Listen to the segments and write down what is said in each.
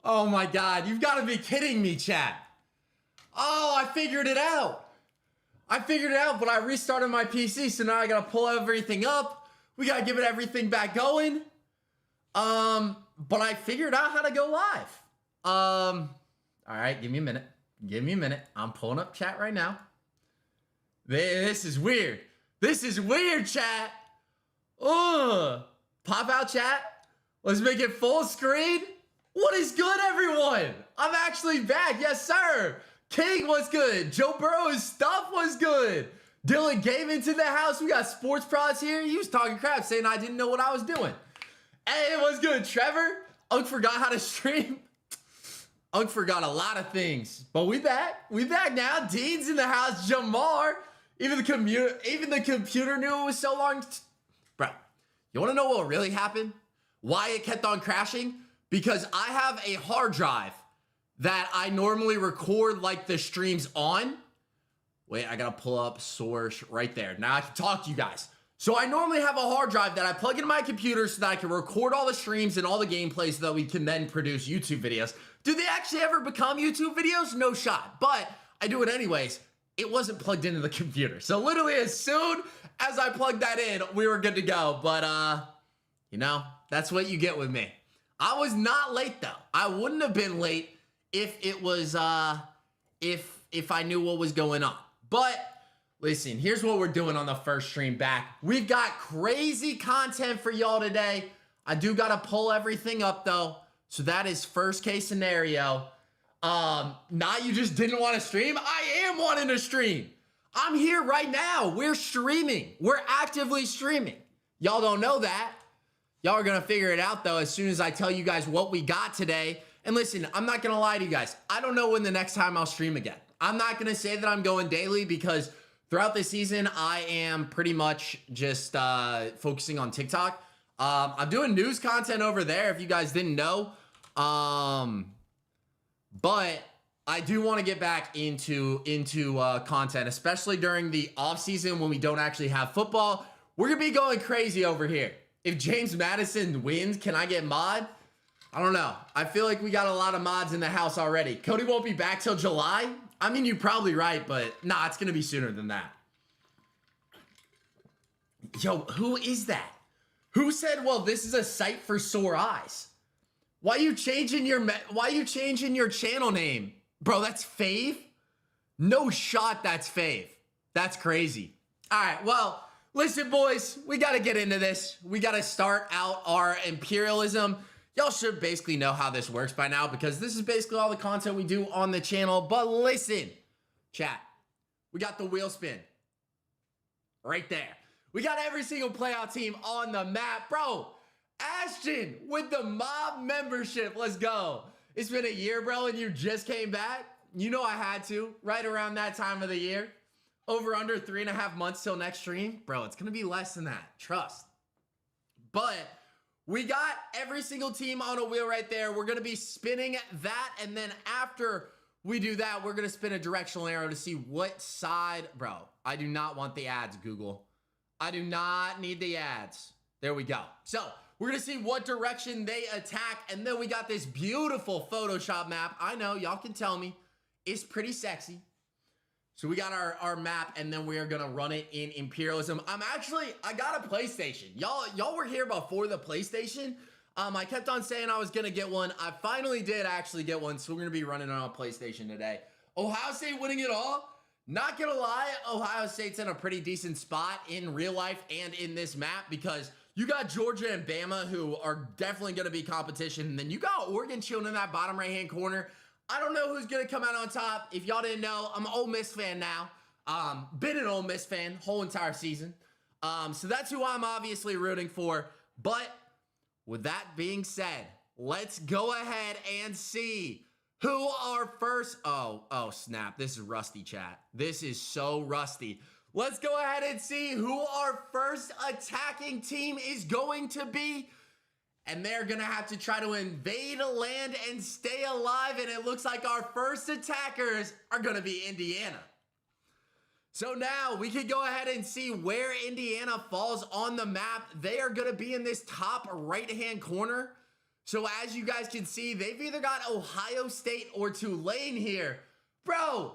Oh my God, you've got to be kidding me, chat. Oh, I figured it out. But I restarted my PC, so now I gotta pull everything up. We gotta give it everything back going. But I figured out how to go live. All right, give me a minute. I'm pulling up chat right now. This is weird. Chat. Pop out chat. Let's make it full screen. What is good, everyone? I'm actually back. Yes, sir. King was good. Joe Burrow's stuff was good. Dylan came into the house. We got Sports Prods here. He was talking crap, saying I didn't know what I was doing. Hey, it was good. Trevor, Unk forgot how to stream. Unk forgot a lot of things, but we back. We back now. Dean's in the house. Jamar, even the computer knew it was so long. Bro, you want to know what really happened? Why it kept on crashing? Because I have a hard drive that I normally record like the streams on. Wait, I gotta pull up source right there. Now I can talk to you guys. So I normally have a hard drive that I plug into my computer so that I can record all the streams and all the gameplay so that we can then produce YouTube videos. Do they actually ever become YouTube videos? No shot, but I do it anyways. It wasn't plugged into the computer. So literally as soon as I plugged that in, we were good to go. But you know, that's what you get with me. I was not late though. I wouldn't have been late if it was, if I knew what was going on. But listen, here's what we're doing on the first stream back. We've got crazy content for y'all today. I do got to pull everything up though. So that is first case scenario. Not you just didn't want to stream. I am wanting to stream. I'm here right now. We're streaming. We're actively streaming. Y'all don't know that. Y'all are going to figure it out though as soon as I tell you guys what we got today. And listen, I'm not going to lie to you guys. I don't know when the next time I'll stream again. I'm not going to say that I'm going daily because throughout the season, I am pretty much just focusing on TikTok. I'm doing news content over there if you guys didn't know. But I do want to get back into content, especially during the off season when we don't actually have football. We're going to be going crazy over here. If James Madison wins, can I get mod? I don't know. I feel like we got a lot of mods in the house already. Cody won't be back till July. I mean, you're probably right, but nah, it's going to be sooner than that. Yo, who is that? Who said, well, this is a sight for sore eyes? Why you changing your channel name? Bro, that's Fave? No shot that's Fave. That's crazy. All right, well, listen, boys, we got to get into this. We got to start out our imperialism. Y'all should basically know how this works by now because this is basically all the content we do on the channel. But listen, chat, we got the wheel spin right there. We got every single playoff team on the map. Bro, Ashton with the mob membership. Let's go. It's been a year, bro, and you just came back. You know I had to right around that time of the year. Over under 3.5 months till next stream. Bro, it's going to be less than that. Trust. But we got every single team on a wheel right there. We're going to be spinning that. And then after we do that, we're going to spin a directional arrow to see what side. Bro, I do not want the ads, Google. I do not need the ads. There we go. So we're going to see what direction they attack. And then we got this beautiful Photoshop map. I know, y'all can tell me. It's pretty sexy. So we got our map, and then we are going to run it in Imperialism. I got a PlayStation. Y'all were here before the PlayStation. I kept on saying I was going to get one. I finally did actually get one, so we're going to be running on a PlayStation today. Ohio State winning it all. Not going to lie, Ohio State's in a pretty decent spot in real life and in this map because you got Georgia and Bama who are definitely going to be competition. And then you got Oregon chilling in that bottom right-hand corner. I don't know who's going to come out on top. If y'all didn't know, I'm an Ole Miss fan now. Been an Ole Miss fan whole entire season. So that's who I'm obviously rooting for. But with that being said, let's go ahead and see who our first... Oh, snap. This is rusty, chat. This is so rusty. Let's go ahead and see who our first attacking team is going to be. And they're going to have to try to invade a land and stay alive. And it looks like our first attackers are going to be Indiana. So now we can go ahead and see where Indiana falls on the map. They are going to be in this top right-hand corner. So as you guys can see, they've either got Ohio State or Tulane here. Bro,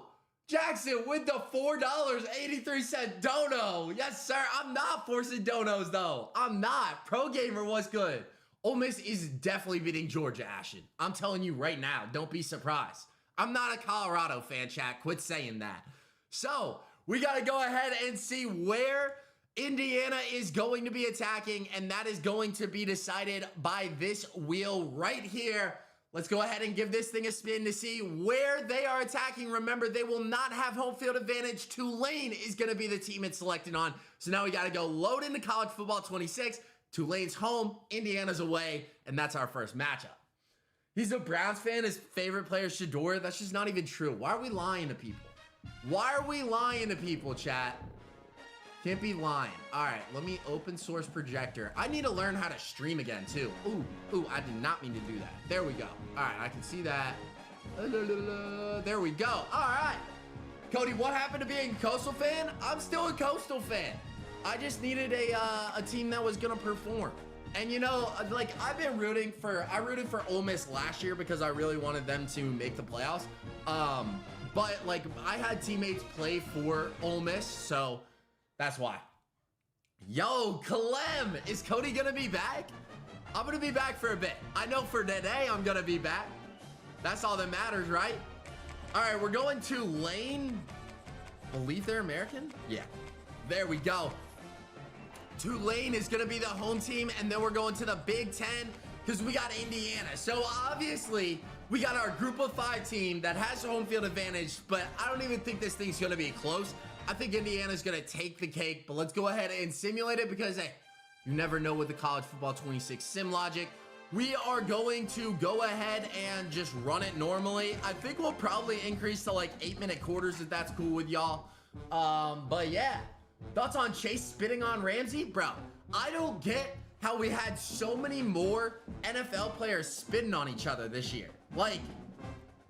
Jackson with the $4.83 dono. Yes, sir. I'm not forcing donos, though. I'm not. Pro Gamer was good. Ole Miss is definitely beating Georgia, Ashton. I'm telling you right now. Don't be surprised. I'm not a Colorado fan, chat. Quit saying that. So we got to go ahead and see where Indiana is going to be attacking, and that is going to be decided by this wheel right here. Let's go ahead and give this thing a spin to see where they are attacking. Remember, they will not have home field advantage. Tulane is going to be the team it's selected on. So now we got to go load into College Football 26. Tulane's home, Indiana's away, and that's our first matchup. He's a Browns fan. His favorite player is Shador. That's just not even true. Why are we lying to people? Why are we lying to people, chat? Can't be lying. All right, let me open source projector. I need to learn how to stream again, too. Ooh, I did not mean to do that. There we go. All right, I can see that. There we go. All right. Cody, what happened to being a Coastal fan? I'm still a Coastal fan. I just needed a team that was going to perform. And, you know, like, I rooted for Ole Miss last year because I really wanted them to make the playoffs. But, like, I had teammates play for Ole Miss, so that's why. Yo, Clem, is Cody gonna be back? I'm gonna be back for a bit. I know for today I'm gonna be back. That's all that matters, right? All right, we're going to Lane. Believe they're American? Yeah, there we go. Tulane is gonna be the home team, and then we're going to the Big Ten because we got Indiana. So obviously we got our group of 5 team that has home field advantage, but I don't even think this thing's gonna be close. I think Indiana's going to take the cake, but let's go ahead and simulate it because, hey, you never know with the College Football 26 sim logic. We are going to go ahead and just run it normally. I think we'll probably increase to like 8-minute quarters if that's cool with y'all. But yeah, thoughts on Chase spitting on Ramsey? Bro, I don't get how we had so many more NFL players spitting on each other this year. Like,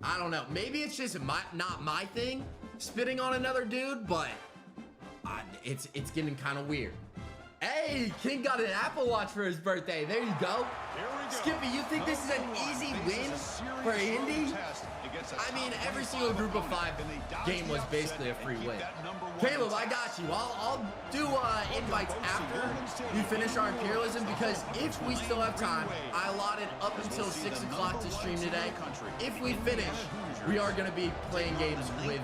I don't know. Maybe it's just not my thing, spitting on another dude, but it's getting kind of weird. Hey, King got an Apple Watch for his birthday. There you go. Skippy, you think this is an easy win for Indy? I mean, every single group of 5 game was basically a free win. Caleb, I got you. I'll do invites after we finish our Imperialism because if we still have time, I allotted up until 6 o'clock to stream today. If we finish, we are going to be playing games with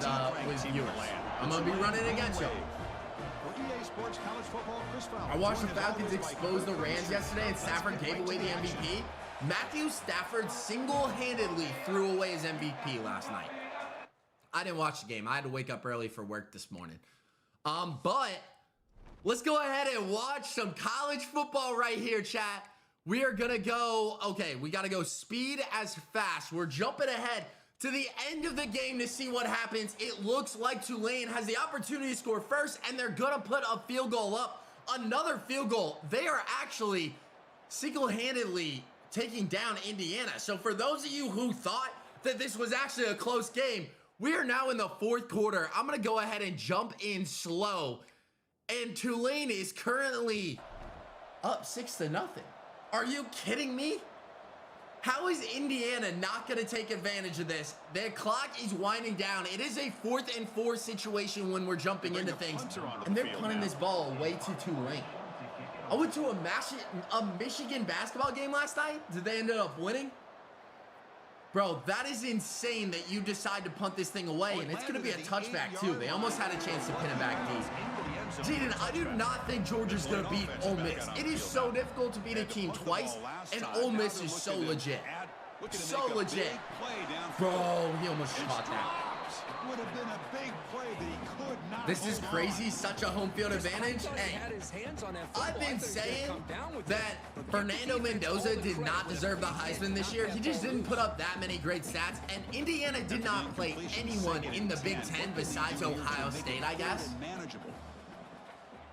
viewers. I'm going to be running against you. I watched the Falcons expose the Rams yesterday, and Stafford gave away the MVP. Matthew Stafford single-handedly threw away his MVP last night. I didn't watch the game. I had to wake up early for work this morning. But let's go ahead and watch some college football right here, chat. We are going to go, okay, we got to go speed as fast. We're jumping ahead to the end of the game to see what happens. It looks like Tulane has the opportunity to score first, and they're going to put a field goal up. Another field goal. They are actually single-handedly taking down Indiana. So for those of you who thought that this was actually a close game, we are now in the 4th quarter. I'm going to go ahead and jump in slow. And Tulane is currently up 6-0. Are you kidding me? How is Indiana not going to take advantage of this? The clock is winding down. It is a 4th and 4 situation when we're jumping into things. And they're punting this ball away to Tulane. I went to a Michigan basketball game last night. Did they end up winning? Bro, that is insane that you decide to punt this thing away. And it's going to be a touchback, too. They almost had a chance to pin it back deep. Jaden, I do not think Georgia's going to beat Ole Miss. It is so difficult to beat a team twice, and Ole Miss is so legit. So legit. Bro, he almost shot that. This is crazy, such a home field advantage. Hey, I've been saying that Fernando Mendoza did not deserve the Heisman this year. He just didn't put up that many great stats, and Indiana did not play anyone in the Big Ten besides Ohio State, I guess.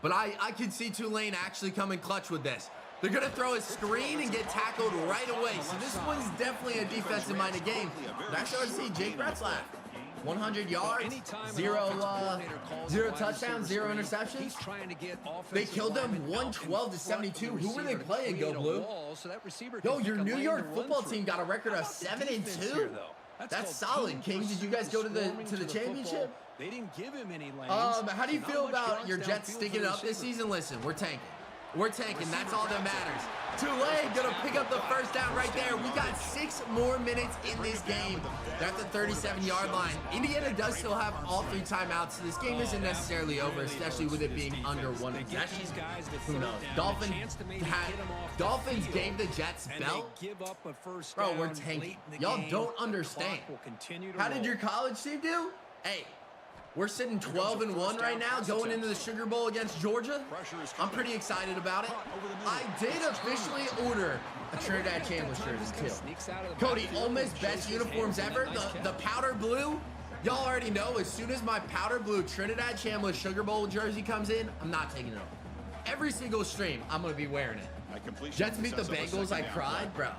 But I can see Tulane actually coming clutch with this. They're going to throw a screen and get tackled right away. So this one's definitely a defensive-minded game. But I started to see Jake Brett's laugh. 100 yards, zero touchdowns, 0 interceptions. They killed them 112-72. Who were they playing, Go Blue? Yo, your New York football team got a record of 7-2. That's solid, King. Did you guys go to the championship? They didn't give him any lanes. How do you feel about your Jets sticking it up this season? Listen, we're tanking. We're tanking. That's all that matters. Tulane gonna pick up the first down right there. We got 6 more minutes in this game. They're at the 37-yard line. Indiana does still have all 3 timeouts, so this game isn't necessarily over, especially with it being under 1 possession. Who knows? Dolphins gave the Jets belt. Bro, we're tanking. Y'all don't understand. How did your college team do? Hey, we're sitting 12-1 right now, going into the Sugar Bowl against Georgia. I'm pretty excited about it. I did officially order a Trinidad Chandler shirt too. Cody, Ole Miss best uniforms ever. The powder blue. Y'all already know, as soon as my powder blue Trinidad Chandler Sugar Bowl jersey comes in, I'm not taking it off. Every single stream, I'm going to be wearing it. Jets beat the Bengals, I cried, bro.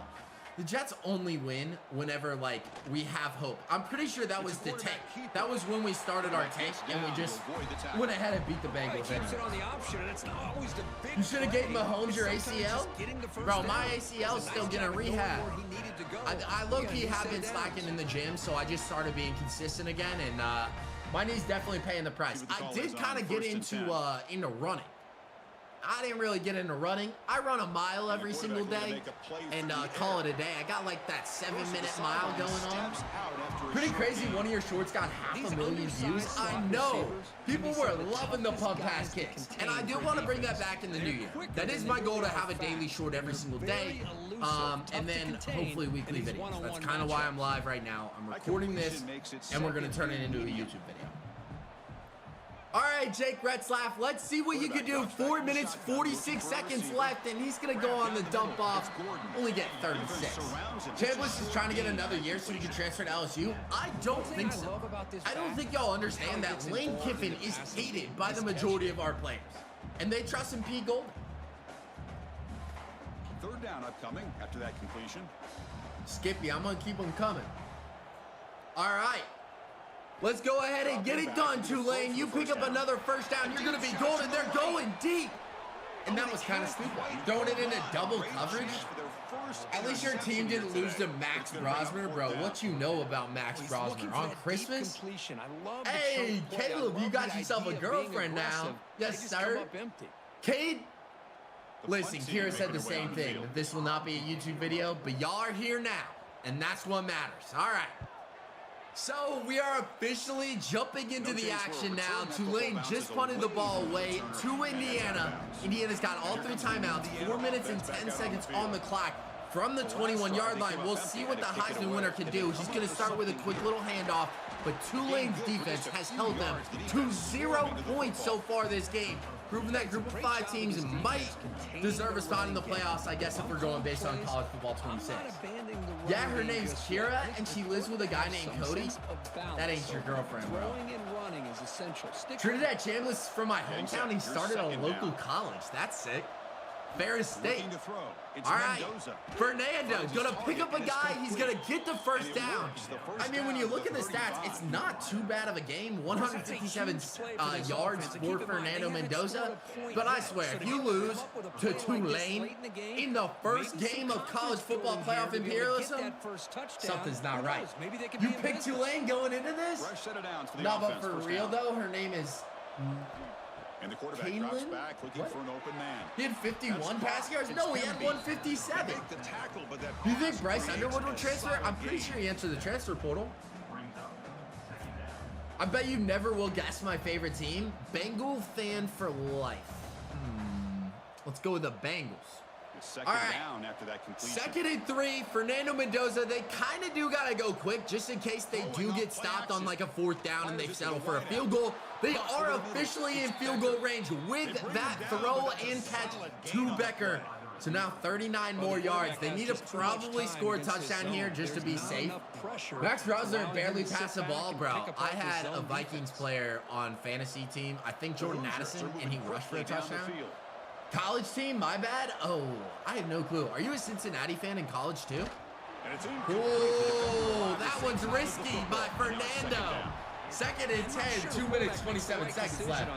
The Jets only win whenever, like, we have hope. I'm pretty sure that was the tank. That was when we started our tank, and we just went ahead and beat the Bengals anyway. You should have gave Mahomes your ACL? Bro, my ACL is still getting rehab. I low-key have been slacking in the gym, so I just started being consistent again, and my knee's definitely paying the price. I did kind of get into running. I didn't really get into running. I run a mile every single day and call it a day. I got like that 7-minute mile going on. Pretty crazy. One of your shorts got 500,000 views. I know. People were loving the pump pass kicks. And I do want to bring that back in the new year. That is my goal, to have a daily short every single day. And then hopefully weekly videos. That's kind of why I'm live right now. I'm recording this and we're going to turn it into a YouTube video. All right, Jake Retzlaff, let's see what you can do. 4 minutes, 46 seconds left, and he's going to go on the dump off. Only get 36. Chambliss is trying to get another year so he can transfer to LSU. I don't think so. I don't think y'all understand that Lane Kiffin is hated by the majority of our players, and they trust in Pete Golding. 3rd down upcoming after that completion. Skippy, I'm going to keep them coming. All right. Let's go ahead and get it done, Tulane. You pick up another first down. You're going to be golden. They're going deep. And that was kind of stupid. Throwing it into double coverage. At least your team didn't lose to Max Brosmer. Bro, what you know about Max Brosmer? On Christmas? Hey, Caleb, you got yourself a girlfriend now. Yes, sir. Cade? Listen, Kira said the same thing. That this will not be a YouTube video, but y'all are here now. And that's what matters. All right. So we are officially jumping into the action now. Tulane just punted the ball away to Indiana. Indiana's got all 3 timeouts, 4 minutes and 10 seconds on the clock from the 21-yard line. We'll see what the Heisman winner can do. She's going to start with a quick little handoff, but Tulane's defense has held them to 0 points so far this game, proving that Group of 5 teams might deserve a spot in the playoffs, I guess, if we're going based on College Football 26. Yeah, her name's Kira, and she lives with a guy named Cody. That ain't your girlfriend, bro. Trinidad Chambliss from my hometown. He started at a local college. That's sick. Ferris State. All right, Fernando gonna pick up a guy. He's gonna get the first down. I mean, when you look at the stats, it's not too bad of a game. 157 yards for Fernando Mendoza. But I swear, if you lose to Tulane in the first game of college football playoff imperialism, something's not right. You picked Tulane going into this? No, but for real though, her name is And the quarterback drops back looking for an open man. He had 51 passing yards? No, he had 157. Do you think Bryce Underwood will transfer? I'm pretty sure he entered the transfer portal. I bet you never will guess my favorite team. Bengal fan for life. Let's go with the Bengals. Second down after that completion. 2nd and 3, Fernando Mendoza. They kind of do got to go quick just in case they do get stopped on like a 4th down and they settle for a field goal. They are officially in field goal range with that throw and catch to Becker. So now 39 more yards. They need to probably score a touchdown here just to be safe. Max Brosmer barely passed the ball, bro. I had a Vikings player on fantasy team, I think Jordan Addison, and he rushed for a touchdown. College team, my bad. Oh, I have no clue. Are you a Cincinnati fan in college too? Oh, that one's risky by Fernando. 2nd and 10, 2 minutes, 27 seconds left.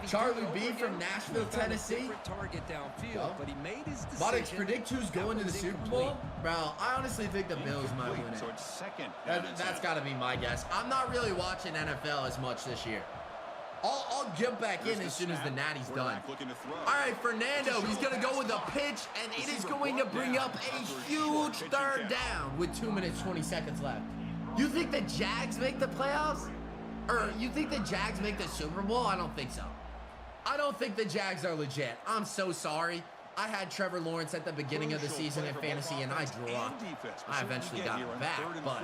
Charlie B from Nashville, Tennessee. Modix, predict who's going to the Super Bowl? Bro, I honestly think the Bills might win it. That's got to be my guess. I'm not really watching NFL as much this year. I'll jump back in as soon as the natty's done. All right, Fernando, he's going to go with a pitch, and it is going to bring up a huge 3rd down with 2 minutes, 20 seconds left. You think the Jags make the playoffs? Or you think the Jags make the Super Bowl? I don't think so. I don't think the Jags are legit. I'm so sorry. I had Trevor Lawrence at the beginning of the season in fantasy, and I dropped. I eventually got him back, but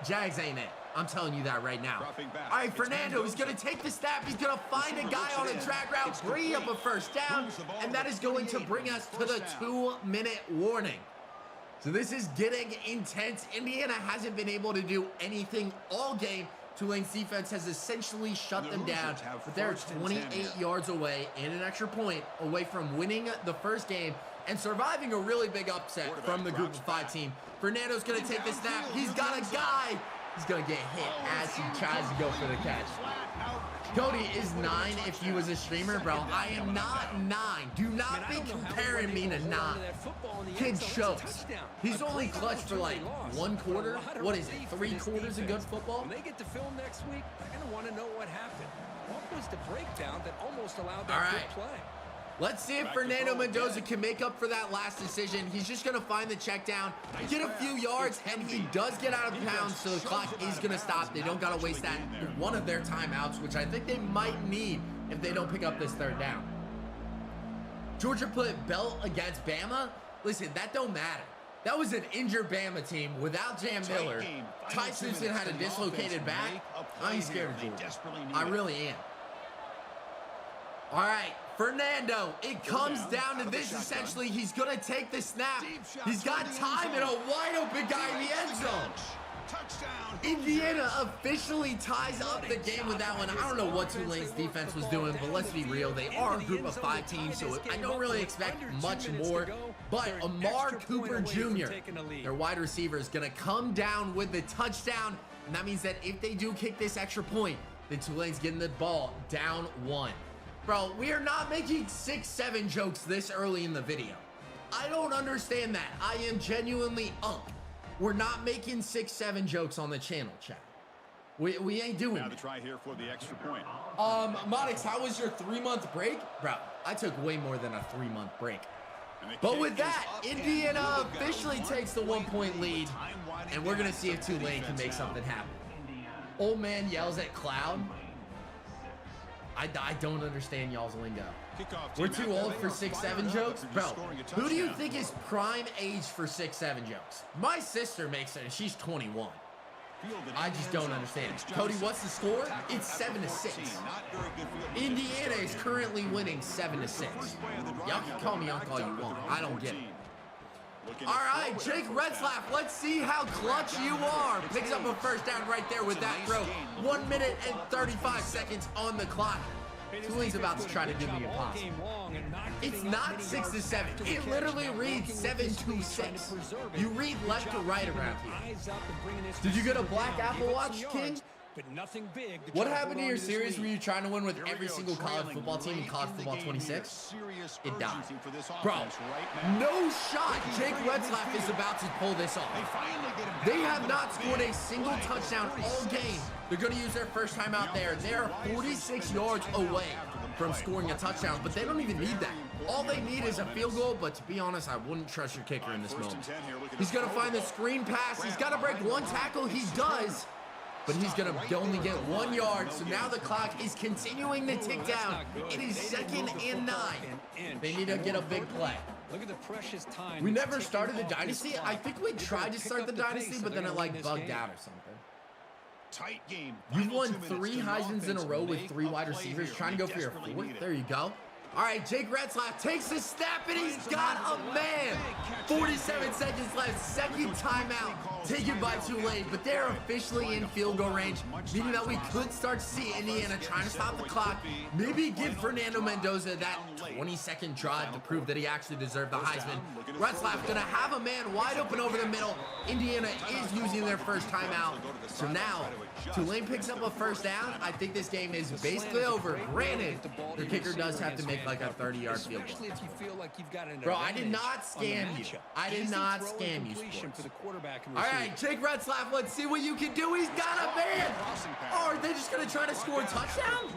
Jags ain't it. I'm telling you that right now. All right, Fernando, he's going to take the snap. He's going to find a guy on a drag route, bring up a 1st down, and that is going to bring us to the 2-minute warning. So this is getting intense. Indiana hasn't been able to do anything all game. Tulane's defense has essentially shut them down, but they're 28 yards away and an extra point away from winning the 1st game and surviving a really big upset from the Group of 5 team. Fernando's going to take the snap. He's got a guy. He's going to get hit as he tries to go for the catch. Cody is 9 if he was a streamer, bro. I am not 9. Do not be comparing me to 9. Kid chokes. He's only clutch for like 1 quarter. What is it? 3 quarters of good football? When they get to film next week, they're going to want to know what happened. What was the breakdown that almost allowed that good play? Let's see if Fernando Mendoza can make up for that last decision. He's just going to find the check down, get a few yards, and he does get out of bounds, so the clock is going to stop. They don't got to waste that one of their timeouts, which I think they might need if they don't pick up this 3rd down. Georgia put belt against Bama. Listen, that don't matter. That was an injured Bama team without Jam Miller. Ty Simpson had a dislocated back. I'm scared of Georgia. I really am. All right. Fernando, it comes down to this essentially. He's going to take the snap. He's got time and a wide open guy in the end zone. Indiana officially ties up the game with that one. I don't know what Tulane's defense was doing, but let's be real. They are a Group of 5 team, so I don't really expect much more. But Amar Cooper Jr., their wide receiver, is going to come down with the touchdown. And that means that if they do kick this extra point, then Tulane's getting the ball down 1. Bro, we are not making 6-7 jokes this early in the video. I don't understand that. I am genuinely We're not making 6-7 jokes on the channel, chat. We ain't doing that. Now to try here for the extra point. Modix, how was your 3-month break? Bro, I took way more than a 3-month break. But with that, Indiana officially takes the 1-point lead, and we're going to see if Tulane can make something happen. Old man yells at Cloud. I don't understand y'all's lingo. We're too old for 6-7 jokes? Bro, who do you think is prime age for 6-7 jokes? My sister makes it, and she's 21. I just don't understand. Cody, what's the score? It's 7-6. Indiana is currently winning 7-6. Y'all can call me uncle all you want. I don't get it. All right, Jake Retzlaff, let's see how clutch you are. Picks up a 1st down right there with that throw. 1 minute and 35 seconds on the clock. Tulane's about to try to do the impossible. It's not 6-7. It literally reads 7-6. You read left to right around here. Did you get a black Apple Watch, King? What happened to your series where you're trying to win with every single college football team in College Football 26? It died. Bro, no shot Jake Retzlaff is about to pull this off. They have not scored a single touchdown all game. They're going to use their first time out there. They're 46 yards away from scoring a touchdown, but they don't even need that. All they need is a field goal, but to be honest, I wouldn't trust your kicker in this moment. He's going to find the screen pass. He's got to break 1 tackle. He does. But he's going to only get 1 yard, so now the clock is continuing to tick down. It is 2nd and 9. They need to get a big play. Look at the precious time. We never started the dynasty. I think we tried to start the dynasty, but then it like bugged out or something. Tight game. You've won 3 Heismans in a row with 3 wide receivers. Trying to go for your 4th. There you go. All right, Jake Retzlaff takes the snap, and he's got a man. 47 seconds left, second timeout taken by Tulane, but they're officially in field goal range, meaning that we could start to see Indiana trying to stop the clock, maybe give Fernando Mendoza that 20-second drive to prove that he actually deserved the Heisman. Retzlaff gonna have a man wide open over the middle. Indiana is using their first timeout. So now, Tulane picks up a first down. I think this game is basically over. Granted, the kicker does have to make like a 30-yard field goal. Bro, I did not scam you. I did not scam you, sports. All right, Jake Retzlaff, let's see what you can do. He's got a man. Oh, are they just going to try to score a touchdown?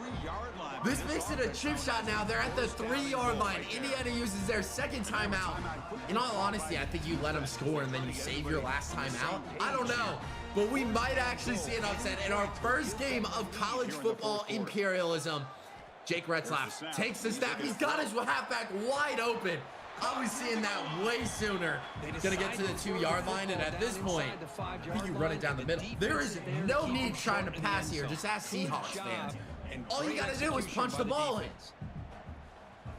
This makes it a chip shot now. They're at the 3-yard line. Indiana uses their second timeout. In all honesty, I think you let them score and then you save your last timeout. I don't know. But we might actually see an upset in our first game of college football imperialism. Jake Retzlaff takes the snap. He's got his halfback wide open. I was seeing that way sooner. Gonna get to the 2-yard line, and at this point, I think you run it down the middle. There is no need trying to pass here. Just ask Seahawks fans. All you gotta do is punch the ball in.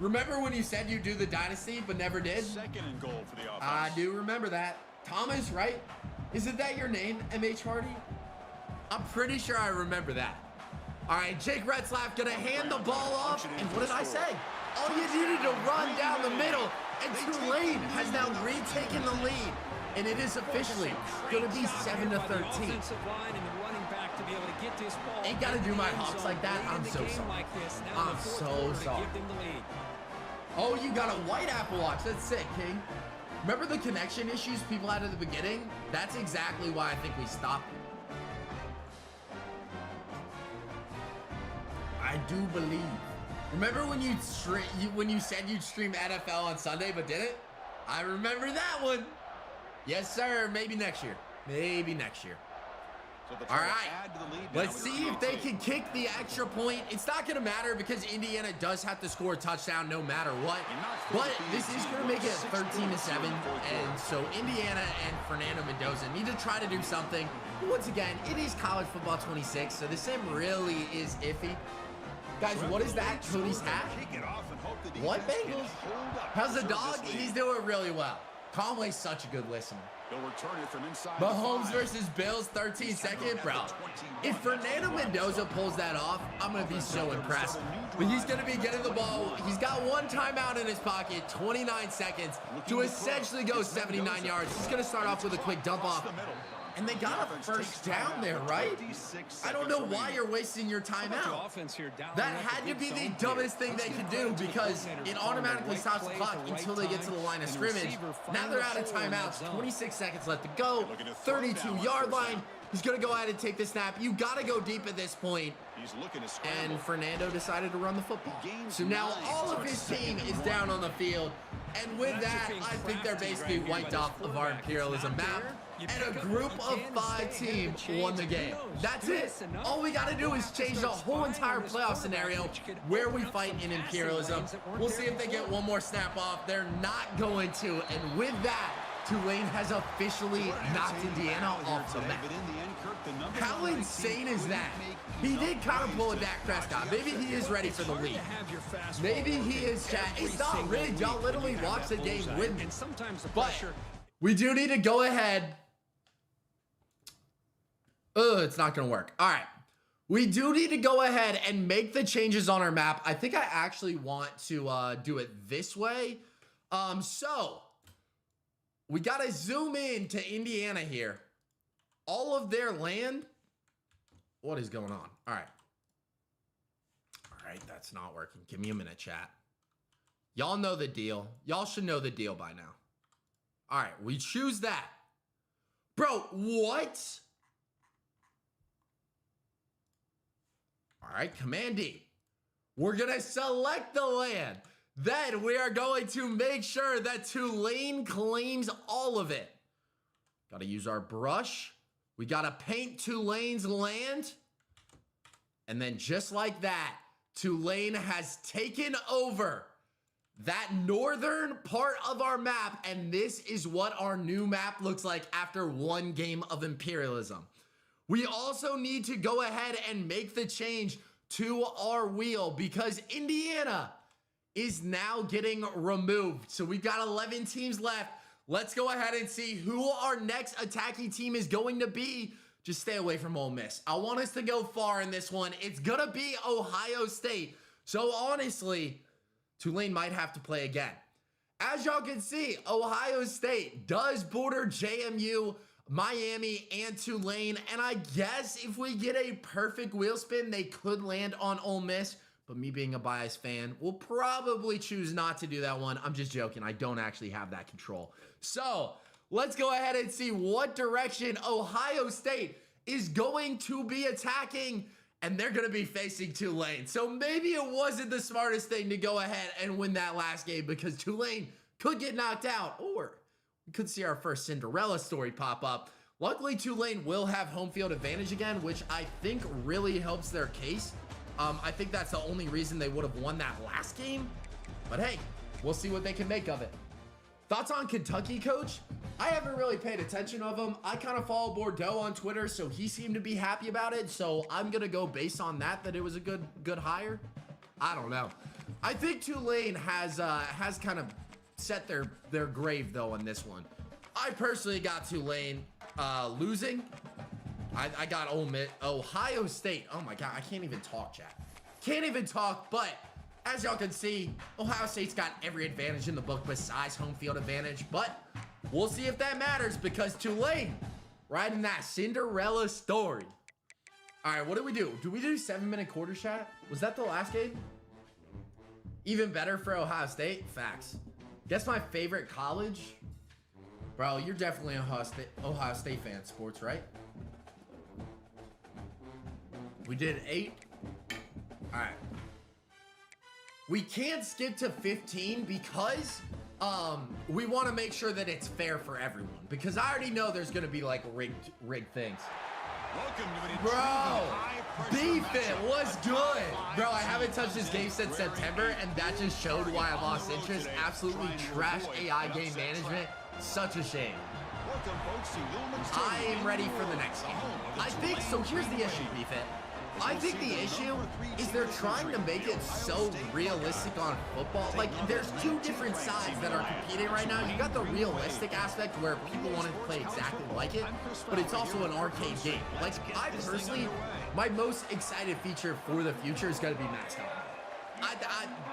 Remember when you said you'd do the dynasty, but never did? Second and goal for the offense. I do remember that. Thomas, right? Isn't that your name, M.H. Hardy? I'm pretty sure I remember that. All right, Jake Retzlaff gonna hand the ball off, and what did I say? All you needed to run down the middle, and Tulane has now retaken the lead, and it is officially gonna be 7-13. Ain't gotta do my Hawks like that. I'm so sorry. I'm so sorry. Oh, you got a white Apple Watch. That's sick, King. Remember the connection issues people had at the beginning? That's exactly why I think we stopped it. I do believe. Remember when you said you'd stream NFL on Sunday but didn't? I remember that one. Yes, sir. Maybe next year. Maybe next year. All right. Let's see if they can kick the extra point. It's not going to matter because Indiana does have to score a touchdown no matter what. But this is going to make it 13-7. And so Indiana and Fernando Mendoza need to try to do something. But once again, it is college football 26, so the sim really is iffy. Guys, what is that? Cody's hat? What, Bengals? How's the dog? He's doing really well. Conway's such a good listener. Mahomes versus Bills, 13 second, bro. If Fernando Mendoza pulls that off, I'm going to be so impressed. But he's going to be getting the ball. He's got one timeout in his pocket, 29 seconds to essentially go 79 yards. He's going to start off with a quick dump off. And they got a first down there, right? I don't know why you're wasting your timeout. That had to be the dumbest thing they could do because it automatically stops the clock until they get to the line of scrimmage. Now they're out of timeouts. 26 seconds left to go. 32-yard line. He's going to go ahead and take the snap. You got to go deep at this point. And Fernando decided to run the football. So now all of his team is down on the field. And with that, I think they're basically wiped off of our imperialism map. And a group of 5 team won the game. That's it. All we got to do is change the whole entire playoff scenario where we fight in imperialism. We'll see if they get one more snap off. They're not going to. And with that, Tulane has officially knocked Indiana off the map. How insane is that? He did kind of pull a Dak Prescott. Maybe he is ready for the league. Maybe he is, chat. It's not rigged. Y'all literally watch the game with me. But we do need to go ahead. It's not going to work. All right. We do need to go ahead and make the changes on our map. I think I actually want to do it this way. So we got to zoom in to Indiana here. All of their land. What is going on? All right. All right, that's not working. Give me a minute, chat. Y'all know the deal. Y'all should know the deal by now. All right, we choose that. Bro, what? All right, Command D. We're going to select the land. Then we are going to make sure that Tulane claims all of it. Got to use our brush. We got to paint Tulane's land. And then just like that, Tulane has taken over that northern part of our map. And this is what our new map looks like after one game of imperialism. We also need to go ahead and make the change to our wheel because Indiana is now getting removed. So we've got 11 teams left. Let's go ahead and see who our next attacking team is going to be. Just stay away from Ole Miss. I want us to go far in this one. It's going to be Ohio State. So honestly, Tulane might have to play again. As y'all can see, Ohio State does border JMU, Miami, and Tulane. And I guess if we get a perfect wheel spin, they could land on Ole Miss. But me being a biased fan will probably choose not to do that one. I'm just joking. I don't actually have that control. So let's go ahead and see what direction Ohio State is going to be attacking. And they're going to be facing Tulane. So maybe it wasn't the smartest thing to go ahead and win that last game because Tulane could get knocked out. Or we could see our first Cinderella story pop up. Luckily, Tulane will have home field advantage again, which I think really helps their case. I think that's the only reason they would have won that last game. But hey, we'll see what they can make of it. Thoughts on Kentucky, coach? I haven't really paid attention of him. I kind of follow Bordeaux on Twitter, so he seemed to be happy about it. So I'm going to go based on that it was a good hire. I don't know. I think Tulane has kind of set their grave, though, on this one. I personally got Tulane losing. I got Ohio State. Oh my God, I can't even talk, Jack. Can't even talk, but as y'all can see, Ohio State's got every advantage in the book besides home field advantage, but we'll see if that matters because Tulane riding that Cinderella story. All right, what do we do? Do we do 7-minute quarter chat? Was that the last game? Even better for Ohio State? Facts. Guess my favorite college? Bro, you're definitely an Ohio State fan, sports, right? We did 8. All right. We can't skip to 15 because we want to make sure that it's fair for everyone. Because I already know there's going to be like rigged things. Bro, beef it was good. Bro, I haven't touched this game since September, and that just showed why I lost interest. Absolutely trash AI game management. Such a shame. I am ready for the next game. I think, so here's the issue, beef it. I think the issue is they're trying to make it so realistic on football. Like, there's two different sides that are competing right now. You got the realistic aspect where people want to play exactly like it, but it's also an arcade game. Like, I personally, my most excited feature for the future is going to be mascot.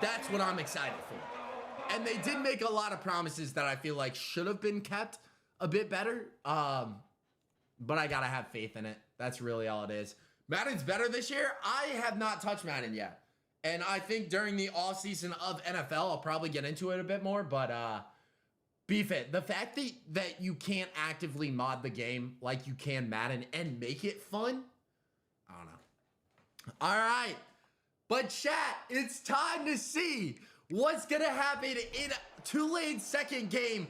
That's what I'm excited for. And they did make a lot of promises that I feel like should have been kept a bit better. But I got to have faith in it. That's really all it is. Madden's better this year. I have not touched Madden yet. And I think during the off season of NFL, I'll probably get into it a bit more. But beef it. The fact that you can't actively mod the game like you can Madden and make it fun, I don't know. All right. But chat, it's time to see what's going to happen in Tulane's second game.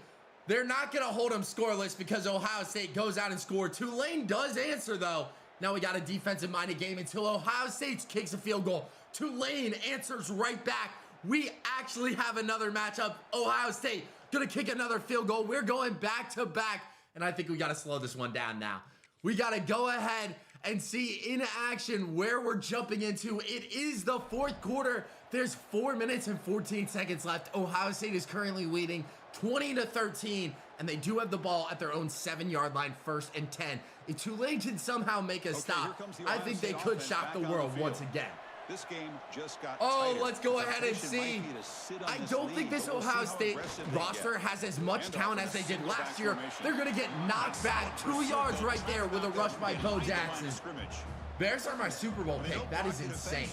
They're not going to hold them scoreless because Ohio State goes out and scored. Tulane does answer, though. Now we got a defensive-minded game until Ohio State kicks a field goal. Tulane answers right back. We actually have another matchup. Ohio State gonna kick another field goal. We're going back-to-back, and I think we gotta slow this one down now. We gotta go ahead and see in action where we're jumping into. It is the fourth quarter. There's 4 minutes and 14 seconds left. Ohio State is currently leading 20-13, and they do have the ball at their own 7-yard line, 1st and 10. If Tulane can somehow make a stop, I think they could shock the world once again. This game just got tighter. Let's go ahead and see. I don't think this Ohio State roster has as much talent as they did last year. They're going to get knocked back 2 yards right there with a rush by Bo Jackson. Bears are my Super Bowl pick. That is insane.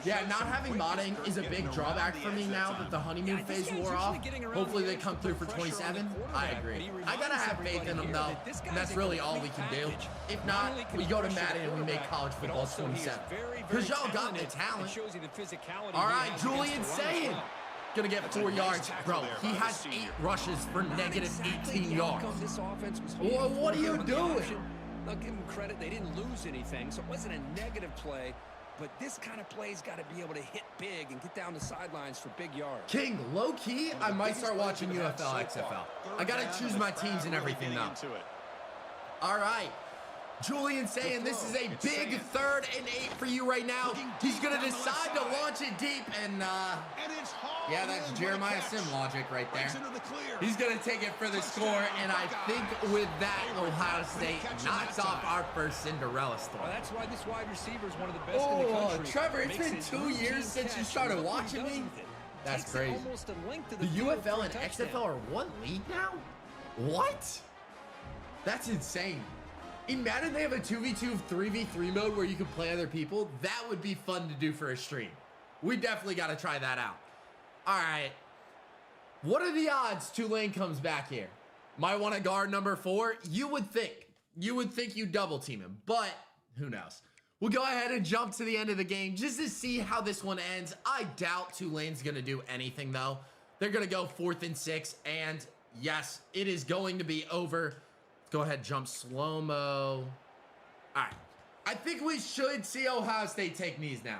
Yeah, not having modding is a big drawback for me now that the honeymoon phase wore off. Hopefully they come through for 27. I agree. I gotta have faith in them though, and that's really all we can do. If not, we go to Madden and we make college football 27. Because y'all got the talent. All right, Julian Saying. Gonna get 4 yards. Bro, he has 8 rushes for negative 18 yards. Well, what are you doing? I'll give them credit. They didn't lose anything, so it wasn't a negative play. But this kind of play's got to be able to hit big and get down the sidelines for big yards. King, low-key, I might start watching UFL, XFL. I got to choose my teams and everything now. All right. Julian saying this is a big 3rd and 8 for you right now. He's going to decide to launch it deep. And, yeah, that's Jeremiah Sim logic right there. He's going to take it for the score. And I think with that, Ohio State knocks off our first Cinderella story. Well, that's why this wide receiver is one of the best in the country. Trevor, it's been 2 years since you started watching me. That's crazy. The UFL and XFL are one league now? What? That's insane. In Madden, they have a 2v2, 3v3 mode where you can play other people. That would be fun to do for a stream. We definitely got to try that out. All right. What are the odds Tulane comes back here? Might want to guard number 4. You would think you double team him, but who knows? We'll go ahead and jump to the end of the game just to see how this one ends. I doubt Tulane's going to do anything, though. They're going to go 4th and 6, and yes, it is going to be over. Go ahead, jump slow-mo. All right. I think we should see Ohio State take knees now.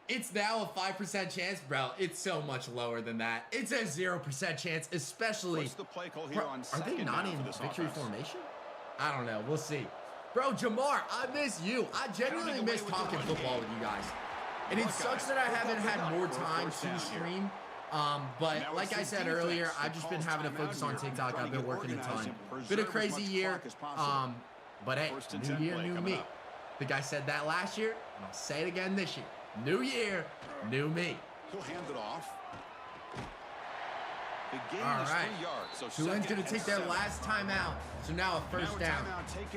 It's now a 5% chance. Bro, it's so much lower than that. It's a 0% chance, especially... What's the play call here on are they not in victory formation? I don't know. We'll see. Bro, Jamar, I miss you. I genuinely miss talking football with you guys. And it sucks that I haven't had more time to stream. But like I said earlier, I've just been having to focus on TikTok. I've been working a ton. Been a crazy year. But hey, new year, new me. I think I said that last year, and I'll say it again this year. New year, new me. He'll hand it off. All right. Tulane's going to take their last timeout. So now a first down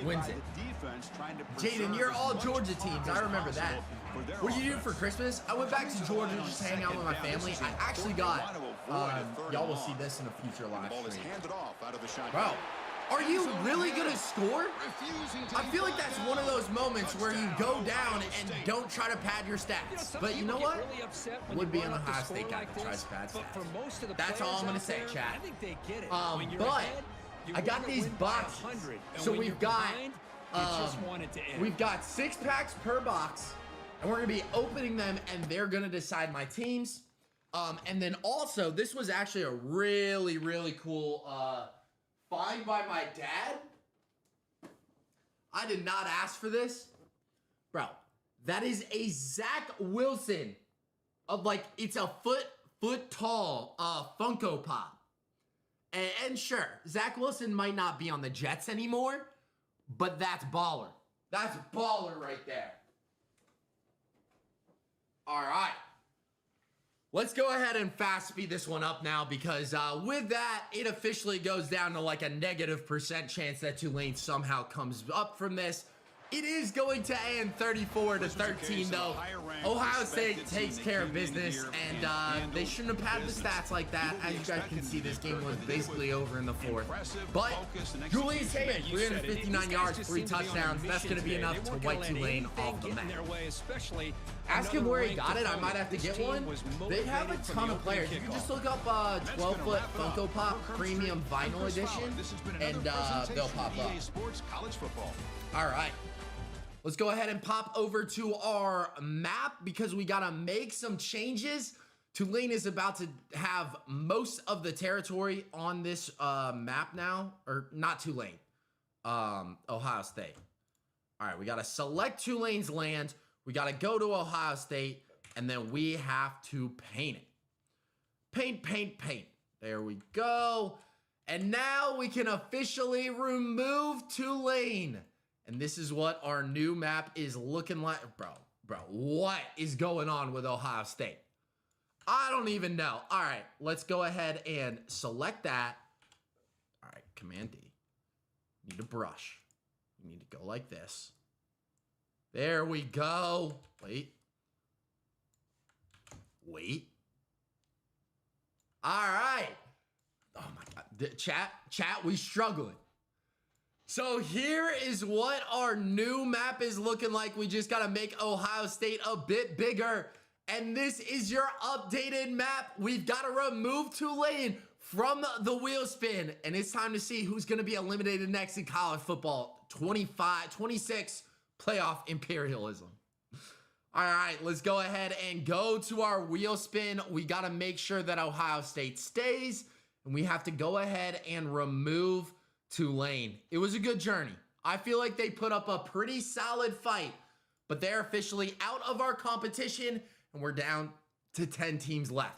wins it. Jaden, you're all Georgia teams. I remember that. What did you do for Christmas? I went back to Georgia just to hang out with my family. I actually got, y'all will see this in a future live stream. Bro, are you really going to score? I feel like that's one of those moments where you go down and don't try to pad your stats. But you know what? Would be an Ohio State guy that tries to pad stats. That's all I'm going to say, chat. But I got these boxes. So we've got 6 packs per box. And we're going to be opening them, and they're going to decide my teams. And then also, this was actually a really, really cool find by my dad. I did not ask for this. Bro, that is a Zach Wilson of like, it's a foot tall Funko Pop. And sure, Zach Wilson might not be on the Jets anymore, but that's baller. That's baller right there. All right. Let's go ahead and fast speed this one up now because with that, it officially goes down to like a -% chance that Tulane somehow comes up from this. It is going to end 34-13 though. Ohio State takes care of business, and they shouldn't have padded the stats like that. As you guys can see, this game was basically over in the 4th. But Julian Saban, 359 yards, 3 touchdowns. That's going to be enough to wipe Tulane off the map. Ask him where he got it. I might have to get one. They have a ton of players. You can just look up 12-foot Funko Pop Premium Vinyl Edition, and they'll pop up. All right. Let's go ahead and pop over to our map because we got to make some changes. Tulane is about to have most of the territory on this map now. Or not Tulane. Ohio State. All right, we got to select Tulane's land. We got to go to Ohio State. And then we have to paint it. Paint, paint, paint. There we go. And now we can officially remove Tulane. And this is what our new map is looking like. Bro, what is going on with Ohio State? I don't even know. All right, let's go ahead and select that. All right, Command D. Need to brush. You need to go like this. There we go. Wait. All right. Oh my God. Chat, we struggling. So here is what our new map is looking like. We just got to make Ohio State a bit bigger. And this is your updated map. We've got to remove Tulane from the wheel spin. And it's time to see who's going to be eliminated next in college football. 26 playoff imperialism. All right, let's go ahead and go to our wheel spin. We got to make sure that Ohio State stays. And we have to go ahead and remove Tulane. It was a good journey. I feel like they put up a pretty solid fight, but they're officially out of our competition, and we're down to 10 teams left.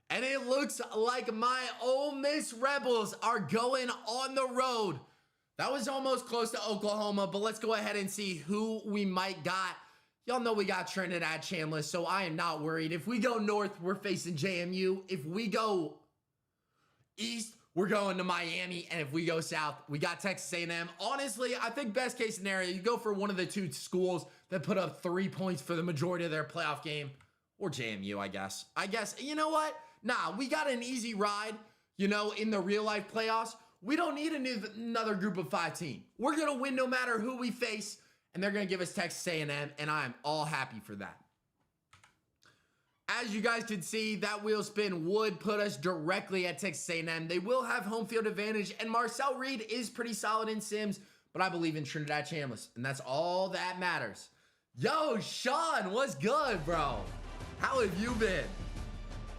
And it looks like my Ole Miss Rebels are going on the road. That was almost close to Oklahoma, but let's go ahead and see who we might got. Y'all know we got Trinidad Chandler, so I am not worried. If we go north, we're facing JMU. If we go east, we're going to Miami. And if we go south, we got Texas A&M. Honestly, I think best case scenario, you go for one of the two schools that put up 3 points for the majority of their playoff game. Or JMU, I guess. You know what? Nah, we got an easy ride, in the real life playoffs. We don't need another group of 5 team. We're going to win no matter who we face, and they're going to give us Texas A&M, and I'm all happy for that. As you guys can see, that wheel spin would put us directly at Texas A&M. They will have home field advantage, and Marcel Reed is pretty solid in Sims, but I believe in Trinidad Chambliss, and that's all that matters. Yo, Sean, what's good, bro? How have you been?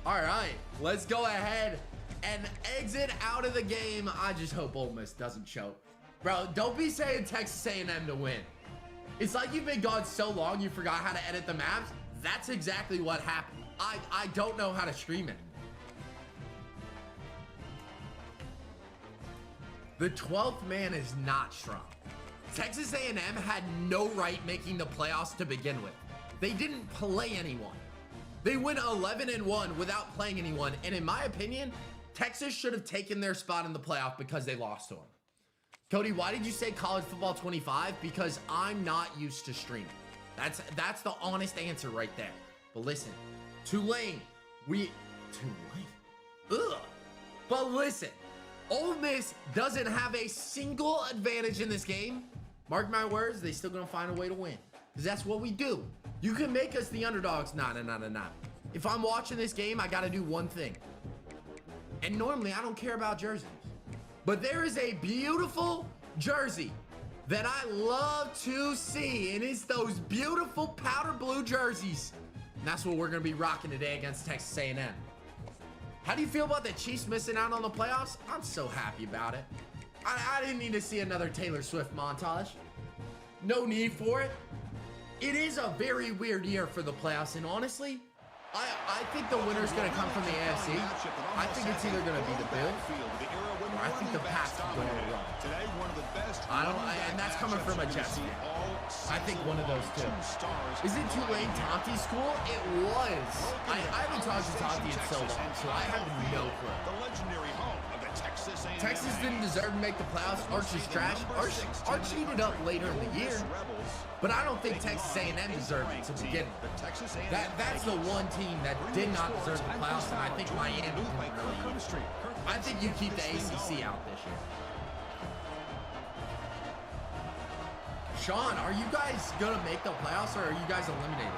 All right, let's go ahead and exit out of the game. I just hope Ole Miss doesn't choke. Bro, don't be saying Texas A&M to win. It's like you've been gone so long you forgot how to edit the maps. That's exactly what happened. I don't know how to stream it. The 12th man is not strong. Texas A&M had no right making the playoffs to begin with. They didn't play anyone. They went 11-1 without playing anyone. And in my opinion, Texas should have taken their spot in the playoff because they lost to them. Cody, why did you say college football 25? Because I'm not used to streaming. That's the honest answer right there. But listen, Tulane. Ugh. But listen, Ole Miss doesn't have a single advantage in this game. Mark my words, they still gonna find a way to win. Because that's what we do. You can make us the underdogs. Nah. If I'm watching this game, I gotta do one thing. And normally I don't care about jerseys. But there is a beautiful jersey that I love to see. And it's those beautiful powder blue jerseys. And that's what we're gonna be rocking today against Texas A&M. How do you feel about the Chiefs missing out on the playoffs? I'm so happy about it. I didn't need to see another Taylor Swift montage. No need for it. It is a very weird year for the playoffs, and honestly, I think the winner's going to come from the AFC. I think it's either going to be the Bills, or I think the Pats are going to run. And that's coming from a Jets fan. I think one of those two. Is it Tulane Tonti's school? It was. I haven't talked to Tonti in so long, so I have no clue. Texas didn't deserve to make the playoffs. Archie's trash. Arch heated up later in the year, but I don't think Texas A&M deserved it to begin with. That's the one team that did not deserve the playoffs, and I think Miami didn't really. I think you keep the ACC out this year. Sean, are you guys gonna make the playoffs, or are you guys eliminated?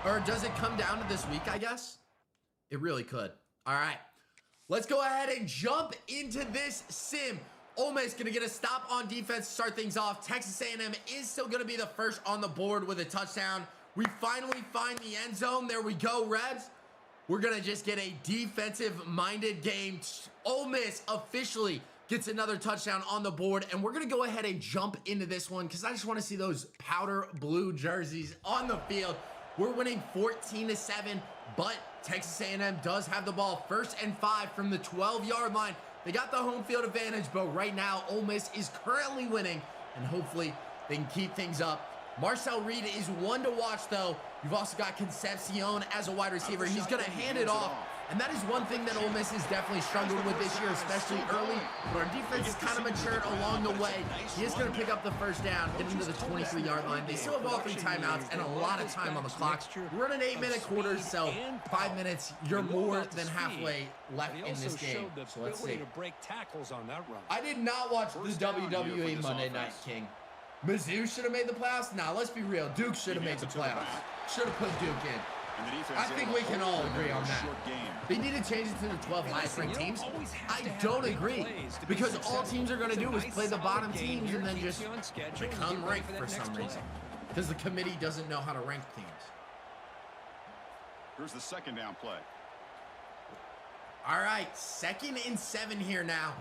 Or does it come down to this week, I guess? It really could. All right. Let's go ahead and jump into this sim. Ole Miss gonna get a stop on defense to start things off. Texas A&M is still gonna be the first on the board with a touchdown. We finally find the end zone. There we go, Rebs. We're gonna just get a defensive-minded game. Ole Miss officially gets another touchdown on the board, and we're gonna go ahead and jump into this one because I just want to see those powder blue jerseys on the field. We're winning 14-7, but Texas A&M does have the ball 1st and 5 from the 12-yard line. They got the home field advantage, but right now Ole Miss is currently winning, and hopefully they can keep things up. Marcel Reed is one to watch, though. You've also got Concepcion as a wide receiver. He's going to hand it off, and that is one thing that Ole Miss has definitely struggled with this year, especially early, but our defense has kind of matured along the way. He is going to pick up the first down, get into the 23-yard line. They still have all 3 timeouts and a lot of time on the clock. We're in an 8-minute quarter, so 5 minutes, you're more than halfway left in this game. So let's see. I did not watch the WWE Monday Night King. Mizzou should have made the playoffs? Nah, let's be real. Duke should have made the playoffs. Should have put Duke in. I think we can all agree on that. They need to change it to the 12 highest-ranked teams. I don't agree, because all teams are going to do is play the bottom teams and then just become ranked for some reason, because the committee doesn't know how to rank teams. Here's the 2nd down play. All right, 2nd and 7 here now.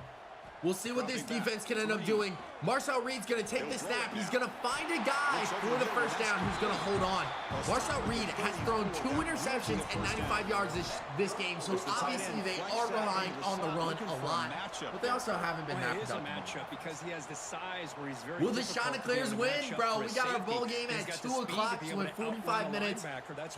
We'll see what this defense can end up doing. Marcel Reed's going to take the snap. He's going to find a guy for the first down who's going to hold on. Marcel Reed has thrown 2 interceptions and 95 yards this game, so obviously they are relying on the run a lot, but they also haven't been that productive. Because he has the size where he's very Will the Chanticleers win, bro? We got our bowl game at 2 o'clock, so in 45 minutes.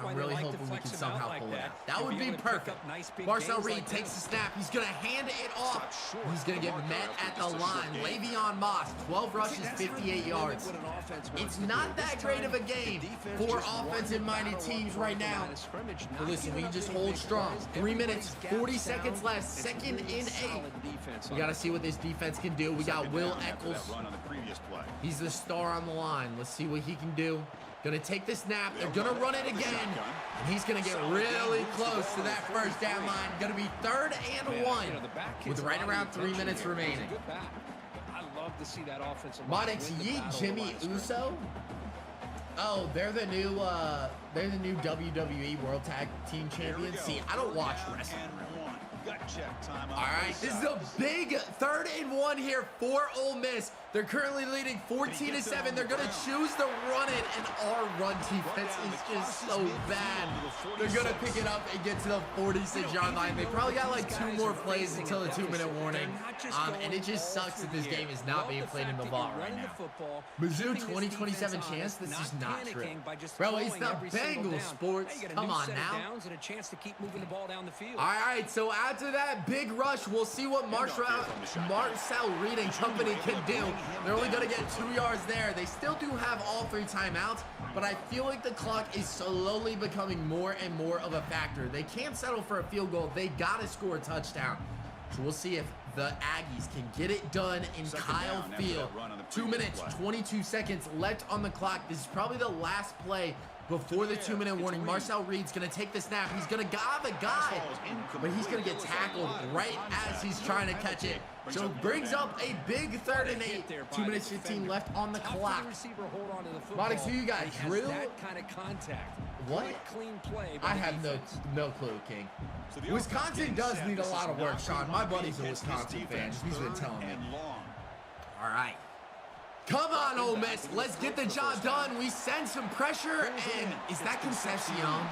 I'm really hoping we can somehow pull it out. That would be perfect. Marcel Reed takes the snap. He's going to hand it off. He's going to get met at the line. Le'Veon Moss, 12 rushes, 58 yards. It's not that great of a game for offensive-minded teams right now. But listen, we can just hold strong. 3 minutes, 40 seconds left, 2nd and 8. We got to see what this defense can do. We got Will Eccles. He's the star on the line. Let's see what he can do. Gonna take the snap. They're gonna run it again. And he's gonna get really close to that first down line. Gonna be 3rd and 1 with right around 3 minutes remaining. I love to see that offensive ModixHD, Jimmy Uso. Oh, they're the new WWE World Tag Team Champions. See, I don't watch wrestling. All right, this is a big 3rd and 1 here for Ole Miss. They're currently leading 14-7. They're going to choose to run it, and our run defense is just so bad. They're going to pick it up and get to the 46-yard line. They probably got like 2 more plays until the 2-minute warning. And it just sucks that this game is not being played in the vault right now. Mizzou 20-27 chance? This is not true. Bro, it's the Bengals, sports. Come on now. All right, so after that big rush, we'll see what Marcel Reed and company can do. They're only going to get 2 yards there. They still do have all 3 timeouts, but I feel like the clock is slowly becoming more and more of a factor. They can't settle for a field goal. They got to score a touchdown. So we'll see if the Aggies can get it done in Kyle Field. 2 minutes, 22 seconds left on the clock. This is probably the last play before the 2-minute warning. Marcel Reed's going to take the snap. He's going to have a guy, but he's going to get tackled right as he's trying to catch it. So it brings up a big 3rd and 8. 2 minutes, 15 left on the clock. Modix, who you got? Drill? What? I have no clue, King. Wisconsin does need a lot of work, Sean. My buddy's a Wisconsin fan. He's been telling me. All right. Come on, Ole Miss. Let's get the job done. We send some pressure, and is that Concepcion?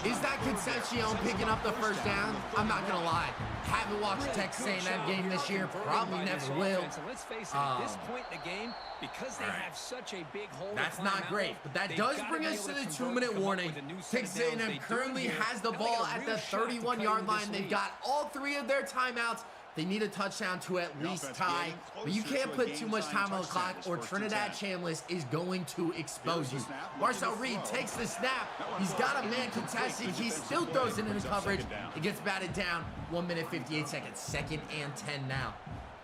Is that Concepcion picking up the first down? I'm not going to lie. Haven't watched Texas A&M game this year. Probably never will. Let's face it, at this point in the game, because they have such a big hole. That's not great, but that does bring us to the 2-minute warning. Texas A&M currently has the ball at the 31-yard line. They've got all 3 of their timeouts. They need a touchdown to at least tie, but you can't put too much time on the clock or Trinidad Chambliss is going to expose you. Marcel Reed takes the snap. He's got a man contesting. He still throws it into coverage. It gets batted down. 1 minute, 58 seconds. 2nd and 10 now.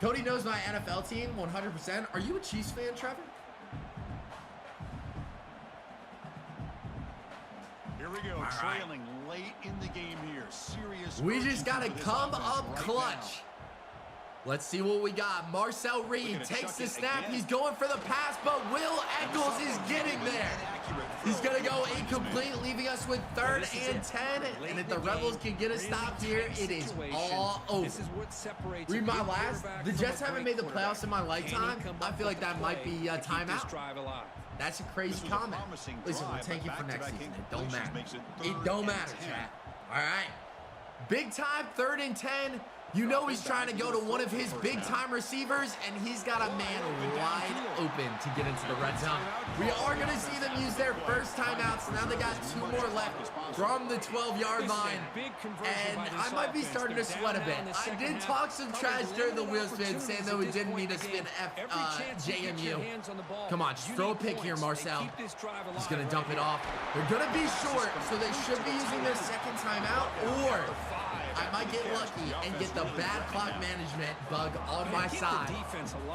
Cody knows my NFL team 100%. Are you a Chiefs fan, Trevor? Here we go, trailing late in the game here. Serious. We just got to come up clutch. Let's see what we got. Marcel Reed takes the snap. He's going for the pass, but Will Eccles is getting there. He's going to go incomplete, leaving us with 3rd and 10. And if the Rebels can get a stop here, it is all over. Read my last. The Jets haven't made the playoffs in my lifetime. I feel like that might be a timeout. That's a crazy comment. Listen, we'll take it for next season. It don't matter. It don't matter, chat. All right. Big time, 3rd and 10. You know he's trying to go to one of his big-time receivers, and he's got a man wide open to get into the red zone. We are going to see them use their first timeouts. Now they got 2 more left from the 12-yard line, and I might be starting to sweat a bit. I did talk some trash during the wheel spin, saying that we didn't need to spin JMU. Come on, just throw a pick here, Marcel. He's going to dump it off. They're going to be short, so they should be using their 2nd timeout, or I might get lucky and get the bad clock management bug on my side.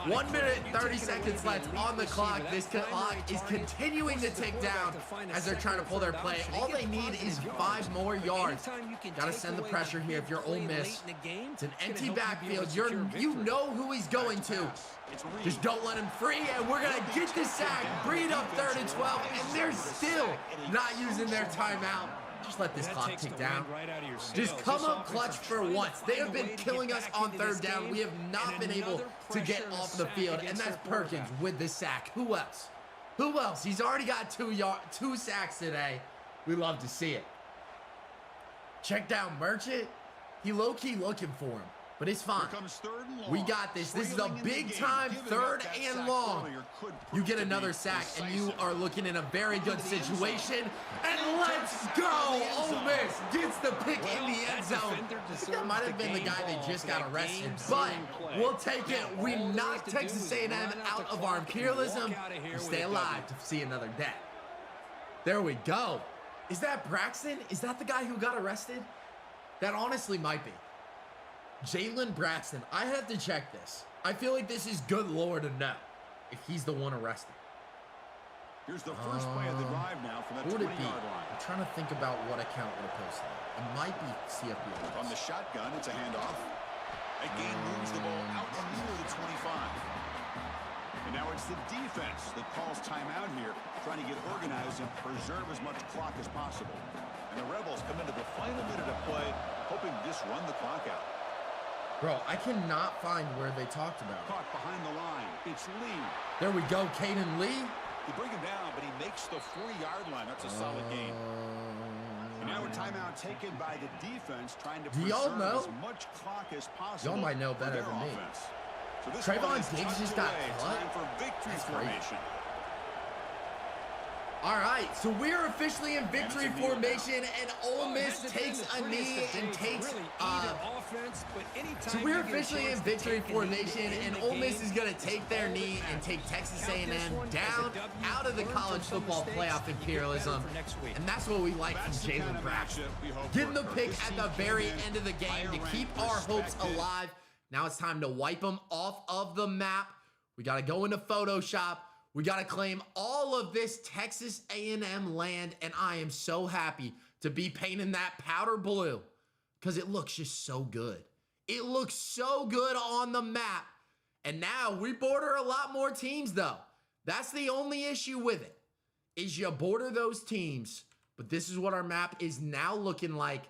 1 minute, 30 seconds left on the clock. This clock is continuing to tick down as they're trying to pull their play. All they need is 5 more yards. Got to send the pressure here if you're Ole Miss. It's an empty backfield. You know who he's going to. Just don't let him free, and we're going to get the sack. Bring it up 3rd and 12, and they're still not using their timeout. Just let this That clock takes tick the down. wind right out of your Just sails. come This up clutch offense is for trying to once. They find have a way been to killing get us back on into third this down. game, We have not and been able another to get pressure off the sack field, and against that's their Perkins quarterback. with the sack. Who else? Who else? He's already got two sacks today. We love to see it. Check down Merchant. He low-key looking for him, but it's fine. We got this. This is a big-time third and long. You get another sack, and you are looking in a very good situation. And let's go! Ole Miss gets the pick in the end zone. I think that might have been the guy that just got arrested, but we'll take it. We knocked Texas A&M out of our imperialism and stay alive to see another day. There we go. Is that Braxton? Is that the guy who got arrested? That honestly might be. Jalen Braxton. I have to check this. I feel like this is good lore to know if he's the one arrested. Here's the first play of the drive now from the 20-yard line. I'm trying to think about what account would have posted it. It might be CFB. On the shotgun, it's a handoff. Again, moves the ball out near the 25. And now it's the defense that calls timeout here, trying to get organized and preserve as much clock as possible. And the Rebels come into the final minute of play, hoping to just run the clock out. Bro, I cannot find where they talked about it. Caught behind the line. It's Lee. There we go, Caden Lee. They bring him down, but he makes the 40-yard line. That's a solid game. And now a timeout taken by the defense, trying to preserve as much clock as possible. Y'all might know better than me. So this Trayvon Diggs just got cut. Time for victory formation. All right, so we're officially in victory formation, and Ole Miss takes a knee and takes. So we're officially in victory formation, and Ole Miss is going to take their knee and take Texas A&M down out of the college football playoff imperialism, and that's what we like from Jalen Braxton. Getting the pick at the very end of the game to keep our hopes alive. Now it's time to wipe them off of the map. We got to go into Photoshop. We got to claim all of this Texas A&M land, and I am so happy to be painting that powder blue because it looks just so good. It looks so good on the map, and now we border a lot more teams, though. That's the only issue with it, is you border those teams, but this is what our map is now looking like,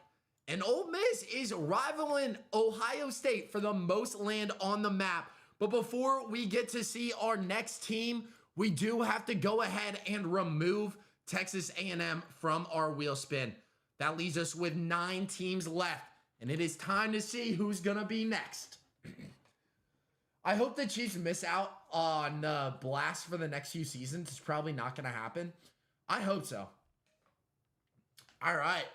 and Ole Miss is rivaling Ohio State for the most land on the map. But before we get to see our next team, we do have to go ahead and remove Texas A&M from our wheel spin. That leaves us with 9 teams left, and it is time to see who's going to be next. I hope the Chiefs miss out on Blast for the next few seasons. It's probably not going to happen. I hope so. All right.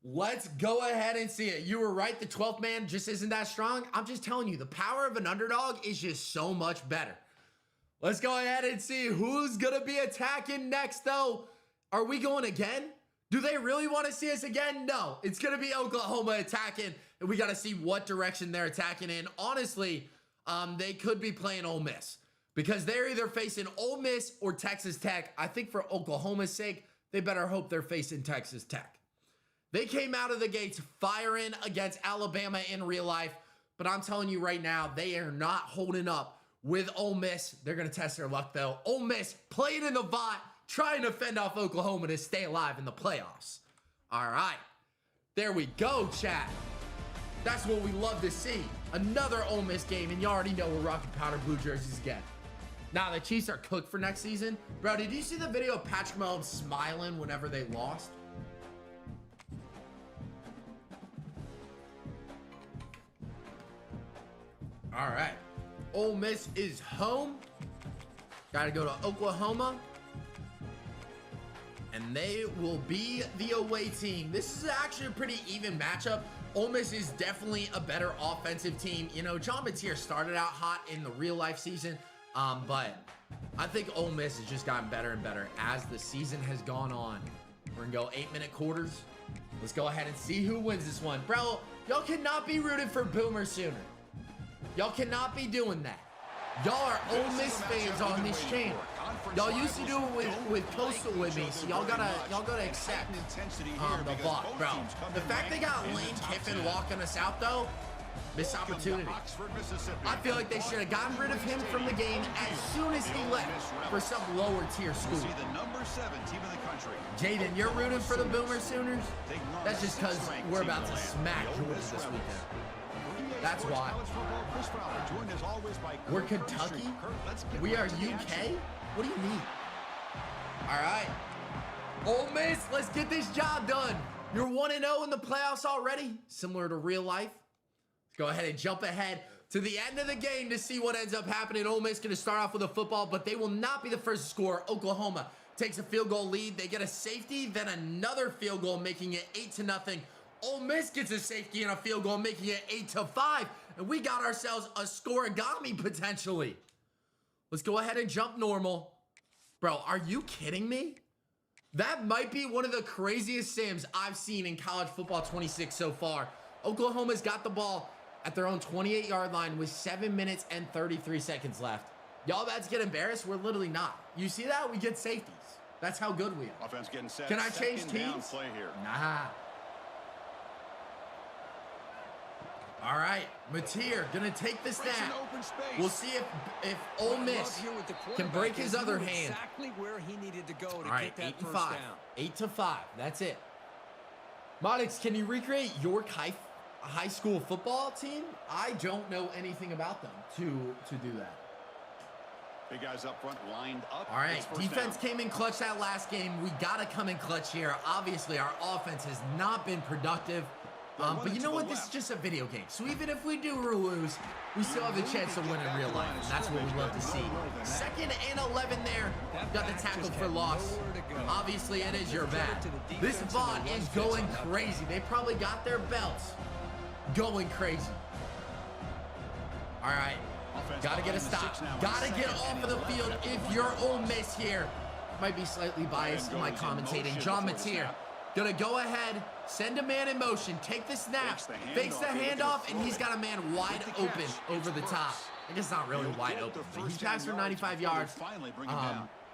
Let's go ahead and see it. You were right. The 12th man just isn't that strong. I'm just telling you, the power of an underdog is just so much better. Let's go ahead and see who's going to be attacking next, though. Are we going again? Do they really want to see us again? No. It's going to be Oklahoma attacking, and we got to see what direction they're attacking in. Honestly, they could be playing Ole Miss because they're either facing Ole Miss or Texas Tech. I think for Oklahoma's sake, they better hope they're facing Texas Tech. They came out of the gates firing against Alabama in real life, but I'm telling you right now, they are not holding up with Ole Miss. They're going to test their luck, though. Ole Miss playing in the Vot, trying to fend off Oklahoma to stay alive in the playoffs. All right. There we go, chat. That's what we love to see. Another Ole Miss game, and you already know we're rocking powder blue jerseys again. Now, the Chiefs are cooked for next season. Bro, did you see the video of Patrick Mahomes smiling whenever they lost? All right. Ole Miss is home. Got to go to Oklahoma. And they will be the away team. This is actually a pretty even matchup. Ole Miss is definitely a better offensive team. You know, John Mateer started out hot in the real life season, but I think Ole Miss has just gotten better and better as the season has gone on. We're going to go 8-minute quarters. Let's go ahead and see who wins this one. Bro, y'all cannot be rooting for Boomer Sooner. Y'all cannot be doing that. Y'all are Ole Miss fans on this channel. Y'all used to do it with Coastal with me, so y'all gotta accept the block, bro. The fact they got Lane Kiffin walking us out though, Missed Welcome to opportunity. Oxford, Mississippi. I feel like they should have gotten rid of him from the game as soon as he left for some lower tier We'll school. see the number 7 team in the country. Jaden, you're rooting for the Boomer Sooners? Taking on That's the just because 6th ranked we're team about in to the land, smack the Ole Georgia Miss this Rebels. weekend. For That's EA why. Sports College Football, Chris Fowler, joined as always by We're Kurt Kentucky? Street. Kurt, let's get We right are to the UK? action. What do you mean? All right. Ole Miss, let's get this job done. You're 1-0 in the playoffs already, similar to real life. Go ahead and jump ahead to the end of the game to see what ends up happening. Ole Miss going to start off with a football, but they will not be the first to score. Oklahoma takes a field goal lead. They get a safety, then another field goal, making it 8-0. Ole Miss gets a safety and a field goal, making it 8-5. And we got ourselves a scoregami potentially. Let's go ahead and jump normal. Bro, are you kidding me? That might be one of the craziest sims I've seen in College Football 26 so far. Oklahoma's got the ball at their own 28-yard line with 7 minutes and 33 seconds left. Y'all about to get embarrassed? We're literally not. You see that? We get safeties. That's how good we are. Offense getting set. Can I change Second down teams? play here. Nah. All right, Mateer gonna take the Breaks snap. an open space. We'll see if Ole Miss can break his other hand. Exactly where he needed to go to All right, get that 8-5. first down. 8-5. That's it. Modix, can you recreate York high school football team? I don't know anything about them to do that. Big guys up front lined up. All right, It's first defense down. came in clutch that last game. We got to come in clutch here. Obviously, our offense has not been productive. But you know what? This is just a video game. So even if we do lose, we still have the chance to win in real life. And that's what we love to see. 2nd and 11 there. Got the tackle for loss. Obviously, it is your bad. This VOD is going crazy. They probably got their belts going crazy. All right. Got to get a stop. Got to get off of the field if you're Ole Miss here. Might be slightly biased in my commentating. John Mateer gonna go ahead, send a man in motion, take the snap, fakes the handoff, and he's got a man wide open over the top. I guess not really wide open, but he passed for 95 yards.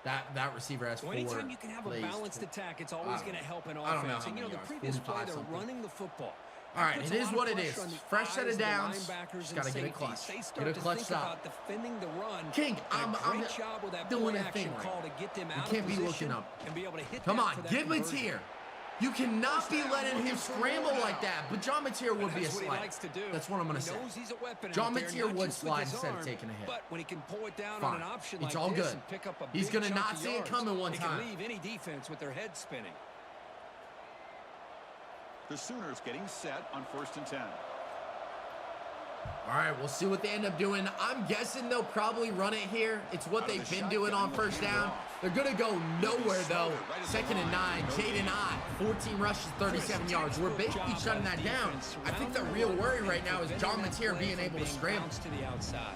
That receiver has 4 Anytime you can have a plays. balanced attack, it's always going to help an I don't know offense. how And many the yards, previous play, 45 they're something. running the football. All right, Puts it a is lot what of it pressure is. on the Fresh set eyes of the downs. linebackers Just and got to get it safeties. clutch. They Get start a to clutch think stop. about defending the run. King, I'm Great job with that doing play a thing action right call now. to get them You out can't of be position looking up. and be able to hit Come that on, for that give conversion. Mateer. You cannot be letting him scramble like that, but John Mateer would be a That's what he slide. likes to do. That's what I'm going to He say. knows he's a weapon John out there, Mateer not would just with slide his instead of arm, taking a hit. But when he can pull it down Fine. on an option It's like all this good. and pick up a He's big gonna chunk not of see it yards, coming one it time. can leave any defense with their head spinning. The Sooners getting set on 1st and 10. All right, we'll see what they end up doing. I'm guessing they'll probably run it here. It's what they've been doing on first down. They're going to go nowhere, though. 2nd and 9. Jaden Ott, 14 rushes, 37 yards. We're basically shutting that down. I think the real worry right now is John Mateer being able to scramble. To the outside.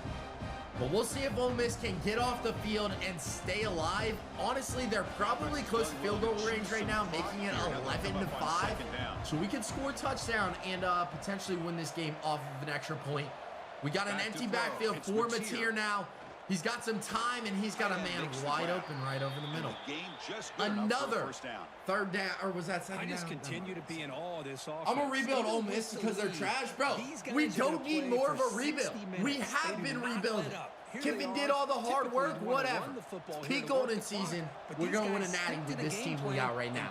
But we'll see if Ole Miss can get off the field and stay alive. Honestly, they're probably close to field goal range right now, making it 11-5. So we can score a touchdown and potentially win this game off of an extra point. We got an empty backfield for Mateer now. He's got some time, and he's got a man wide open right over the middle. Another 3rd down, or was that 2nd down? I just continue to be in awe of this offense. I'm going to rebuild Ole Miss because they're trash. Bro, we don't need more of a rebuild. We have been rebuilding. Kiffin did all the hard work, whatever. Peak golden season. We're going to win a natty with this team we got right now.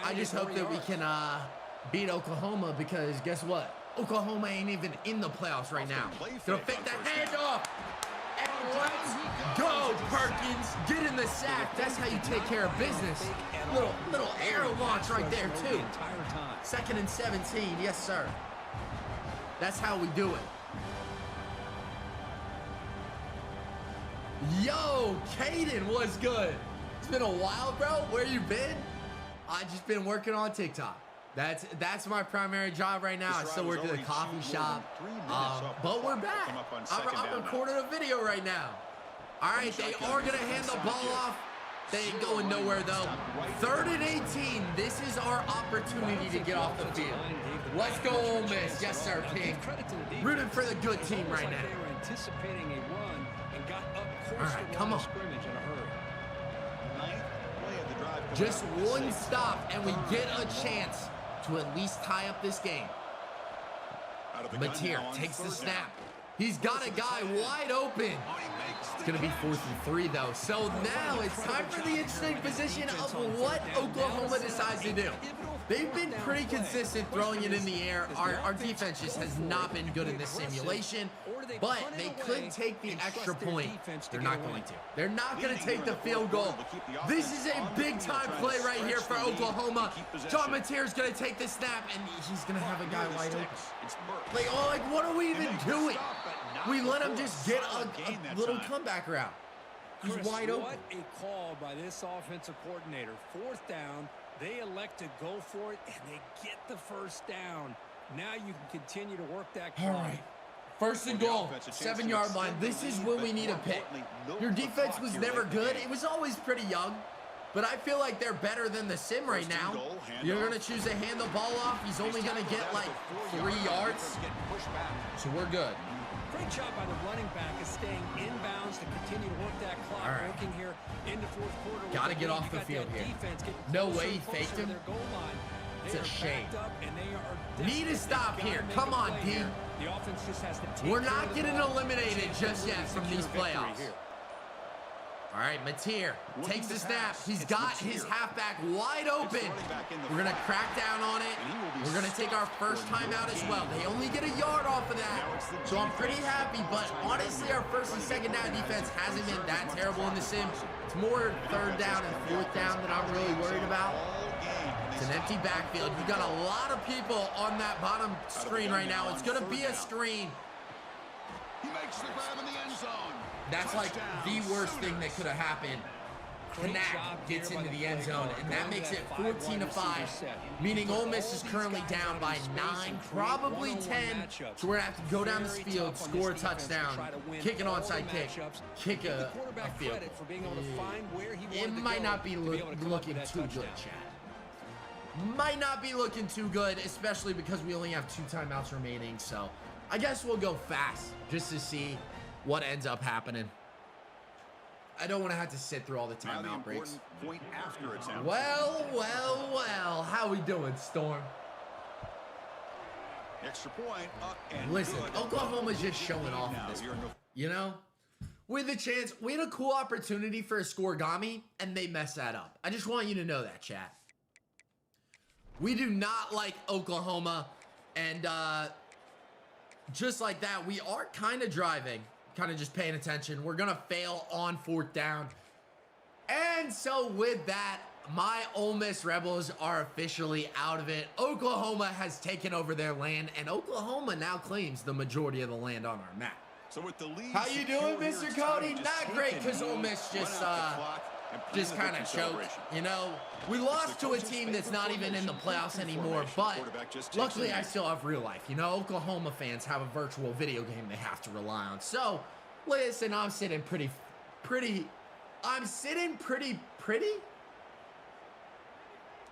I just hope that we can beat Oklahoma because guess what? Oklahoma ain't even in the playoffs right now. Gonna fake the handoff. And let's go, Perkins. Get in the sack. That's how you take care of business. Little arrow launch right there, too. 2nd and 17. Yes, sir. That's how we do it. Yo, Caden, what's good? It's been a while, bro. Where you been? I just been working on TikTok. That's my primary job right now. I still work at a coffee shop, but we're back. I'm recording a video right now. All right, they are gonna hand the ball off. They ain't going nowhere though. 3rd and 18. This is our opportunity to get off the field. Let's go, Ole Miss. Yes, sir, King. Rooting for the good team right now. Anticipating a run and got up All right, come on. scrimmage in a hurry. Just one stop, and we get a chance to at least tie up this game. Out of the gun Mateer now on takes the third down. snap. He's got a guy wide open. It's going to be 4th and 3, though. So now it's time for the interesting position of what Oklahoma decides to do. They've been pretty consistent throwing it in the air. Our defense just has not been good in this simulation, but they could take the extra point. They're not going to. They're not going to take the field goal. This is a big-time play right here for Oklahoma. John Mateer's going to take the snap, and he's going to have a guy wide open. Like, what are we even doing? We let him just get a little comeback route. He's wide open. What a call by this offensive coordinator. 4th down. They elect to go for it, and they get the 1st down. Now you can continue to work that clock. All right. 1st and goal, 7-yard line. This is where we need a pick. Your defense was never good. It was always pretty young, but I feel like they're better than the sim right now. You're going to choose to hand the ball off. He's only going to get like 3 yards. So we're good. Great job by the running back is staying inbounds to continue to work that clock. All right. Working here into 4th quarter. Gotta get off the field here. No way he faked him. It's a shame. Need to stop here. Come on, D. The offense just has to We're not getting eliminated just yet from these playoffs. All right, Mateer takes the snap. He's got his halfback wide open. We're going to crack down on it. We're going to take our first timeout as well. They only get a yard off of that, so I'm pretty happy. But honestly, our 1st and 2nd down defense hasn't been that terrible in the sim. It's more 3rd down and 4th down that I'm really worried about. It's an empty backfield. You got a lot of people on that bottom screen right now. It's going to be a screen. He makes the grab in the end zone. That's like the worst thing that could have happened. Knack gets into the end zone, and that makes it 14-5, meaning Ole Miss is currently down by 9, probably 10. So we're going to have to go down this field, score a touchdown, kick an onside kick, kick a field goal. It might not be looking too good, Chad. Might not be looking too good, especially because we only have 2 timeouts remaining. So I guess we'll go fast just to see what ends up happening. I don't want to have to sit through all the timeout breaks. Point after attempt. Well. How we doing, Storm? Extra point. And Listen, good. Oklahoma's just showing off at this point. You know? We had a cool opportunity for a scoregami, and they messed that up. I just want you to know that, chat. We do not like Oklahoma, and just like that, we are kind of driving. Kind of just paying attention. We're gonna fail on 4th down. And so with that, my Ole Miss Rebels are officially out of it. Oklahoma has taken over their land, and Oklahoma now claims the majority of the land on our map. So with the lead, How you doing, Mr. Cody? Not great, because Ole Miss just kind of choked. You know, we lost to a team that's not even in the playoffs anymore, but luckily I still have real life. You know, Oklahoma fans have a virtual video game they have to rely on. So, listen, I'm sitting pretty. I'm sitting pretty.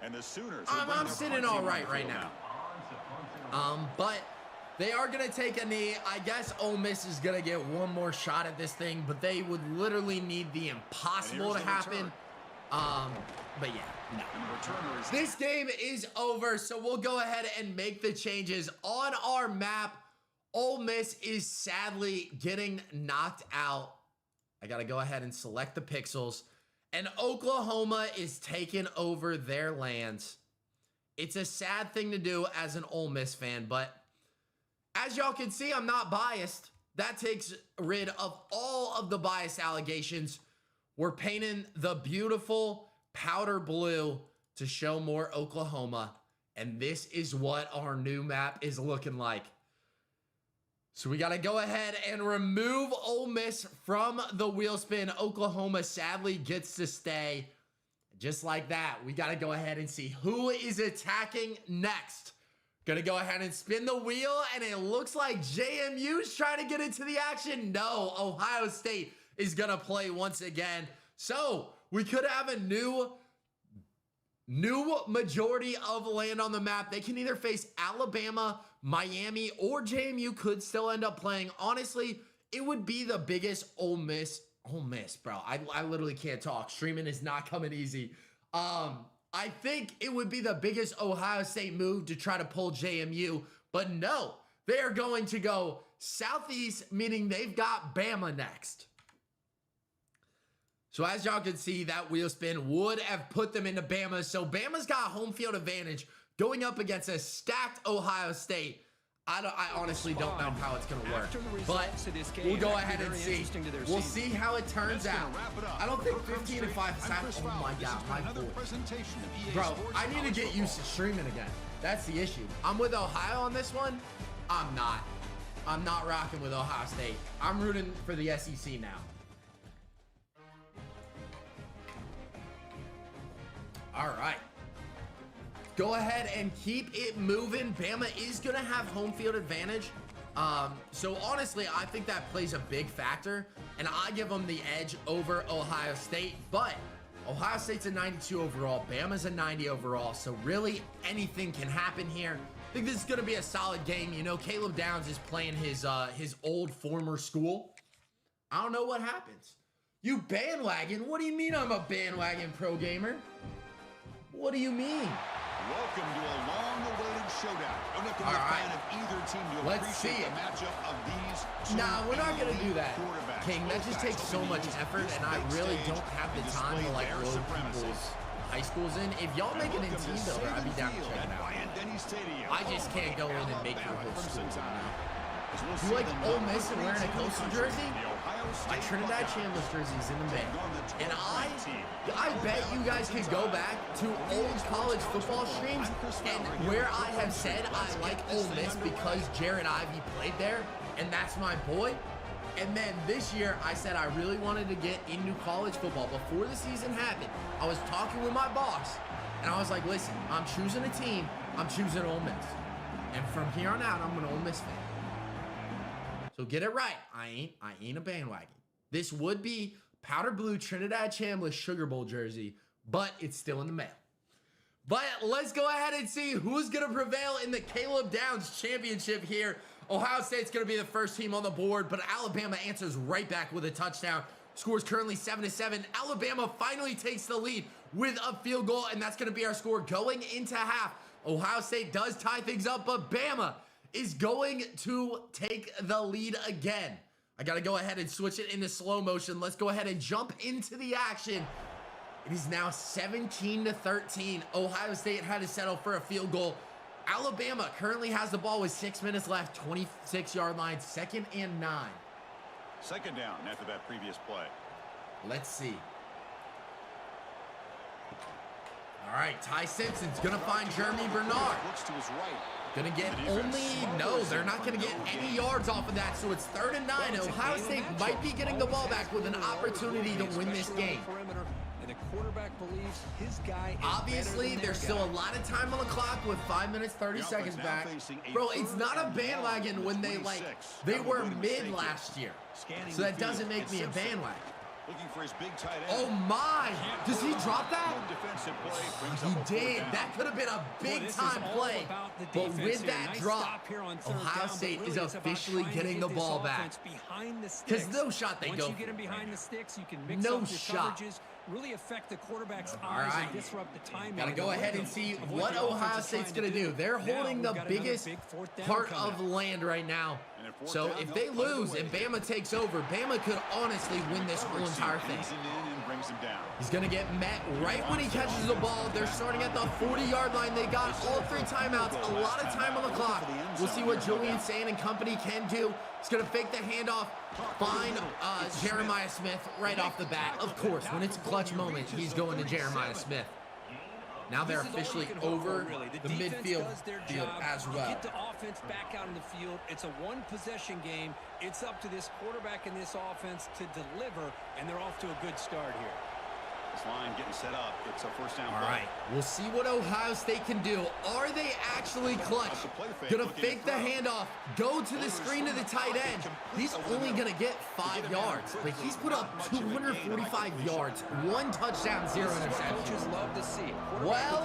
And the Sooners. I'm sitting all right now. But they are going to take a knee. I guess Ole Miss is going to get one more shot at this thing, but they would literally need the impossible to happen. But yeah, no. This game is over, so we'll go ahead and make the changes on our map. Ole Miss is sadly getting knocked out. I got to go ahead and select the pixels. And Oklahoma is taking over their lands. It's a sad thing to do as an Ole Miss fan, but as y'all can see, I'm not biased. That takes rid of all of the bias allegations. We're painting the beautiful powder blue to show more Oklahoma. And this is what our new map is looking like. So we got to go ahead and remove Ole Miss from the wheel spin. Oklahoma sadly gets to stay. Just like that, we got to go ahead and see who is attacking next. Gonna go ahead and spin the wheel, and it looks like JMU's trying to get into the action. No, Ohio State is gonna play once again. So we could have a new majority of land on the map. They can either face Alabama, Miami, or JMU could still end up playing. Honestly, it would be the biggest Ole Miss, bro. I literally can't talk. Streaming is not coming easy. I think it would be the biggest Ohio State move to try to pull JMU, but no, They are going to go southeast, meaning they've got Bama next. So as y'all can see, that wheel spin would have put them into Bama. So Bama's got home field advantage going up against a stacked Ohio State. I honestly don't know how it's going to work, but we'll go ahead and see. We'll see how it turns out. I don't think 15-5 is happening. Oh my God, my voice. Bro, I need to get used to streaming again. That's the issue. I'm with Ohio on this one. I'm not. I'm not rocking with Ohio State. I'm rooting for the SEC now. All right. Go ahead and keep it moving. Bama is going to have home field advantage. So honestly, I think that plays a big factor, and I give them the edge over Ohio State. But Ohio State's a 92 overall. Bama's a 90 overall. So really anything can happen here. I think this is going to be a solid game. You know, Caleb Downs is playing his old former school. I don't know what happens. You bandwagon? What do you mean I'm a bandwagon pro gamer? What do you mean? Welcome to a long-awaited showdown. Don't have to be a fan of either team to appreciate the matchup of these two. Nah, we're not gonna do that, King. That just takes so much effort, and I really don't have the time to like load people's high schools in. If y'all make it in team builder, I'd be down to check it out. I just can't go in and make your whole school. You like Ole Miss and wearing a Coastal jersey? My Trinidad Chandler's jersey is in the bag. And I bet you guys could go back to old college football streams and where I have said I like Ole Miss because Jared Ivey played there, and that's my boy. And then this year, I said I really wanted to get into college football. Before the season happened, I was talking with my boss, and I was like, listen, I'm choosing a team. I'm choosing Ole Miss. And from here on out, I'm an Ole Miss fan. So get it right. I ain't a bandwagon. This would be powder blue Trinidad Chambliss Sugar Bowl jersey, but it's still in the mail. But let's go ahead and see who's going to prevail in the Caleb Downs Championship here. Ohio State's going to be the first team on the board, but Alabama answers right back with a touchdown. Score is currently 7-7. Alabama finally takes the lead with a field goal, and that's going to be our score going into half. Ohio State does tie things up, but Bama is going to take the lead again. I got to go ahead and switch it into slow motion. Let's go ahead and jump into the action. It is now 17-13. Ohio State had to settle for a field goal. Alabama currently has the ball with 6 minutes left, 26-yard line, 2nd and 9. Second down after that previous play. Let's see. All right, Ty Simpson's going to find Jeremy Bernard. Looks to his right. Gonna get only, no, they're not gonna get any yards off of that, so it's 3rd and 9. Ohio State might be getting the ball back with an opportunity to win this game. Obviously, there's still a lot of time on the clock with 5 minutes, 30 seconds back. Bro, it's not a bandwagon when they were mid last year, so that doesn't make me a bandwagon. Looking for his big tight end. Oh my! Does he drop that? He did. That could have been a big time play. But with that drop, Ohio State is officially getting the ball back. Because no shot they go. No shot. Really affect the quarterback's eyes and disrupt the timing. Gotta go ahead and see what Ohio State's gonna do. They're holding the biggest part of land right now. So if they lose and Bama takes over, Bama could honestly win this whole entire thing. He's gonna get met right when he catches the ball. They're starting at the 40-yard line. They got all 3 timeouts, a lot of time on the clock. We'll see what Julian Sand and company can do. He's gonna fake the handoff, find Jeremiah Smith right off the bat. Of course, when it's a clutch moment, he's going to Jeremiah Smith. Now they're officially over the midfield field as well. Get the offense back out in the field. It's a one-possession game. It's up to this quarterback and this offense to deliver, and they're off to a good start here. This line getting set up. It's a first down. All right, we'll see what Ohio State can do. Are they actually clutch? Gonna fake the handoff, go to the screen to the tight end. He's only gonna get 5 yards, but he's put up 245 yards, 1 touchdown, 0 interceptions. Well,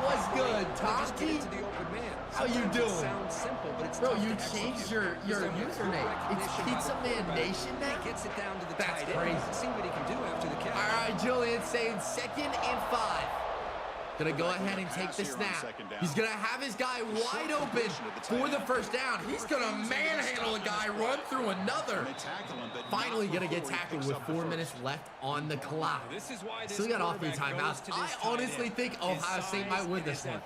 what's good, Tomky? How you doing? Bro, you changed your username. It's Pizza Man Nation now? That's crazy. See what he can do after the catch. All right, Julian saying 2nd and 5. Gonna go ahead and take the snap. He's gonna have his guy wide open for the first down. He's gonna manhandle a guy, run through another. Finally gonna get tackled with 4 minutes left on the clock. Still got off 3 timeouts. I honestly think Ohio State might win this one.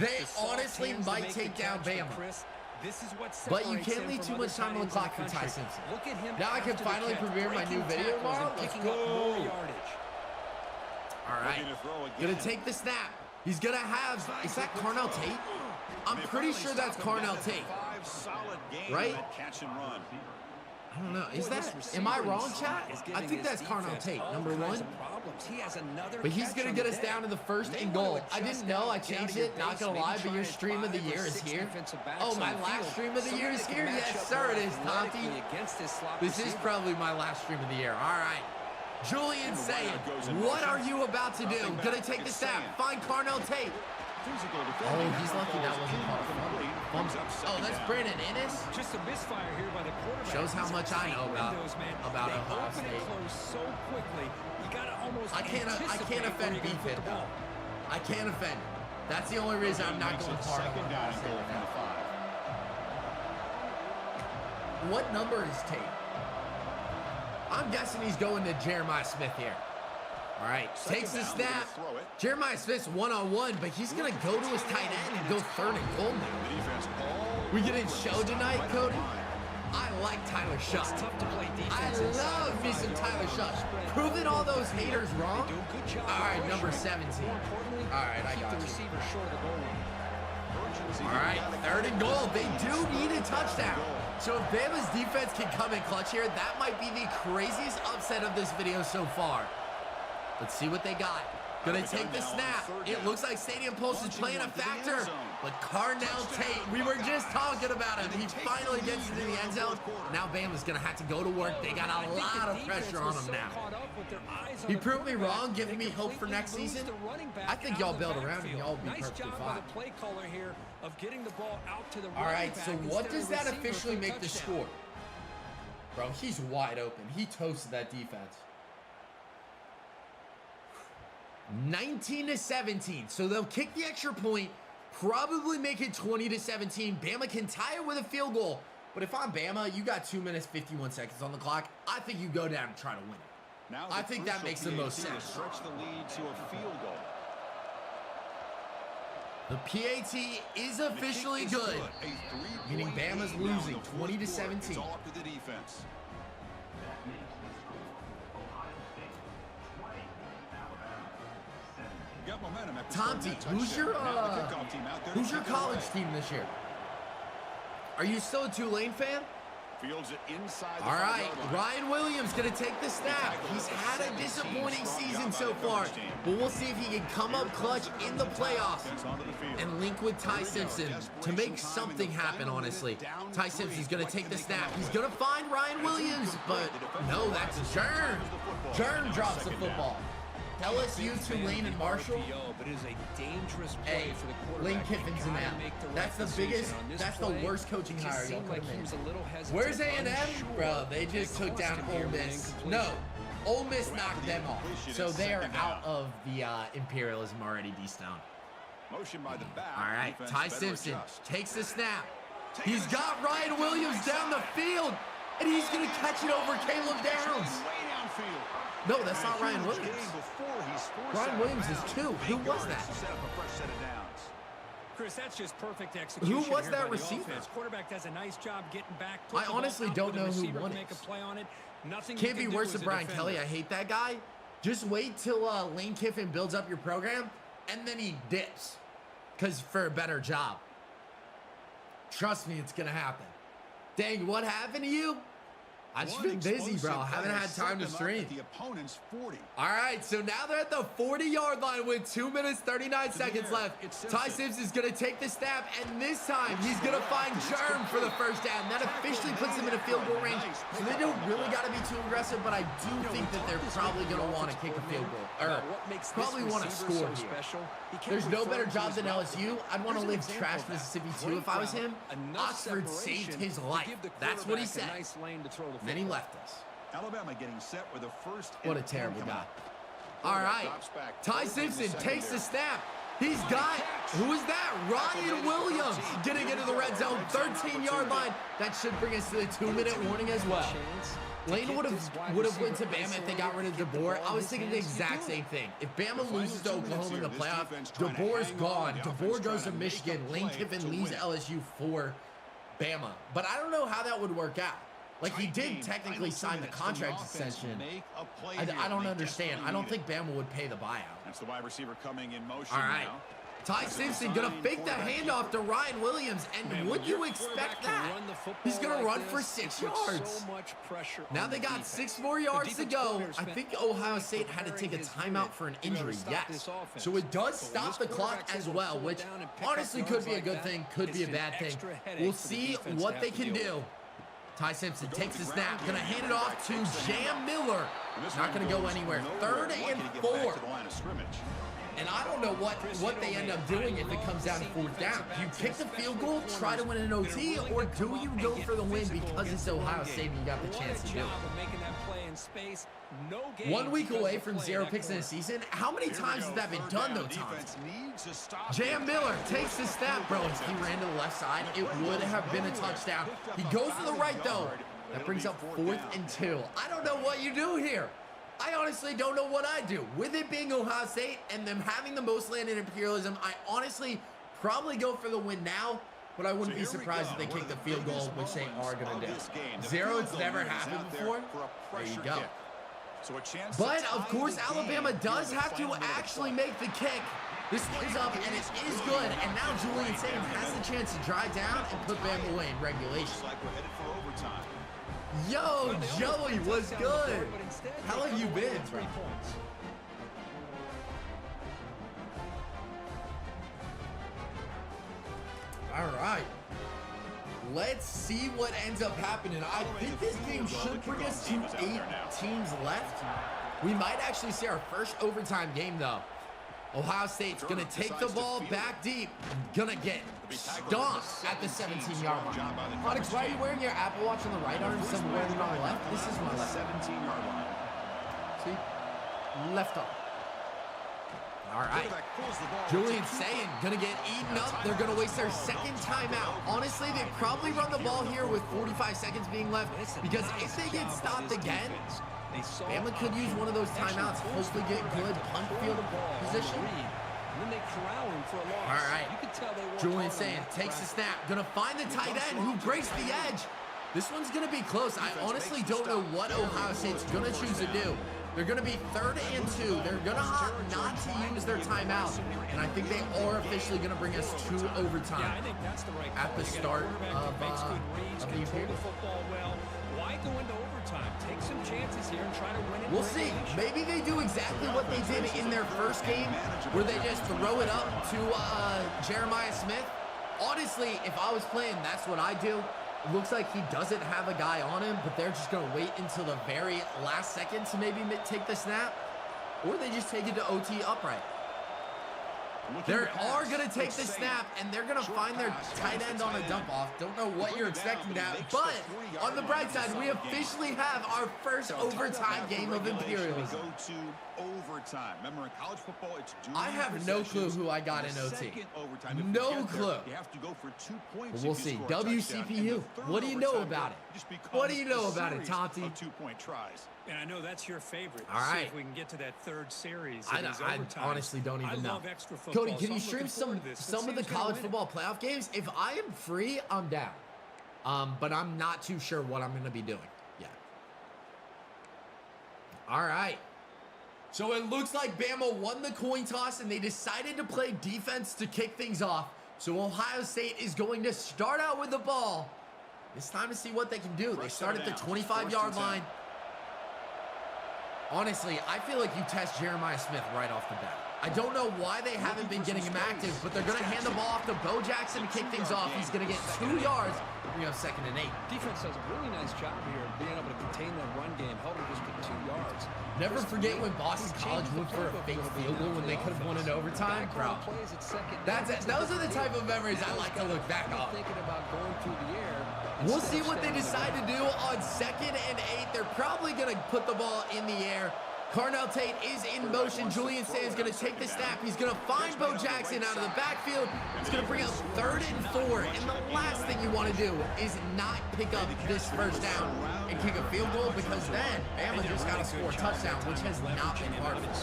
They honestly might take down Bama. But you can't leave too much time on the clock for Ty Simpson. Now I can finally premiere my new video tomorrow. Let's go. All right, gonna take the snap. He's gonna have, is that Carnell Tate? I'm pretty sure that's Carnell Tate, right? I don't know, is that, am I wrong, chat? I think that's Carnell Tate, number 1. But he's gonna get us down to the 1st and goal. I didn't know, I changed it, not gonna lie, but your stream of the year is here. Oh, my last stream of the year is here? Yes, sir, it is, Tonti. This is probably my last stream of the year, all right. Julian saying, what are you about to do? Gonna take the snap, find Carnell Tate. Oh, he's lucky that wasn't called. Oh, that's Brandon Ennis? Just a misfire here by the quarterback. Shows how much I know about Ohio State. So quickly, you gotta almost I can't offend B-Fit though. I can't offend. That's the only reason I'm not going hard on Ohio State right now. What number is Tate? I'm guessing he's going to Jeremiah Smith here. All right, takes the snap. Jeremiah Smith's one-on-one, but he's going to go to his tight end and go 3rd and goal now. We getting show tonight, Cody? I like Tyler Shutt. I love me some Tyler Shutt. Proving all those haters wrong. All right, number 17. All right, I got you. All right, 3rd and goal. They do need a touchdown. So if Bama's defense can come in clutch here, that might be the craziest upset of this video so far. Let's see what they got. Gonna take the snap. It looks like Stadium Pulse is playing a factor. But Carnell Tate, we were just talking about him. He finally gets into the end zone. Now Bama's gonna have to go to work. They got a lot of pressure on him now. He proved me wrong, giving me hope for next season. I think y'all build around him. Y'all will be perfectly fine. All right, so what does that officially make the score? Bro, he's wide open. He toasted that defense. 19-17. So they'll kick the extra point, probably make it 20-17. Bama can tie it with a field goal. But if I'm Bama, you got 2 minutes, 51 seconds on the clock. I think you go down and try to win it. I think that makes the most sense. Stretch the lead to a field goal. The PAT is officially good, meaning Bama's losing 20-17. It's all up to the defense. Tonti, who's your college team this year? Are you still a Tulane fan? All right, Ryan Williams gonna take the snap. He's had a disappointing season so far, but we'll see if he can come up clutch in the playoffs and link with Ty Simpson to make something happen, honestly. Ty Simpson's gonna take the snap. He's gonna find Ryan Williams, but no, that's Jern. Jern drops the football. LSU, Tulane, and Marshall. Hey, Lane Kiffin's in that. That's the biggest, that's the worst coaching hire y'all could have made. Where's A&M? Bro, they just took down Ole Miss. No, Ole Miss knocked them off. So they are out of the Imperialism already, D-Stone. All right, Ty Simpson takes the snap. He's got Ryan Williams down the field, and he's going to catch it over Caleb Downs. No, that's not Ryan Williams. Ryan Williams is 2. Who was that? Chris, that's just perfect execution. Who was that receiver? Quarterback does a nice job getting back. I honestly don't know who won it. Can't be worse than Brian Kelly. I hate that guy. Just wait till Lane Kiffin builds up your program, and then he dips. Because for a better job. Trust me, it's going to happen. Dang, what happened to you? I've just been busy, bro. I haven't had time to stream. All right, so now they're at the 40-yard line with 2 minutes, 39 seconds left. Ty Simpson's going to take the snap, and this time he's going to find Germ for the first down. That officially puts him in a field goal range, so they don't really got to be too aggressive, but I do think that they're probably going to want to kick a field goal, or probably want to score here. There's no better job than LSU. I'd want to live trash Mississippi too if I was him. Oxford saved his life. That's what he said. And then he left us. Alabama getting set with a first. What a terrible guy. All right. Ty Simpson takes the snap. He's got, who is that? Ryan Williams getting into the red zone, 13-yard line. That should bring us to the 2-minute warning as well. Lane would have went to Bama if they got rid of DeBoer. I was thinking the exact same thing. If Bama loses to Oklahoma in the playoff, DeBoer's gone. DeBoer goes to Michigan. Lane Kiffin leaves LSU for Bama. But I don't know how that would work out. Like, he did technically sign the contract extension. I don't understand. I don't think Bama would pay the buyout. That's the wide receiver coming in motion. All right. Ty Simpson going to fake the handoff to Ryan Williams, and would you expect that? He's going to run for 6 yards. Now they got 6 more yards to go. I think Ohio State had to take a timeout for an injury, yes. So it does stop the clock as well, which honestly could be a good thing, could be a bad thing. We'll see what they can do. Ty Simpson takes the snap, going to hand it off to Jam Miller. Not going to go anywhere. 3rd and 4. And I don't know what they end up doing if it comes down to 4th down. Do you kick the field goal, try to win an OT, or do you go for the win because it's Ohio State and you got the chance to do it? 1 week away from 0 picks in a season. How many times has that been done, though, Tom? Jam Miller takes the snap, bro. If he ran to the left side, it would have been a touchdown. He goes to the right, though. That brings up 4th and 2. I don't know what you do here. I honestly don't know what I do. With it being Ohio State and them having the most land in Imperialism, I honestly probably go for the win now, but I wouldn't be surprised if they kick the field goal, which they are going to do. 0, it's never happened before. There you go. But, of course, Alabama does have to actually make the kick. This is up, and it is good. And now Julian Sain has the chance to drive down and put Bama away in regulation. Yo, Joey, what's good? How have you been, bro? All right. Let's see what ends up happening. I think this game should bring us to 8 teams left. We might actually see our first overtime game, though. Ohio State's going to take the ball back deep. Going to get stomped at the 17-yard line. Modix, why are you wearing your Apple Watch on the right arm instead of wearing it on the left? This is my left. 17-yard line. See? Left arm. All right. Julian Sain going to get eaten up. They're going to waste their 2nd timeout. Honestly, they probably run the ball here with 45 seconds being left, because if they get stopped again, Bama could use one of those timeouts, hopefully get good punt field position. All right. Julian Sain takes the snap. Going to find the tight end who breaks the edge. This one's going to be close. I honestly don't know what Ohio State's going to choose to do. They're going to be 3rd and 2. They're going to opt not to use their timeout. And I think they are officially going to bring us to overtime at the start of the Imperial. Why go into overtime? Take some chances here and try to win it. We'll see. Maybe they do exactly what they did in their first game, where they just throw it up to Jeremiah Smith. Honestly, if I was playing, that's what I do. It looks like he doesn't have a guy on him, but they're just going to wait until the very last second to maybe take the snap, or they just take it to OT upright. They are going to take the snap, and they're going to find their tight end on a dump-off. Don't know what you're expecting that, but on the bright side, we officially have our first overtime game of Imperialism. I have no clue who I got in OT. No clue. But we'll see. WCPU, what do you know about it? What do you know about it, Tonti? And I know that's your favorite. All right. See if we can get to that 3rd series. I honestly don't even know. Cody, can you stream some of the college football playoff games? If I am free, I'm down. But I'm not too sure what I'm going to be doing yet. All right. So it looks like Bama won the coin toss, and they decided to play defense to kick things off. So Ohio State is going to start out with the ball. It's time to see what they can do. They start at the 25-yard line. Honestly, I feel like you test Jeremiah Smith right off the bat. I don't know why they haven't been getting him active, but they're going to hand the ball off to Bo Jackson to kick things off. He's going to get 2 yards. We have 2nd and 8. Defense does a really nice job here of being able to contain that run game, help them just get 2 yards. Never forget when Boston College went for a fake field goal when they could have won in overtime, bro. Those are the type of memories I like to look back on. We'll see what they decide to do on 2nd and 8. They're probably going to put the ball in the air. Carnell Tate is in motion. Julian Sand's going to take the snap. He's going to find Bo Jackson out of the backfield. It's going to bring up 3rd and 4. And the last thing you want to do is not pick up this first down and kick a field goal, because then Bama just got to score a touchdown, which has not been part of it.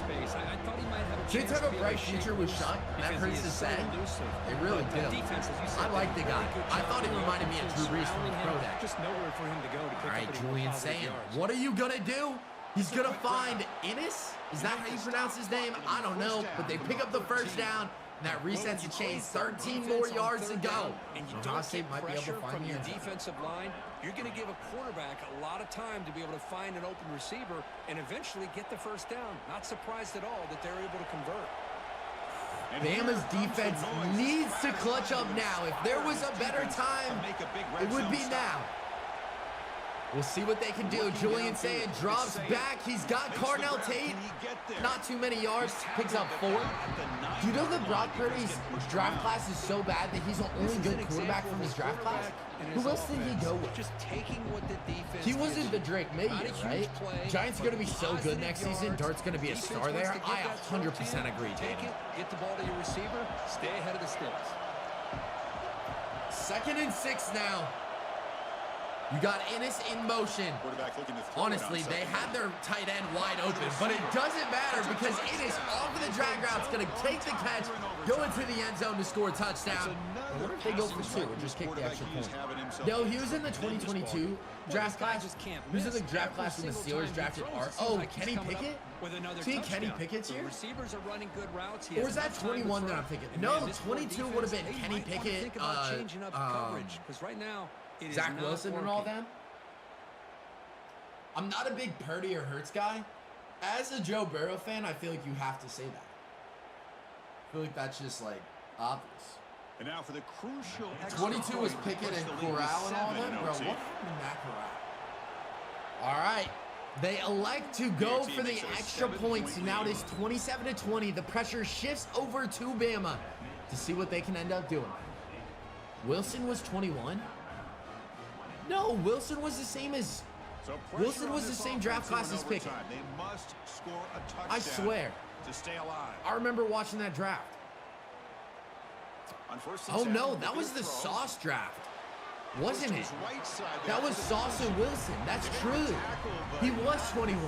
Since have a bright future with Shuck, that hurts to say. They really do. I like the guy. I thought he reminded me of Drew Brees from the Pro Day. Just nowhere for him to go to pick All right, up Julian Sand. What are you going to do? He's going to find Innis? Is that how you pronounce his name? I don't know, but they pick up the first down, and that resets the chains. 13 more yards to go. Ohio State might be able to find the defensive line. You're going to give a quarterback a lot of time to be able to find an open receiver and eventually get the first down. Not surprised at all that they're able to convert. Bama's defense needs to clutch up now. If there was a better time, it would be now. We'll see what they can do. Julian Sand drops back. He's got Carnell Tate. Not too many yards. Picks up 4. Do you know that Brock Purdy's draft class is so bad that he's the only good quarterback from his draft class? Who else did he go with? He wasn't the Drake May year, right? Giants are going to be so good next season. Dart's going to be a star there. I 100% agree, Dana. Get the ball to your receiver. Stay ahead of the sticks. 2nd and 6 now. You got Innis in motion. Honestly, they had their tight end wide open, but it doesn't matter because Innis off of the drag route is going to take the catch, go into the end zone to score a touchdown. I wonder if they go for 2 or just kick the extra point. No, he was in the 2022 draft class. He was in the draft class when the Steelers drafted Art. Oh, Kenny Pickett? See Kenny Pickett's here? Receivers are running good routes. Or was that 21 that I'm thinking? No, 22 would have been Kenny Pickett. Right now, Zach Wilson and all them. I'm not a big Purdy or Hurts guy. As a Joe Burrow fan, I feel like you have to say that. I feel like that's just like obvious. And now for the crucial 22 was Pickett and Corral and all them. Bro, what happened in that Corral? All right. They elect to go for the extra points. Now it is 27-20. The pressure shifts over to Bama to see what they can end up doing. Wilson was 21. No, Wilson was the same as Wilson was the same draft class as Pickett. They must score a touchdown I swear. to stay alive. I remember watching that draft. Oh no, that was the Sauce draft. Wasn't it? That was Sauce and Wilson. That's true. He was 21.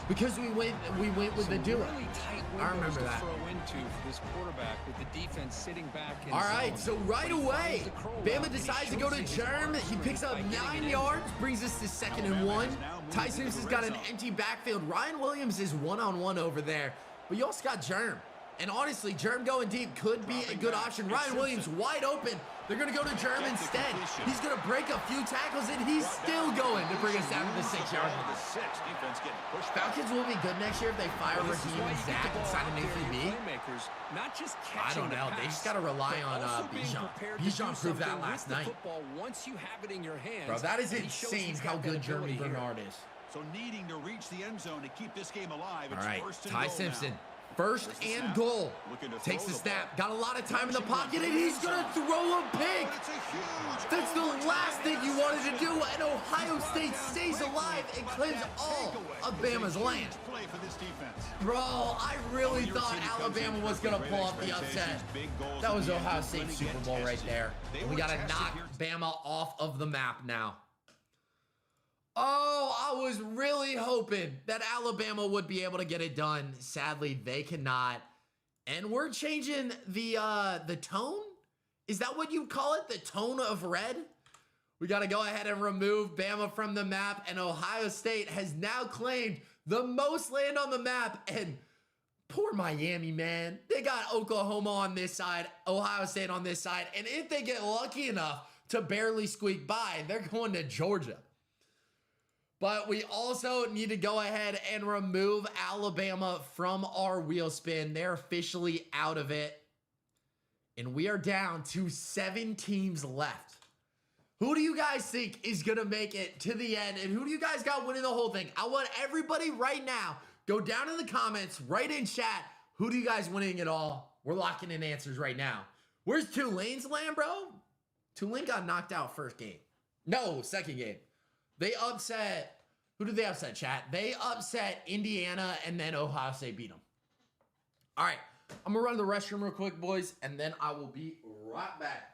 Because we went with the duo. I remember that. All right, so right away, Bama decides to go to Germ. He picks up 9 yards, brings us to 2nd and 1. Ty Simpson's got an empty backfield. Ryan Williams is one-on-one over there, but you also got Germ. And honestly, Germ going deep could be a good option. Ryan Williams wide open. They're going to go to Germ instead. He's going to break a few tackles, and he's still going to bring us down to the 6-yard line. Falcons will be good next year if they fire Raheem and Zach and sign an AFB. I don't know. They just got to rely on Bijan. Bijan proved that last night. Bro, that is insane how good Jeremy Bernard is. So needing to reach the end zone to keep this game alive. All right, Ty Simpson. 1st and goal. Takes the snap. Got a lot of time in the pocket, and he's going to throw a pick. That's the last thing you wanted to do, and Ohio State stays alive and claims all of Bama's land. Bro, I really thought Alabama was going to pull off the upset. That was Ohio State's Super Bowl right there. And we got to knock Bama off of the map now. Oh, I was really hoping that Alabama would be able to get it done. Sadly, they cannot. And we're changing the tone? Is that what you call it? The tone of red? We got to go ahead and remove Bama from the map. And Ohio State has now claimed the most land on the map. And poor Miami, man. They got Oklahoma on this side, Ohio State on this side. And if they get lucky enough to barely squeak by, they're going to Georgia. But we also need to go ahead and remove Alabama from our wheel spin. They're officially out of it. And we are down to 7 teams left. Who do you guys think is going to make it to the end? And who do you guys got winning the whole thing? I want everybody right now, go down in the comments, write in chat. Who do you guys winning it all? We're locking in answers right now. Where's Tulane's land, bro? Tulane got knocked out first game. No, second game. They upset Who did they upset, chat? They upset Indiana, and then Ohio State beat them. All right, I'm going to run to the restroom real quick, boys, and then I will be right back.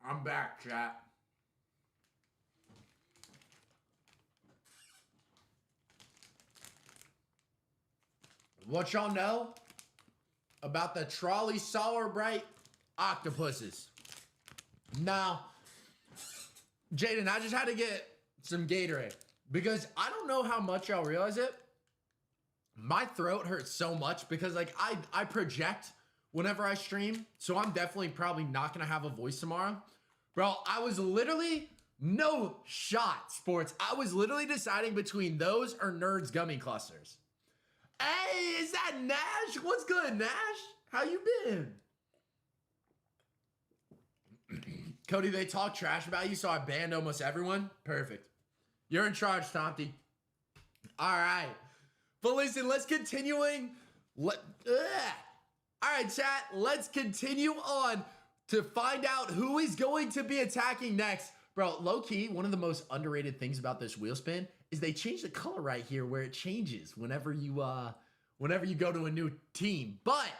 I'm back, chat. What y'all know about the trolley sour bright octopuses? Now, Jaden, I just had to get some Gatorade because I don't know how much y'all realize it. My throat hurts so much because like I project whenever I stream, so I'm definitely probably not gonna have a voice tomorrow. Bro, I was literally, no shot, sports. I was literally deciding between those or Nerds Gummy Clusters. Hey, is that Nash? What's good, Nash? How you been? Cody, they talk trash about you, so I banned almost everyone. Perfect. You're in charge, Tomty. All right. But listen, let's continuing. All right, chat, let's continue on to find out who is going to be attacking next. Bro, low-key, one of the most underrated things about this wheel spin is they changed the color right here where it changes whenever you go to a new team. But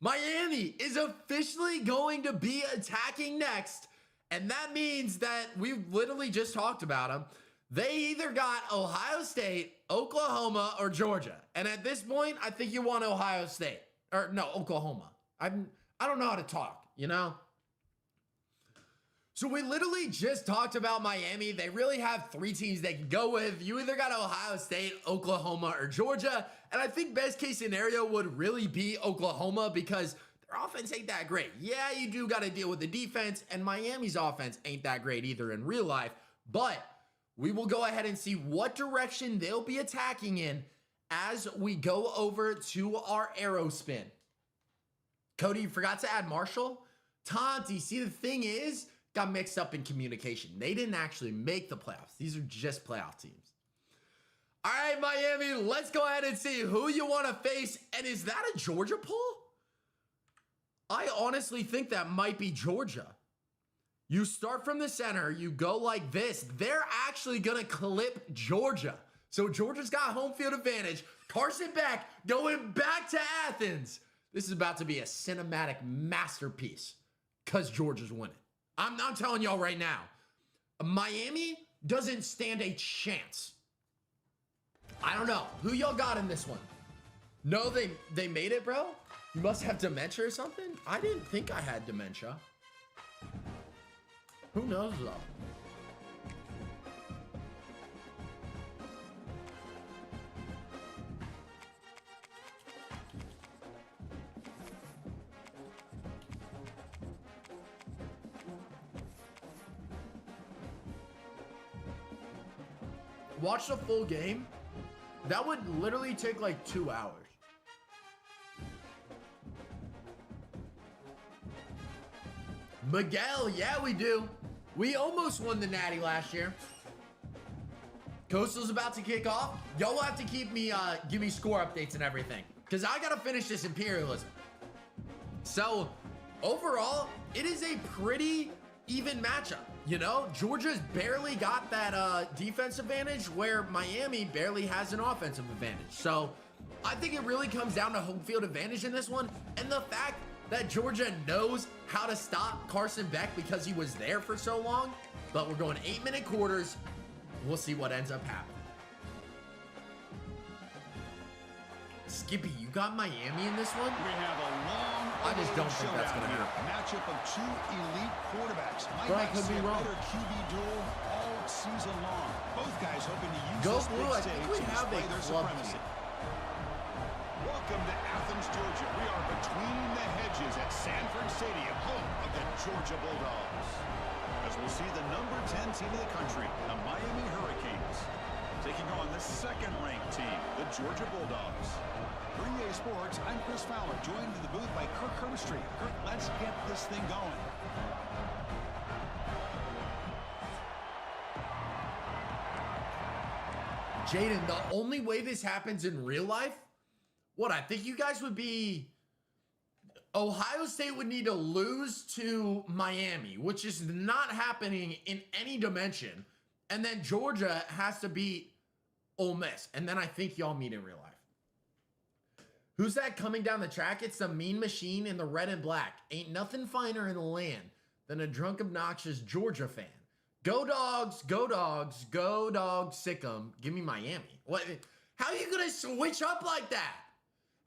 Miami is officially going to be attacking next, and that means that we've literally just talked about them. They either got Ohio State, Oklahoma, or Georgia. And at this point, I think you want Ohio State. Or no, Oklahoma. I don't know how to talk, you know? So we literally just talked about Miami. They really have three teams they can go with. You either got Ohio State, Oklahoma, or Georgia. And I think best case scenario would really be Oklahoma because their offense ain't that great. Yeah, you do got to deal with the defense, and Miami's offense ain't that great either in real life. But we will go ahead and see what direction they'll be attacking in as we go over to our arrow spin. Cody, you forgot to add Marshall? Tonti, see, the thing is, got mixed up in communication. They didn't actually make the playoffs. These are just playoff teams. All right, Miami, let's go ahead and see who you want to face. And is that a Georgia pull? I honestly think that might be Georgia. You start from the center, you go like this. They're actually going to clip Georgia. So Georgia's got home field advantage. Carson Beck going back to Athens. This is about to be a cinematic masterpiece because Georgia's winning. I'm telling y'all right now, Miami doesn't stand a chance. I don't know. Who y'all got in this one? No, they made it, bro? You must have dementia or something? I didn't think I had dementia. Who knows, though? Watch the full game. That would literally take like 2 hours. Miguel, yeah, we do. We almost won the Natty last year. Coastal's about to kick off. Y'all will have to keep me, give me score updates and everything, because I gotta finish this Imperialism. So overall, it is a pretty even matchup. You know, Georgia's barely got that defensive advantage where Miami barely has an offensive advantage. So I think it really comes down to home field advantage in this one, and the fact that Georgia knows how to stop Carson Beck because he was there for so long. But we're going 8-minute quarters. We'll see what ends up happening. Skippy, you got Miami in this one? We have a long, I just don't think that's going to happen. Matchup of two elite quarterbacks. Might Bro, I not could see be a wrong. better QB duel all season long. Both guys hoping to use Go this Blue, big I stage think we to have display a their club supremacy. team. Welcome to Athens, Georgia. We are between the hedges at Sanford Stadium, home of the Georgia Bulldogs. As we'll see the number 10 team of the country, the Miami Hurricanes, taking on the second-ranked team, the Georgia Bulldogs. For EA Sports, I'm Chris Fowler, joined in the booth by Kirk Herbstreit. Kirk, let's get this thing going. Jaden, the only way this happens in real life, what I think you guys would be, Ohio State would need to lose to Miami, which is not happening in any dimension. And then Georgia has to beat Ole Miss. And then I think y'all meet in real life. Who's that coming down the track? It's the Mean Machine in the red and black. Ain't nothing finer in the land than a drunk, obnoxious Georgia fan. Go Dogs, go Dogs, go Dogs, sick 'em. Give me Miami. What? How are you going to switch up like that?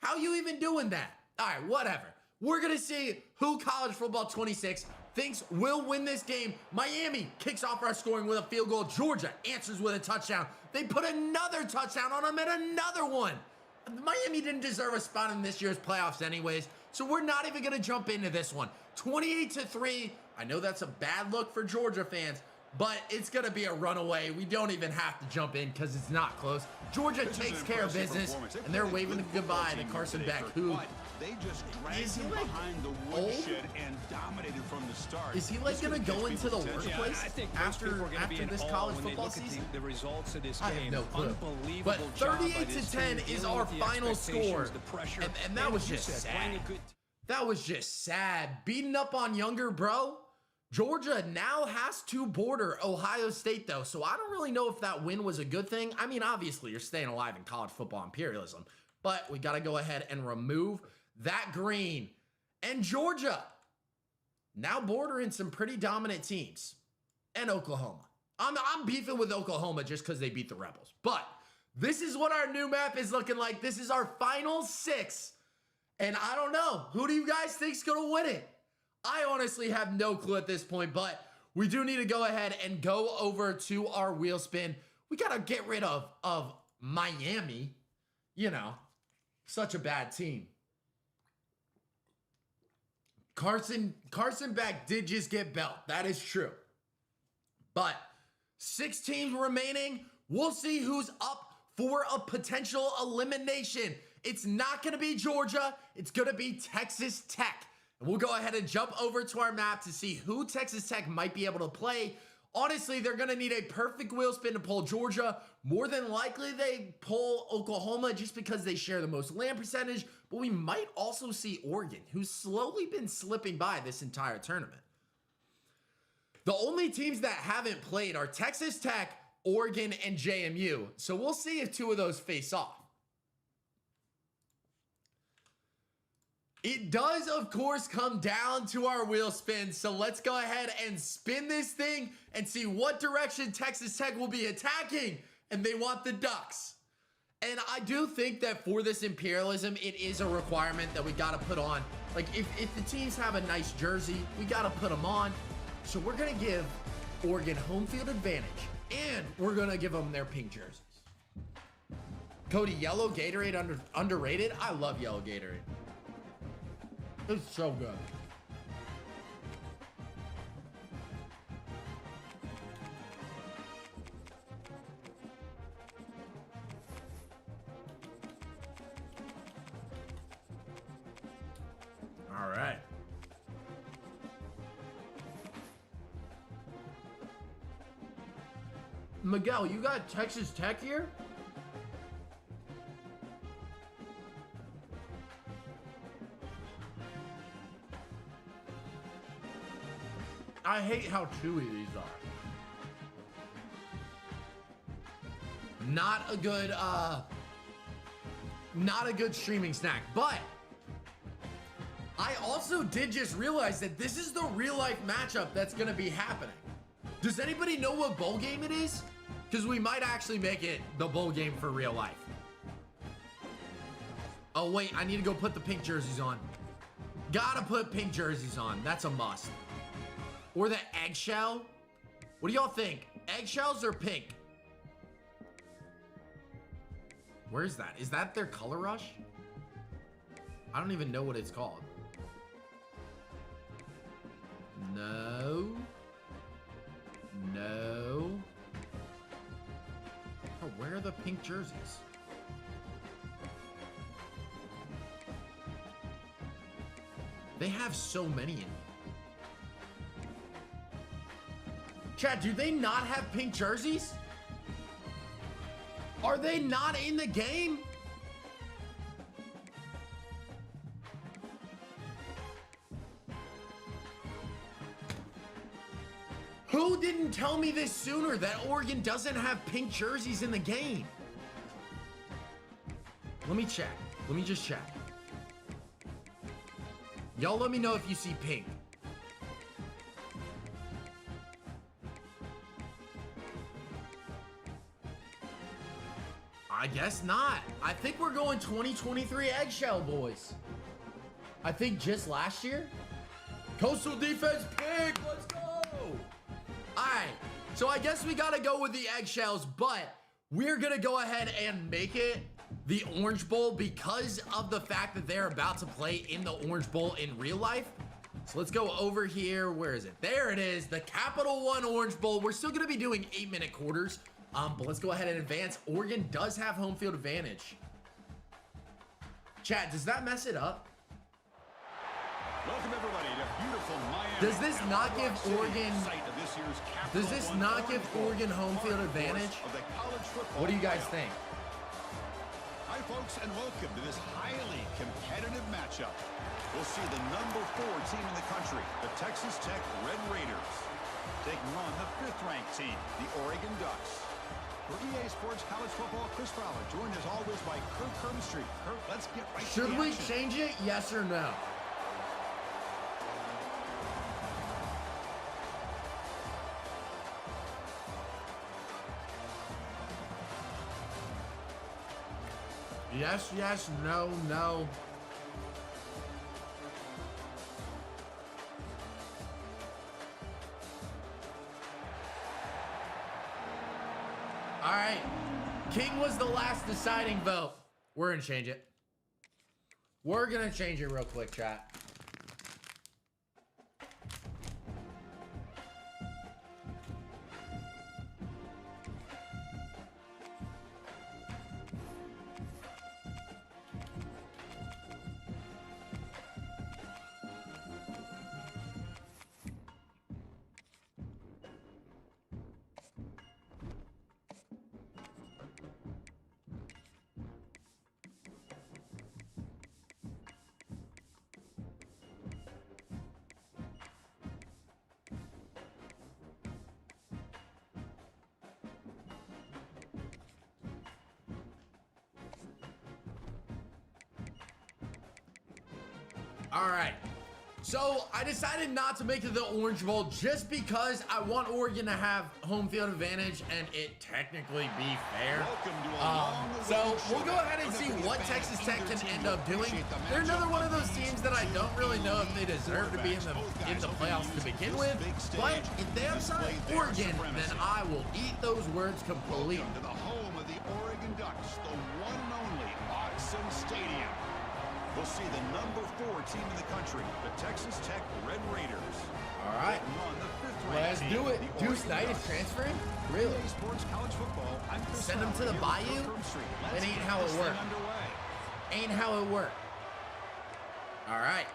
How are you even doing that? All right, whatever. We're going to see who College Football 26 thinks will win this game. Miami kicks off our scoring with a field goal. Georgia answers with a touchdown. They put another touchdown on them and another one. Miami didn't deserve a spot in this year's playoffs anyways, so we're not even going to jump into this one. 28-3. I know that's a bad look for Georgia fans, but it's going to be a runaway. We don't even have to jump in because it's not close. Georgia takes care of business, and they're waving goodbye to Carson Beck, who they just dragged is he him like behind the old? woodshed and dominated from the start. Is he like going to go into the workplace I think most people are going to be in this awe college when they football look at season? the results of this I have game. no clue. Unbelievable But job by 38 this to 10 team, is dealing our with the final expectations, score. the pressure, And that was as you just said, playing sad. a good That was just sad. Beating up on younger bro. Georgia now has to border Ohio State, though, so I don't really know if that win was a good thing. I mean, obviously, you're staying alive in college football imperialism, but we got to go ahead and remove that green. And Georgia now bordering some pretty dominant teams. And Oklahoma. I'm beefing with Oklahoma just because they beat the Rebels. But this is what our new map is looking like. This is our final 6. And I don't know. Who do you guys think's going to win it? I honestly have no clue at this point, but we do need to go ahead and go over to our wheel spin. We got to get rid of Miami. You know, such a bad team. Carson Beck did just get belt. That is true. But 6 teams remaining. We'll see who's up for a potential elimination. It's not going to be Georgia. It's going to be Texas Tech. And we'll go ahead and jump over to our map to see who Texas Tech might be able to play. Honestly, they're going to need a perfect wheel spin to pull Georgia. More than likely, they pull Oklahoma just because they share the most land percentage. But we might also see Oregon, who's slowly been slipping by this entire tournament. The only teams that haven't played are Texas Tech, Oregon, and JMU. So we'll see if two of those face off. It does, of course, come down to our wheel spin. So let's go ahead and spin this thing and see what direction Texas Tech will be attacking. And they want the Ducks. And I do think that for this imperialism, it is a requirement that we got to put on. Like, if the teams have a nice jersey, we got to put them on. So we're going to give Oregon home field advantage. And we're going to give them their pink jerseys. Cody, yellow Gatorade underrated? I love yellow Gatorade. It's so good. All right. Miguel, you got Texas Tech here? I hate how chewy these are. Not a good streaming snack, but I also did just realize that this is the real life matchup that's gonna be happening. Does anybody know what bowl game it is? Because we might actually make it the bowl game for real life. Oh wait, I need to go put the pink jerseys on. Gotta put pink jerseys on, that's a must. Or the eggshell. What do y'all think? Eggshells or pink? Where is that? Is that their color rush? I don't even know what it's called. No. No. Oh, where are the pink jerseys? They have so many in them. Chat, do they not have pink jerseys? Are they not in the game? Who didn't tell me this sooner that Oregon doesn't have pink jerseys in the game? Let me check. Let me just check. Y'all let me know if you see pink. I guess not. I think we're going 2023 eggshell, boys. I think just last year. Coastal defense pink, let's go. All right, so I guess we gotta go with the eggshells, but we're gonna go ahead and make it the Orange Bowl because of the fact that they're about to play in the Orange Bowl in real life. So let's go over here. Where is it? There it is, the Capital One Orange Bowl. We're still gonna be doing 8-minute quarters. But let's go ahead and advance. Oregon does have home field advantage. Chat, does that mess it up? Welcome everybody to beautiful Miami. Does this not give Oregon? Does this not give Oregon home field advantage? What do you guys think? Hi folks, and welcome to this highly competitive matchup. We'll see the number 4 team in the country, the Texas Tech Red Raiders, taking on the 5th-ranked team, the Oregon Ducks. For EA Sports College Football, Chris Fowler, joined as always by Kirk Kirkstreet. Kirk, let's get right to the action. Should we change it? Yes or no? Yes, yes, no, no. All right, King was the last deciding vote. We're gonna change it. We're gonna change it real quick, chat. All right. So I decided not to make it the Orange Bowl just because I want Oregon to have home field advantage and it technically be fair. So we'll go ahead and see what Texas Tech can end up doing. They're another one of those teams that I don't really know if they deserve to be in the playoffs to begin with. But if they upside Oregon, then I will eat those words completely. To the home of the Oregon Ducks, the one and only Autzen Stadium. We'll see the number 4 team in the country, the Texas Tech Red Raiders. All right, let's do it. Deuce Knight is transferring? Really? Sports College Football. Send him to the Bayou? That ain't how it works. Ain't how it works. All right,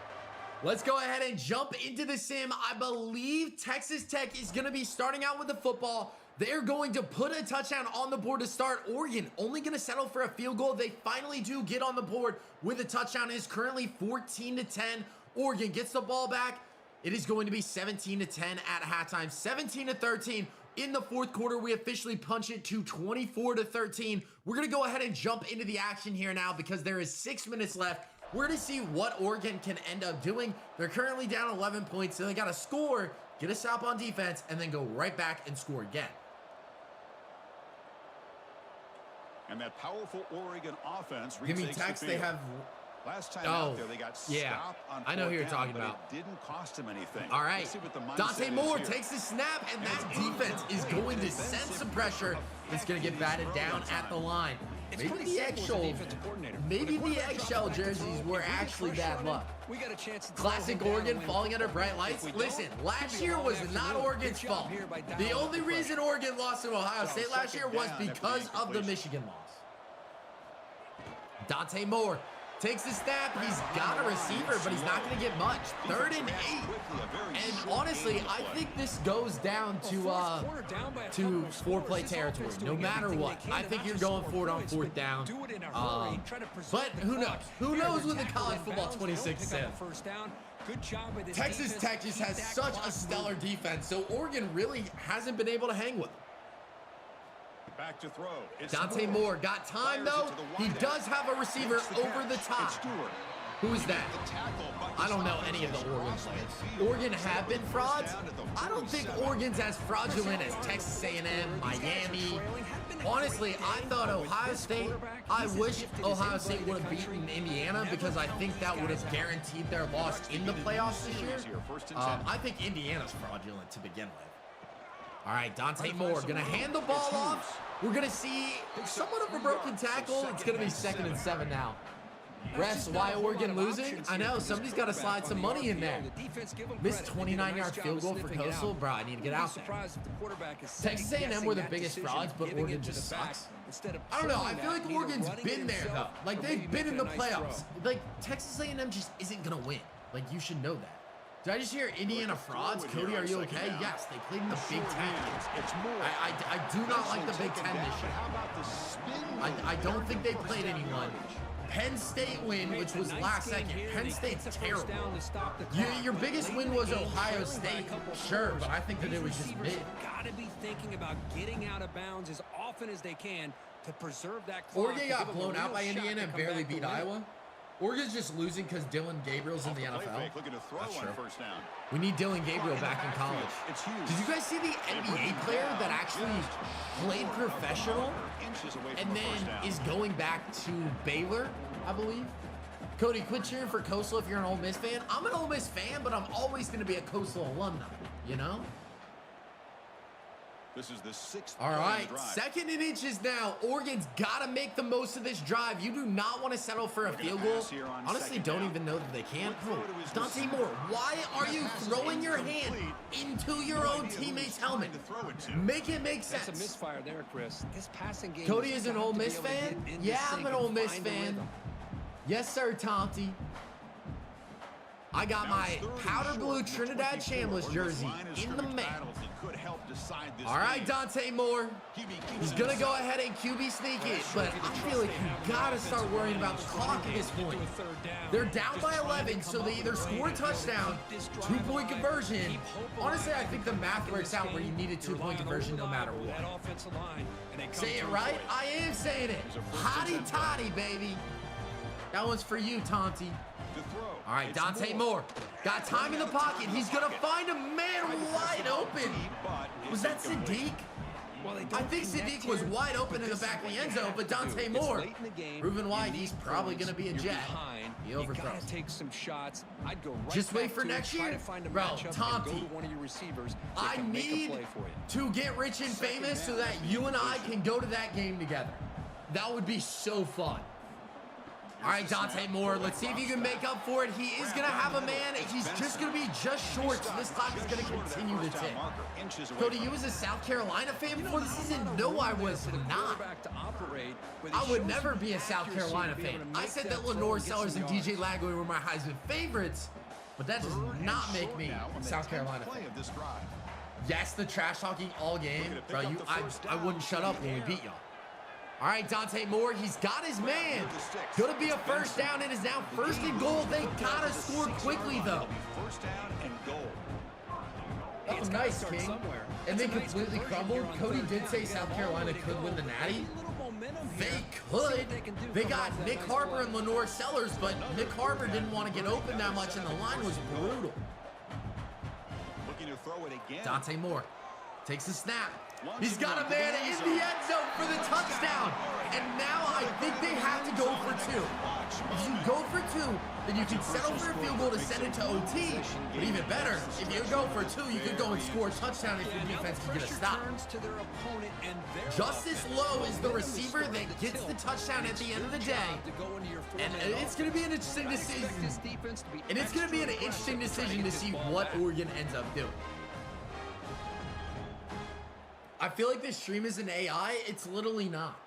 let's go ahead and jump into the sim. I believe Texas Tech is going to be starting out with the football. They're going to put a touchdown on the board to start. Oregon only going to settle for a field goal. They finally do get on the board with a touchdown. It is currently 14-10. Oregon gets the ball back. It is going to be 17-10 at halftime. 17-13 in the fourth quarter. We officially punch it to 24-13. We're going to go ahead and jump into the action here now because there is 6 minutes left. We're going to see what Oregon can end up doing. They're currently down 11 points, so they got to score, get a stop on defense, and then go right back and score again. And that powerful Oregon offense. Give me Tex. They have. Last time out there, they got stopped on I know who you're talking down, about. It didn't cost him anything. All right. Dante Moore takes the snap, and that defense is going to send some pressure. It's going to get batted down at the line. Maybe the eggshell jerseys were actually bad luck. Classic Oregon falling under bright lights. Listen, last year was not Oregon's fault. The only reason Oregon lost to Ohio State last year was because of the Michigan loss. Dante Moore takes the snap. He's got a receiver, but he's not going to get much. 3rd and 8. And honestly, I think this goes down to 4-play territory, no matter what. I think you're going for it on 4th down. But who knows? Who knows with the college football 26-7? Texas Tech just has such a stellar defense, so Oregon really hasn't been able to hang with them. Back to throw. Dante Moore got time though. He does have a receiver over the top. Who is that? I don't know any of the Oregon players. Oregon have been frauds. I don't think Oregon's as fraudulent as Texas A&M, Miami. Honestly, I thought Ohio State, I wish Ohio State would have beaten Indiana because I think that would have guaranteed their loss in the playoffs this year. I think Indiana's fraudulent to begin with. All right, Dante Moore going to hand the ball off. We're going to see somewhat of a broken tackle. It's going to be 2nd and 7 now. Refs, why Oregon losing? I know, somebody's got to slide some money in there. Missed 29-yard field goal for Coastal. Bro, I need to get out there. Texas A&M were the biggest frauds, but Oregon just sucks. I don't know. I feel like Oregon's been there, though. Like, they've been in the playoffs. Like, Texas A&M just isn't going to win. Like, you should know that. Did I just hear Indiana frauds? Cody, are you okay? Yes, they played in the Big Ten. I do not like the Big Ten this year. I don't think they played anyone. Penn State win, which was last second. Penn State's terrible. Your biggest win was Ohio State, sure, but I think that it was just mid. Got to be thinking about getting out of bounds as often as they can to preserve that clock. Oregon got blown out by Indiana and barely beat Iowa. Oregon's just losing because Dylan Gabriel's in the NFL. That's true. We need Dylan Gabriel back in college. Did you guys see the NBA player that actually played professional and then is going back to Baylor, I believe? Cody, quit cheering for Coastal if you're an Ole Miss fan. I'm an Ole Miss fan, but I'm always going to be a Coastal alumni, you know? This is the 6th. All right, 2nd and inches now. Oregon's got to make the most of this drive. You do not want to settle for a field goal. Honestly, don't even know that they can. Oh, Dante Moore, why are you throwing your hand into your own teammate's helmet? Make it make sense. That's a misfire there, Chris. This passing game. Cody is an Ole Miss fan? Yeah, I'm an Ole Miss fan. Yes, sir, Tonty. I got my powder blue Trinidad Chambliss jersey in the mail. All right, Dante Moore. He's going to go ahead and QB sneak it, but I feel like you got to start worrying about the clock at this point. They're down by 11, so they either score a touchdown, 2-point conversion. Honestly, I think the math works out where you need a 2-point conversion no matter what. Say it right? I am saying it. Hotty toddy, baby. That one's for you, Tonty. To throw. All right, It's Dante Moore. Got time in the pocket. He's going to find a man wide open. Was that Sadiq? Well, I think Sadiq was wide open in the back of the end zone, but Dante Moore, proven why he's probably going to be a jet. He overthrows. You gotta take some shots. I'd go right Just wait back for to next it, try year. to find a Bro, matchup and Tonti. go to one of your receivers that I can make a need play for you. to get rich and famous so that you and I can go to that game together. That would be so fun. All right, Dante Moore, let's see if you can make up for it. He is going to have a man. He's just going to be just short, so this clock is going to continue to tick. Cody, you was a South Carolina fan before the season? No, I was not. I would never be a South Carolina fan. I said that Lenore Sellers and DJ Lagway were my Heisman favorites, but that does not make me a South Carolina fan. Yes, the trash talking all game. Bro, I wouldn't shut up when we beat y'all. All right, Dante Moore, he's got his man. Gonna be a first down. It is now first and goal. They gotta score quickly, though. First down and goal. That was nice, King. And they completely crumbled. Cody did say South Carolina could win the Natty. They could. They got Nick Harper and Lenore Sellers, but Nick Harper didn't want to get open that much, and the line was brutal. Looking to throw it again. Dante Moore takes the snap. He's got a man in the end zone for the touchdown. And now I think they have to go for two. If you go for two, then you can settle for a field goal to send it to OT. But even better, if you go for two, you could go and score a touchdown if your defense can get a stop. Justice Lowe is the receiver that gets the touchdown at the end of the day. And it's going to be an interesting decision. And it's going to be an interesting decision to see what Oregon ends up doing. I feel like this stream is an AI. It's literally not.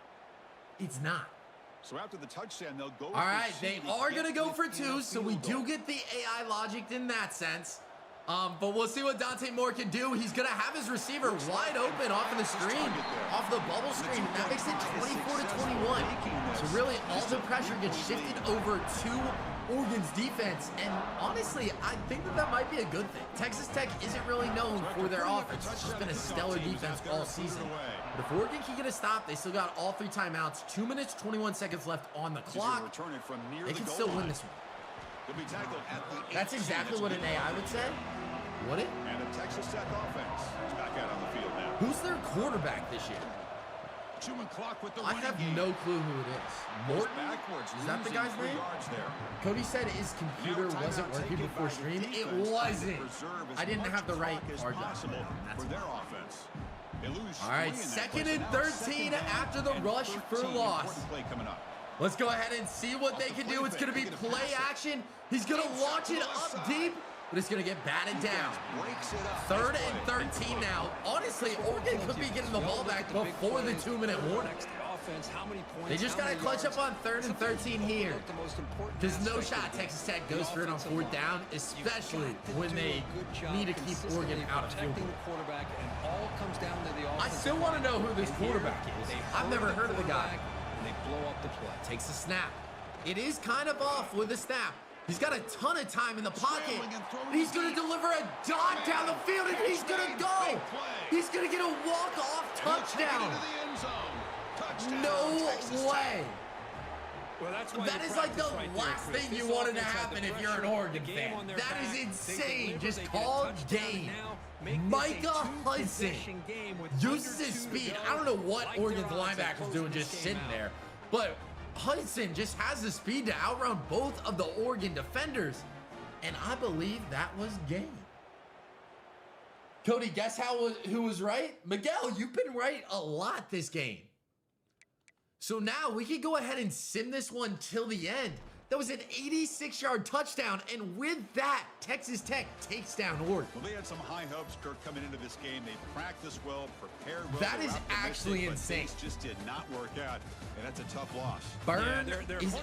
It's not. So after the touchdown, they'll go. All right, they are going to go for two, so we do get the AI logic in that sense. But we'll see what Dante Moore can do. He's going to have his receiver wide open off of the screen, off the bubble screen. That makes it 24-21. So really, all the pressure gets shifted over to Oregon's defense. And honestly, I think that might be a good thing. Texas Tech isn't really known for their offense. It's just been a stellar defense all season. But if Oregon can get a stop, they still got all three timeouts. 2 minutes, 21 seconds left on the clock. They can still win this one. That's exactly what an AI would say. Would it? And the Texas Tech offense is back out on the field now. Who's their quarterback this year? I have no clue who it is. Morton? Is that the guy's name? Cody said his computer wasn't working before stream. It wasn't. I didn't have the right hard drive. That's why. All right, 2nd and 13 after the rush for loss. Let's go ahead and see what they can do. It's going to be play action. He's going to launch it up deep, but it's going to get batted down. 3rd and 13 now. Honestly, Oregon could be getting the ball back before the 2-minute warning. They just got to clutch up on 3rd and 13 here. There's no shot Texas Tech goes for it on 4th down, especially when they need to keep Oregon out of field goal. I still want to know who this quarterback is. I've never heard of the guy. Blow up the play. Takes the snap. It is kind of off with the snap. He's got a ton of time in the pocket. He's going to deliver a dot down the field, and he's going to go. He's going to get a walk-off touchdown. No way. Well, that is like the last thing you wanted to happen if you're an Oregon fan. That is insane. Just call game. Micah Hudson uses his speed. I don't know what Oregon's linebacker's doing just sitting there, but Hudson just has the speed to outrun both of the Oregon defenders, and I believe that was game. Cody, guess who was right? Miguel, you've been right a lot this game. So now we can go ahead and sim this one till the end. That was an 86-yard touchdown, and with that, Texas Tech takes down Oregon. Well, they had some high hopes, Kirk, coming into this game. They practiced well, prepared well. That is actually insane. It just did not work out, and that's a tough loss. Burn,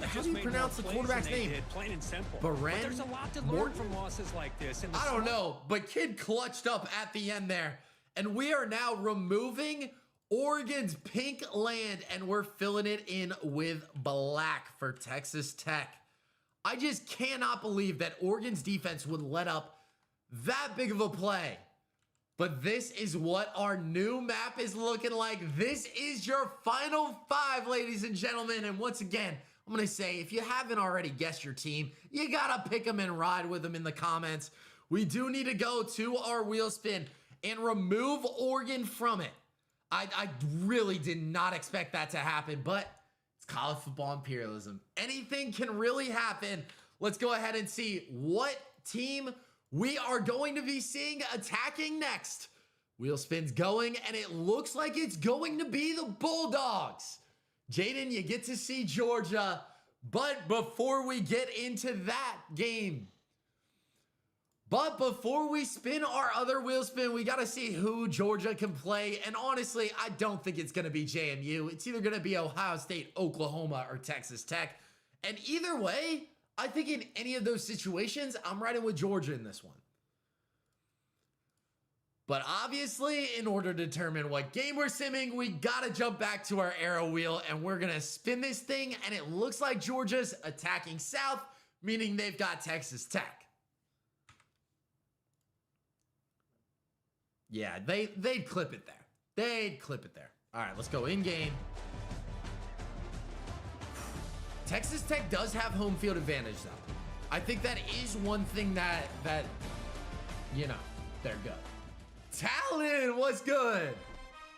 how do you pronounce the quarterback's name? Plain and simple. Beren? There's a lot to learn from losses like this. I don't know, but kid clutched up at the end there, and we are now removing Oregon's pink land, and we're filling it in with black for Texas Tech. I just cannot believe that Oregon's defense would let up that big of a play. But this is what our new map is looking like. This is your final 5, ladies and gentlemen. And once again, I'm going to say, if you haven't already guessed your team, you got to pick them and ride with them in the comments. We do need to go to our wheel spin and remove Oregon from it. I really did not expect that to happen, but it's college football imperialism. Anything can really happen. Let's go ahead and see what team we are going to be seeing attacking next. Wheel spin's going, and it looks like it's going to be the Bulldogs. Jaden, you get to see Georgia, but before we get into that game, before we spin our other wheel spin, we got to see who Georgia can play. And honestly, I don't think it's going to be JMU. It's either going to be Ohio State, Oklahoma, or Texas Tech. And either way, I think in any of those situations, I'm riding with Georgia in this one. But obviously, in order to determine what game we're simming, we got to jump back to our arrow wheel, and we're going to spin this thing, and it looks like Georgia's attacking south, meaning they've got Texas Tech. Yeah, they'd clip it there. They'd clip it there. All right, let's go in game. Texas Tech does have home field advantage, though. I think that is one thing that you know, they're good. Talon, what's good?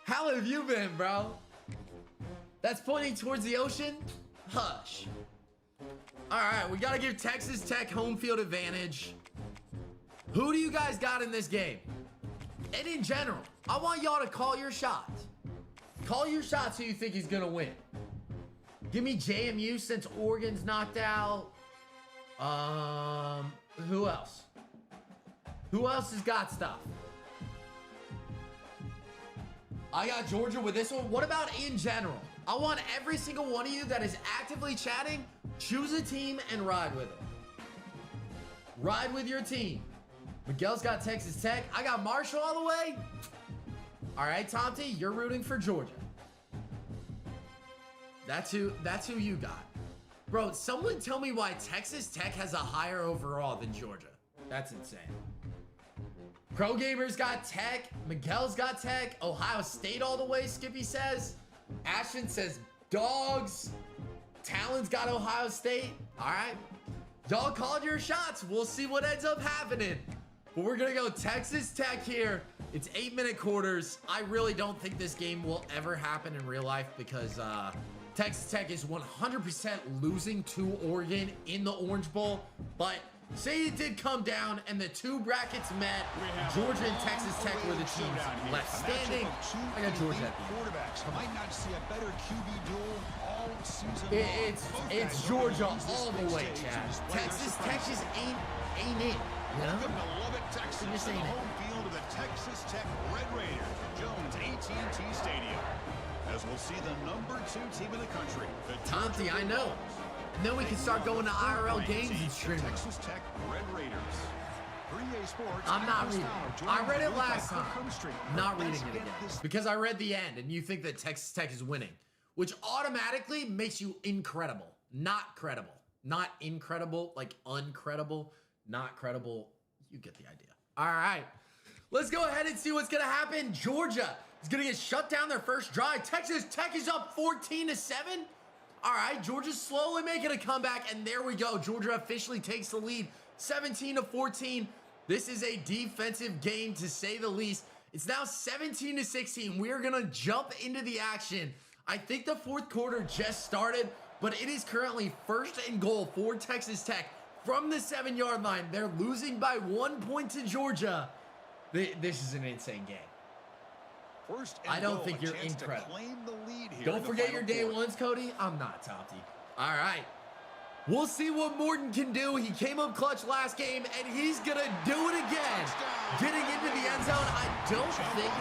How have you been, bro? That's pointing towards the ocean? Hush. All right, we got to give Texas Tech home field advantage. Who do you guys got in this game? And in general, I want y'all to call your shots. Call your shots who you think is going to win. Give me JMU since Oregon's knocked out. Who else? Who else has got stuff? I got Georgia with this one. What about in general? I want every single one of you that is actively chatting, choose a team and ride with it. Ride with your team. Miguel's got Texas Tech. I got Marshall all the way. All right, Tomty, you're rooting for Georgia. That's who you got. Bro, someone tell me why Texas Tech has a higher overall than Georgia. That's insane. Pro Gamers got Tech. Miguel's got Tech. Ohio State all the way, Skippy says. Ashton says Dogs. Talon's got Ohio State. All right. Y'all called your shots. We'll see what ends up happening. But we're going to go Texas Tech here. It's 8-minute quarters. I really don't think this game will ever happen in real life because Texas Tech is 100% losing to Oregon in the Orange Bowl. But say it did come down and the two brackets met. Georgia and Texas Tech were the teams left standing. I got Georgia at the end. I might not see a better QB duel all season. It's Georgia all the way, Chad. Texas Tech just ain't it. You know? Welcome to Lubbock, Texas, just to the ain't it. home field of the Texas Tech Red Raiders, Jones AT&T Stadium. As we'll see the number 2 team in the country. Tomty, I know. Then we can start going to IRL games and streaming. Texas Tech Red Raiders. 3A Sports. I'm not reading it. I read it last time. Not reading it again. Because I read the end and you think that Texas Tech is winning, which automatically makes you incredible. Not credible. Not incredible, like uncredible. Not credible. You get the idea. All right. Let's go ahead and see what's going to happen. Georgia is going to get shut down their first drive. Texas Tech is up 14-7. All right, Georgia's slowly making a comeback, and there we go. Georgia officially takes the lead, 17-14. This is a defensive game, to say the least. It's now 17-16. We are going to jump into the action. I think the fourth quarter just started, but it is currently 1st and goal for Texas Tech from the 7-yard line. They're losing by 1 point to Georgia. This is an insane game. I don't think you're incredible. Don't forget your day ones, Cody. I'm not, Tomty. All right. We'll see what Morton can do. He came up clutch last game, and he's going to do it again. Getting into the end zone. I don't think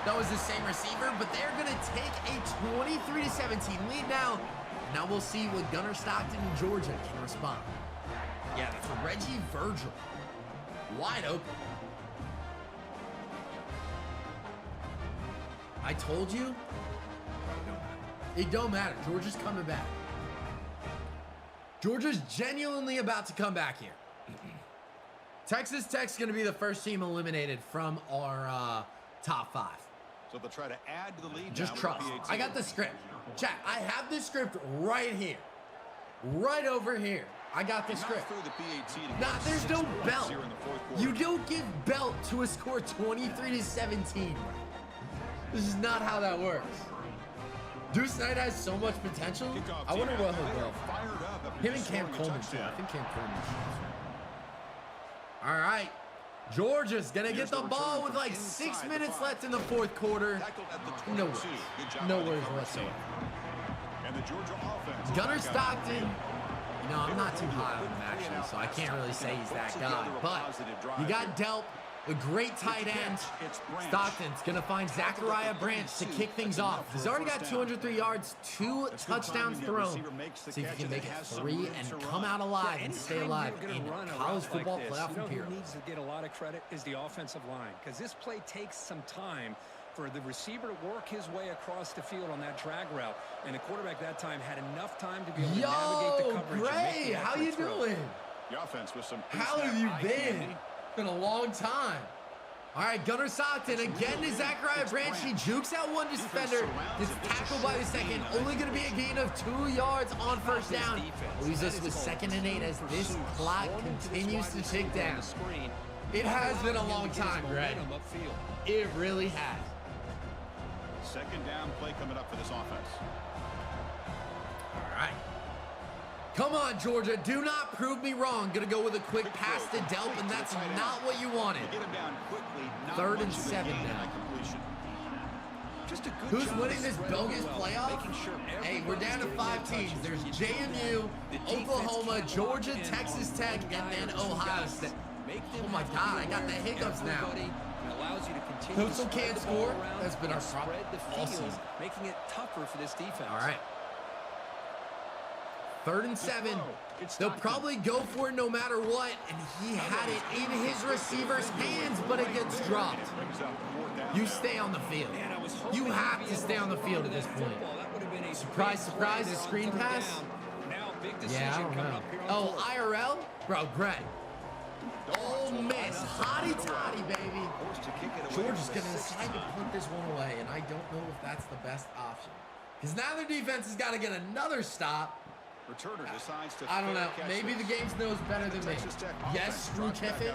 that was the same receiver, but they're going to take a 23-17 lead now. Now we'll see what Gunnar Stockton and Georgia can respond. Yeah, that's Reggie Virgil. Wide open. I told you. It don't matter. Georgia's coming back. Georgia's genuinely about to come back here. Texas Tech's going to be the first team eliminated from our top 5. So they'll try to add to the lead. Just trust. I got the script. Chat, I have this script right here. Right over here. I got the script. Nah, there's no belt. You don't give belt to a score 23-17. This is not how that works. Deuce Knight has so much potential. I wonder where he'll go. Him and Cam Coleman too. I think Cam Coleman. All right. Georgia's gonna get the ball with like 6 minutes left in the fourth quarter. No worries. No worries whatsoever. Gunnar Stockton. You know, I'm not too high on him actually, so I can't really say he's that guy. But you got Delp, a great tight end. Stockton's gonna find Zachariah Branch to kick things off. He's already got 203 yards, 2 touchdowns thrown. See if he can make it 3 and come out alive and stay alive in college football playoff imperialism. Who needs to get a lot of credit is the offensive line, because this play takes some time for the receiver to work his way across the field on that drag route, and the quarterback that time had enough time to be able to navigate the coverage. Yo, Gray, how you doing? The offense with some how have you been? It's been a long time. All right, Gunnar Stockton again to Zachariah Branch. He jukes out one defender. Gets tackled by the second. Only going to be a gain of 2 yards on first down. Leaves us with 2nd and 8 as this clock continues to tick down. It has been a long time, Greg. It really has. 2nd down play coming up for this offense. All right. Come on, Georgia. Do not prove me wrong. Gonna go with a quick pass to Delp, and that's not what you wanted. 3rd and 7 now. Who's winning this bogus playoff? Hey, we're down to 5 teams. There's JMU, Oklahoma, Georgia, Texas Tech, and then Ohio State. Oh my God, I got the hiccups now. Coastal can't score. That's been our problem all season. Making it tougher for this defense. All right. 3rd and 7. They'll probably go for it no matter what, and he had it in his receiver's hands, but it gets dropped. You stay on the field. You have to stay on the field at this point. Surprise, surprise, a screen pass? Yeah, I don't know. Oh, IRL? Bro, Greg. Oh, miss. Hotty toddy, baby. Georgia's going to decide to put this one away, and I don't know if that's the best option. Because now their defense has got to get another stop. I don't know. Maybe the game knows better than me. Yes, screw Kiffin.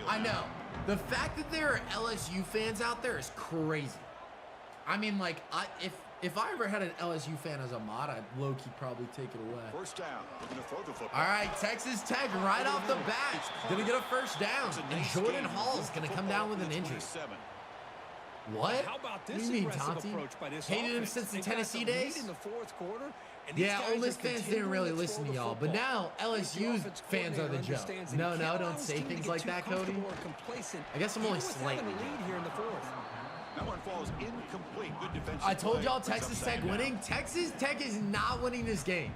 I know. The fact that there are LSU fans out there is crazy. I mean, like, if I ever had an LSU fan as a mod, I'd low-key probably take it away. First down. All right, Texas Tech right off the bat. Going to get a first down. And Jordan Hall is going to come down with an injury. What? What do you mean, Tonti? Hated him since the Tennessee days? Yeah, Ole Miss fans didn't really listen to y'all, but now LSU's fans are the joke. No, don't say things like that, Cody. I guess I'm only slightly. That one falls incomplete. Good defensive I told y'all Texas Tech winning. Texas Tech is not winning this game.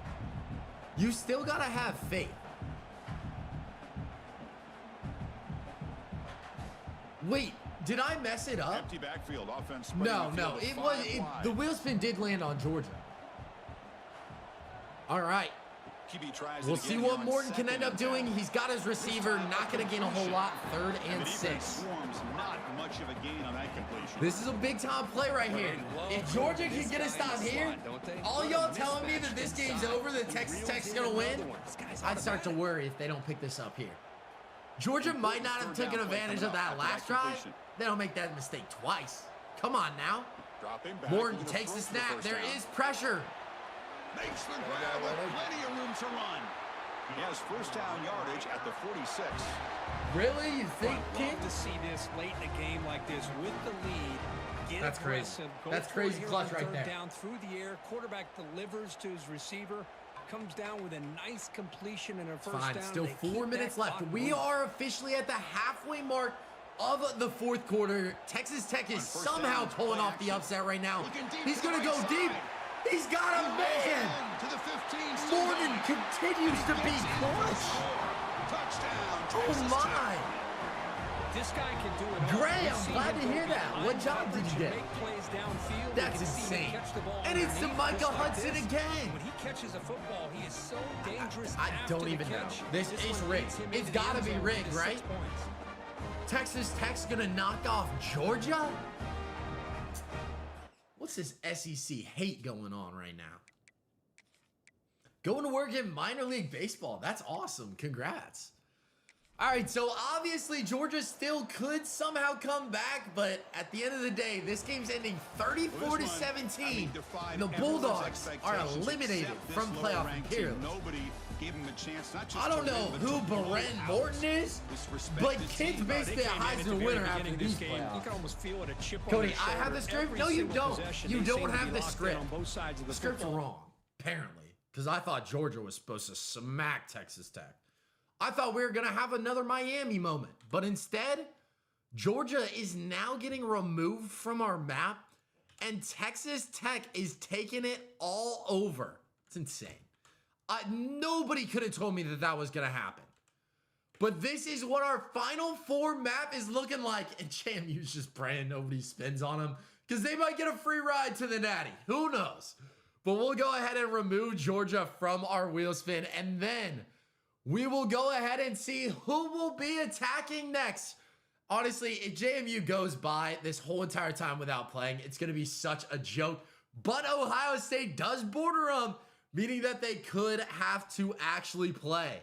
You still gotta have faith. Wait, did I mess it up? Empty backfield offense. No. The wheel spin did land on Georgia. All right. We'll see what Morton can end up doing. He's got his receiver, not going to gain a whole lot. 3rd and 6. This is a big-time play right here. If Georgia can get a stop here, all y'all telling me that this game's over, that Texas Tech's going to win, I'd start to worry if they don't pick this up here. Georgia might not have taken advantage of that last drive. They don't make that mistake twice. Come on now. Morton takes the snap. There is pressure. Makes the grab with plenty of room to run. He has first down yardage at the 46. Really? You think, I'd love to see this late in a game like this with the lead. That's crazy. That's crazy clutch right there. Down through the air, quarterback delivers to his receiver, comes down with a nice completion and a first down. Still 4 minutes left. We are officially at the halfway mark of the fourth quarter. Texas Tech is somehow pulling off the upset right now. He's going to go deep. He's got a man. Morgan continues to be clutch. Oh my. This guy can do it. Gray, I'm glad to hear that. What job did you get? That's insane. And it's to Micah Hudson again. When he catches a football, he is so dangerous. I don't even know. This is rigged. It's got to be rigged, right? Texas Tech's going to knock off Georgia? What's this SEC hate going on right now? Going to work in minor league baseball. That's awesome. Congrats. All right, so obviously Georgia still could somehow come back, but at the end of the day, this game's ending 34-17. And the Bulldogs are eliminated from playoff imperialism. Nobody gave him a chance. Not just I don't know who Beren Morton is, but kid's basically a Heisman winner after these playoffs. You can almost feel it, a chip on Cody, their I have shoulder. the script. Every No, you single don't. possession, You they seem don't to have be the locked in script. on both sides of The the script's football. wrong, apparently, because I thought Georgia was supposed to smack Texas Tech. I thought we were going to have another Miami moment, but instead, Georgia is now getting removed from our map, and Texas Tech is taking it all over. It's insane. Nobody could have told me that that was going to happen. But this is what our Final Four map is looking like, and JMU's just praying nobody spins on them, because they might get a free ride to the Natty. Who knows? But we'll go ahead and remove Georgia from our wheel spin, and then we will go ahead and see who will be attacking next. Honestly, if JMU goes by this whole entire time without playing, it's going to be such a joke. But Ohio State does border them, meaning that they could have to actually play.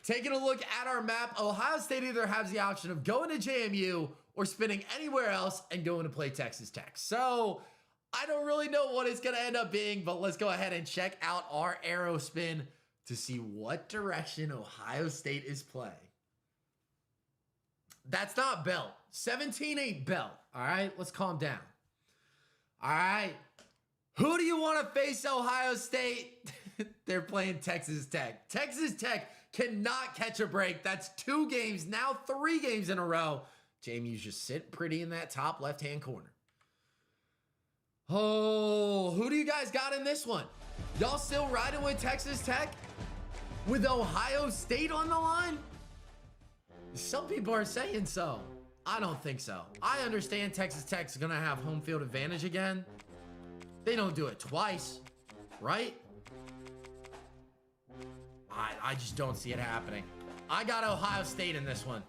Taking a look at our map, Ohio State either has the option of going to JMU or spinning anywhere else and going to play Texas Tech. So I don't really know what it's going to end up being, but let's go ahead and check out our arrow spin to see what direction Ohio State is playing. That's not belt. 17 ain't belt. All right, let's calm down. All right, who do you want to face, Ohio State? They're playing Texas Tech. Texas Tech cannot catch a break. That's 2 games, now 3 games in a row. JMU's just sitting pretty in that top left-hand corner. Oh, who do you guys got in this one? Y'all still riding with Texas Tech? With Ohio State on the line? Some people are saying so. I don't think so. I understand Texas Tech's gonna have home field advantage again. They don't do it twice, right? I just don't see it happening. I got Ohio State in this one.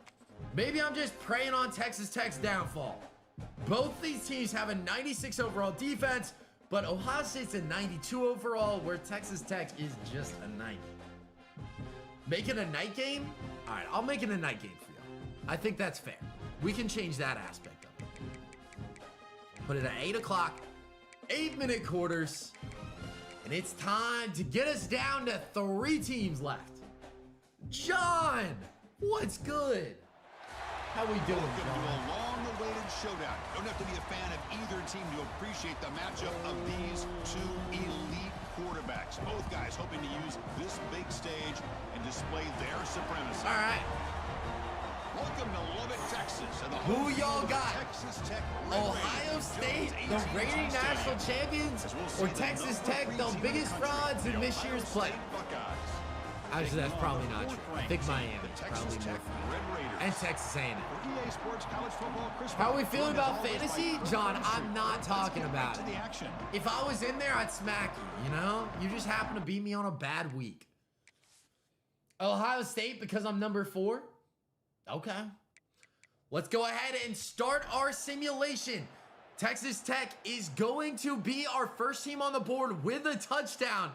Maybe I'm just preying on Texas Tech's downfall. Both these teams have a 96 overall defense, but Ohio State's a 92 overall, where Texas Tech is just a 90. Make it a night game? All right, I'll make it a night game for you. I think that's fair. We can change that aspect of it. Put it at 8 o'clock, 8-minute quarters, and it's time to get us down to 3 teams left. John, what's good? How we doing, Welcome John? to a long-awaited showdown. Don't have to be a fan of either team to appreciate the matchup of these 2 elite quarterbacks. Both guys hoping to use this big stage and display their supremacy. All right. Welcome to Lubbock, Texas. And the Who y'all got? Texas Tech Ohio State, the reigning national champions, or Texas Tech, the biggest frauds in this year's play? Actually, that's probably not true. I think Miami is probably more fun. And Texas A&M. How are we feeling about fantasy? John, I'm not talking about it. If I was in there, I'd smack you, you know? You just happen to beat me on a bad week. Ohio State because I'm number 4? Okay. Let's go ahead and start our simulation. Texas Tech is going to be our first team on the board with a touchdown.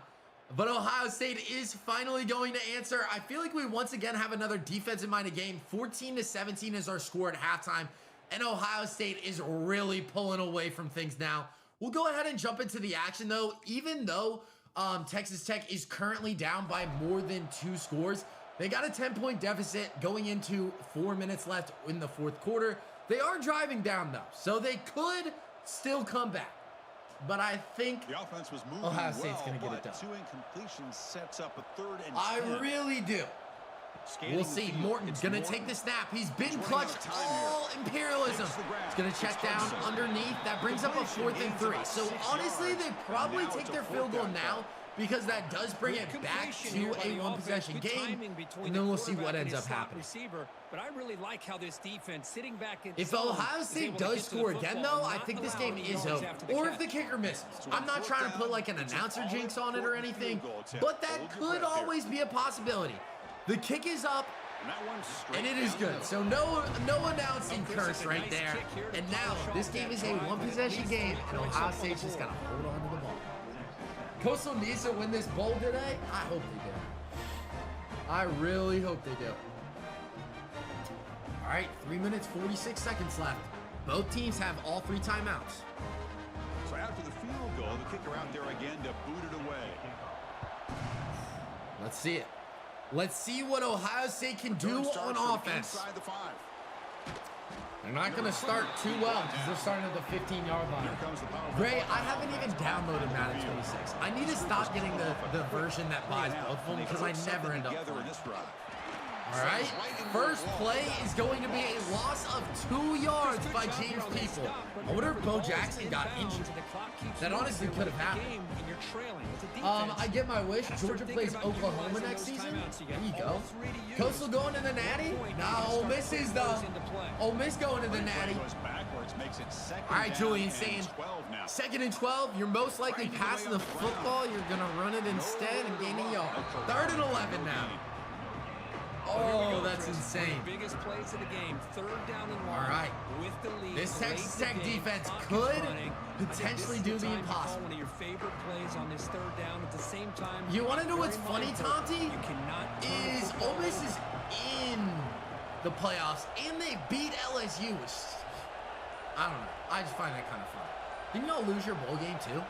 But Ohio State is finally going to answer. I feel like we once again have another defensive-minded game. 14-17 is our score at halftime. And Ohio State is really pulling away from things now. We'll go ahead and jump into the action, though. Even though Texas Tech is currently down by more than 2 scores, they got a 10-point deficit going into 4 minutes left in the 4th quarter. They are driving down, though, so they could still come back. But I think the offense was moving Ohio State's well, going to get it but done. 2 incompletions sets up a 3rd and 10. I really do. Scanning We'll the see. field, Morton's it's going to Morton. take the snap. He's been He's running clutch out of time all imperialism. He's going to check down underneath. That brings up a 4th and 3. So honestly, they probably take their field goal now, because that does bring it back to a 1-possession game, and then we'll see what ends up happening. But I really like how this defense sitting back in If zone Ohio is State able to does get to the score again, football though, and I not think this allow game any is yards over. after the Or if catch. the kicker misses. I'm not trying to put like an announcer jinx on it or anything, but that could always be a possibility. The kick is up, And it is good. So no announcing curse right there. And now this game is a one-possession game, and Ohio State's just got to hold on to the ball. Coastal needs to win this bowl today. I hope they do. I really hope they do. All right, 3 minutes, 46 seconds left. Both teams have all 3 timeouts. So after the field goal, the kicker out there again to boot it away. Let's see it. Let's see what Ohio State can do on offense. They're not going to start too well because they're starting at the 15-yard line. Gray, I haven't even downloaded Madden 26. I need to stop getting the version that buys both of them because I never end up playing. All right, first play is going to be a loss of 2 yards by James People. I wonder if Bo Jackson got injured. That honestly could have happened. I get my wish. Georgia plays Oklahoma next season. There you go. Coastal going to the Natty? Nah, Ole Miss is the Ole Miss going to the Natty. All right, Julian saying 2nd and 12. You're most likely passing the football. You're gonna run it instead and gain a yard. 3rd and 11 now. Oh, that's insane. Biggest plays of the game, 3rd down and 1. All right. With the lead. This Texas Tech defense could potentially do the impossible. One of your favorite plays on this 3rd down at the same time. You want to know what's funny, Tonti? You cannot is Ole Miss is in the playoffs and they beat LSU, which I don't know. I just find that kind of fun. Didn't y'all lose your bowl game too?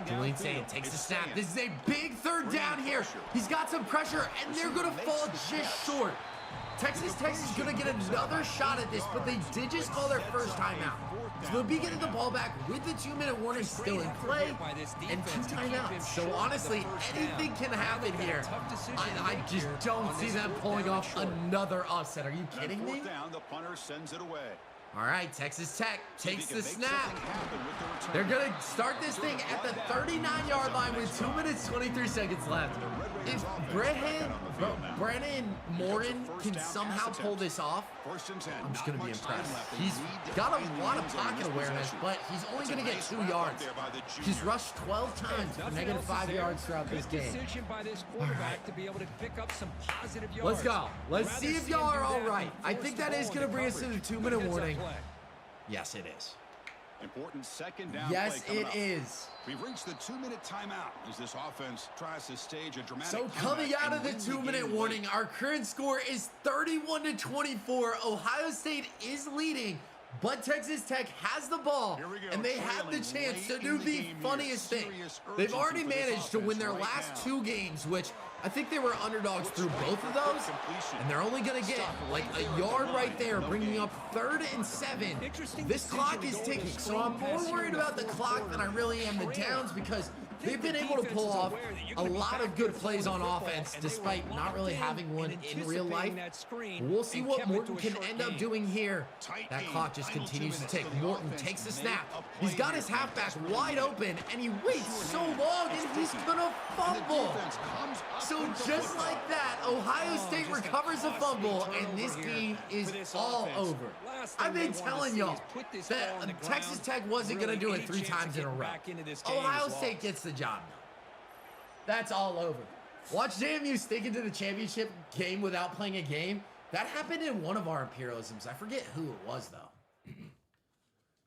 Julian saying takes the snap. This is a big 3rd down here. He's got some pressure, and they're going to fall just short. Texas Tech is going to get another shot at this, but they did just call their first timeout. So they'll be getting the ball back with the 2-minute warning still in play and 2 timeouts. So honestly, anything can happen here. I just don't see them pulling off another upset. Are you kidding me? The punter sends it away. All right, Texas Tech takes the snap. They're going to start this thing at the 39-yard line with 2 minutes, 23 seconds left. If Brennan Morin can somehow pull this off, I'm just going to be impressed. He's got a lot of pocket awareness, but he's only going to get 2 yards. He's rushed 12 times for negative 5 yards throughout this game. All right. Let's go. Let's see if y'all are all right. I think that is going to bring us to the 2-minute warning. Yes, it is. Important 2nd down. Yes, play it is. We've reached the 2-minute timeout as this offense tries to stage a dramatic. So coming out of the 2-minute warning, our current score is 31-24. Ohio State is leading, but Texas Tech has the ball, and they have the chance to do the funniest thing. They've already managed to win their last 2 games, which I think they were underdogs through both of those, and they're only going to get like a yard right there, bringing up 3rd and 7. This clock is ticking, so I'm more worried about the clock than I really am the downs because they've been able to pull off a lot of good plays on offense despite not really having one in real life. We'll see what Morton can end up doing here. That clock just continues to tick. Morton takes the snap. He's got his halfback wide open, and he waits so long, and he's going to fumble. So just like that, Ohio State recovers a fumble, and this game is all over. I've been telling y'all that Texas Tech wasn't going to do it 3 times in a row. Ohio State gets the job done. That's all over. Watch JMU sticking to the championship game without playing a game. That happened in one of our imperialisms. I forget who it was, though.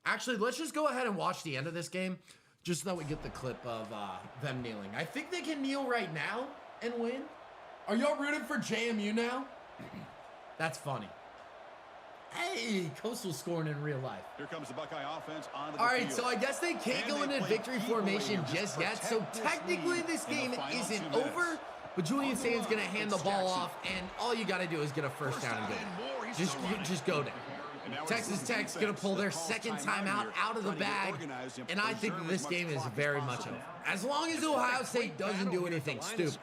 Actually, let's just go ahead and watch the end of this game, just so that we get the clip of them kneeling. I think they can kneel right now and win. Are y'all rooting for JMU now? That's funny. Hey, Coastal scoring in real life. Here comes the Buckeye offense on the All right, so I guess they can't go into victory formation just yet. So technically this game isn't over, but Julian Sain's going to hand the ball off, and all you got to do is get a 1st down and go. Just go down. Texas Tech's going to pull their 2nd timeout out of the bag, and I think that this game is very much over. As long as Ohio State doesn't do anything stupid.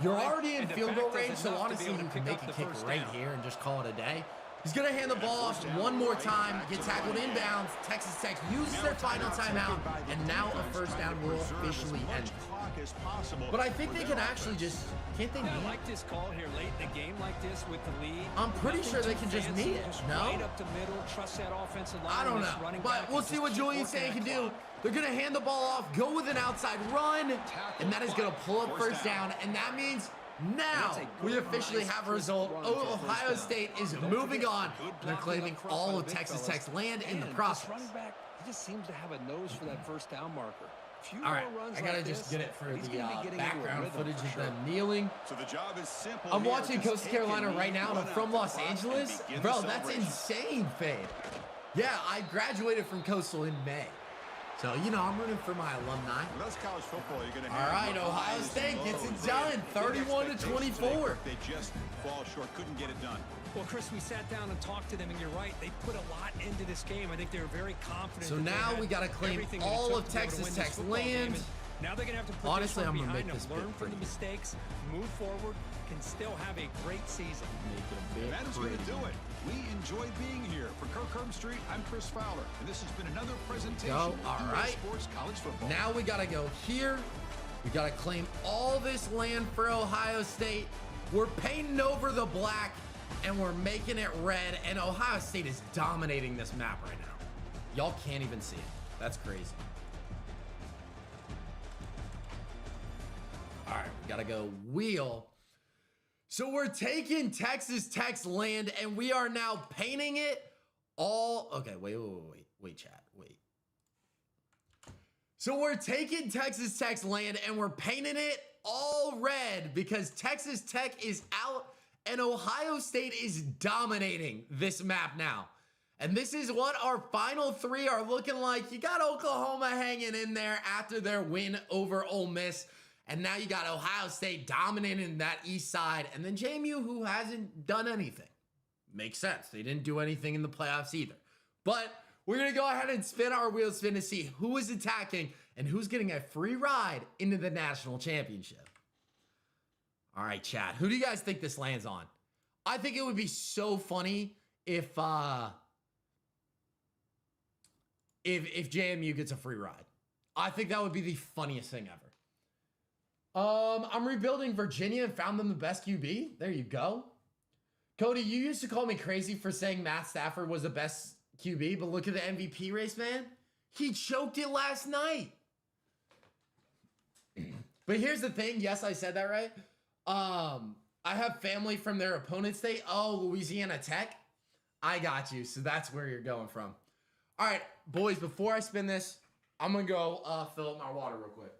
You're already in field goal range, so honestly you can make a kick right here and just call it a day. He's going to hand the ball off one more time, get tackled inbounds. Texas Tech uses their final timeout, and now a 1st down will officially end. But I think they can actually just, can't they knee it? Like this call here late in the game like this with the lead. I'm pretty sure they can just knee it, no? Right up the middle, trust that offensive line. I don't know, but we'll see what Julian Sain can do. They're going to hand the ball off, go with an outside run, and that is going to pull up 1st down, and that means Now, we officially have a result. Ohio State is moving on. They're claiming all of Texas Tech's land in the process. Running back, he just seems to have a nose for that first down marker. All right, I gotta just get it for the background footage of them kneeling. So the job is simple. I'm watching Coastal Carolina right now, and I'm from Los Angeles. Bro, that's insane, Fade. Yeah, I graduated from Coastal in May. So, you know, I'm rooting for my alumni. That's college football. You're gonna all right, Ohio State gets it done, 31-24. They just fall short, couldn't get it done. Well, Chris, we sat down and talked to them, and you're right. They put a lot into this game. I think they were very confident. So now we got to claim all of Texas Tech's land. Now they're going to have to put honestly, this I'm one going to behind make this them, learn from the mistakes, move forward, can still have a great season. And that is going to do it. We enjoyed being here. For Kirk Street, I'm Chris Fowler, and this has been another presentation of all right. Sports College Football. Now we got to go here. We got to claim all this land for Ohio State. We're painting over the black, and we're making it red, and Ohio State is dominating this map right now. Y'all can't even see it. That's crazy. All right, we gotta go wheel. So we're taking Texas Tech's land, and we are now painting it all. Okay, wait, chat, wait. So we're taking Texas Tech's land, and we're painting it all red because Texas Tech is out, and Ohio State is dominating this map now. And this is what our final three are looking like. You got Oklahoma hanging in there after their win over Ole Miss. And now you got Ohio State dominating that east side. And then JMU, who hasn't done anything. Makes sense. They didn't do anything in the playoffs either. But we're going to go ahead and spin our wheel spin to see who is attacking and who's getting a free ride into the national championship. All right, chat. Who do you guys think this lands on? I think it would be so funny if JMU gets a free ride. I think that would be the funniest thing ever. I'm rebuilding Virginia and found them the best QB. There you go. Cody, you used to call me crazy for saying Matt Stafford was the best QB, but look at the MVP race, man. He choked it last night. But here's the thing. Yes, I said that right. I have family from their opponent state. Oh, Louisiana Tech. I got you. So that's where you're going from. All right, boys, before I spin this, I'm going to go fill up my water real quick.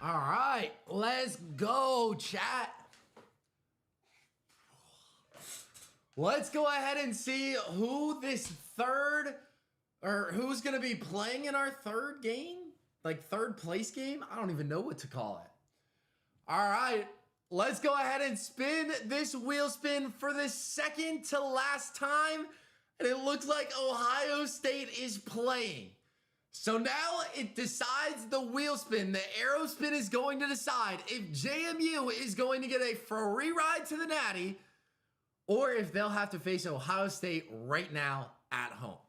All right, let's go, chat. Let's go ahead and see who this third, or who's going to be playing in our third game, like third place game. I don't even know what to call it. All right, let's go ahead and spin this wheel spin for the second to last time. And it looks like Ohio State is playing. So now it decides the wheel spin. The arrow spin is going to decide if JMU is going to get a free ride to the Natty, or if they'll have to face Ohio State right now at home.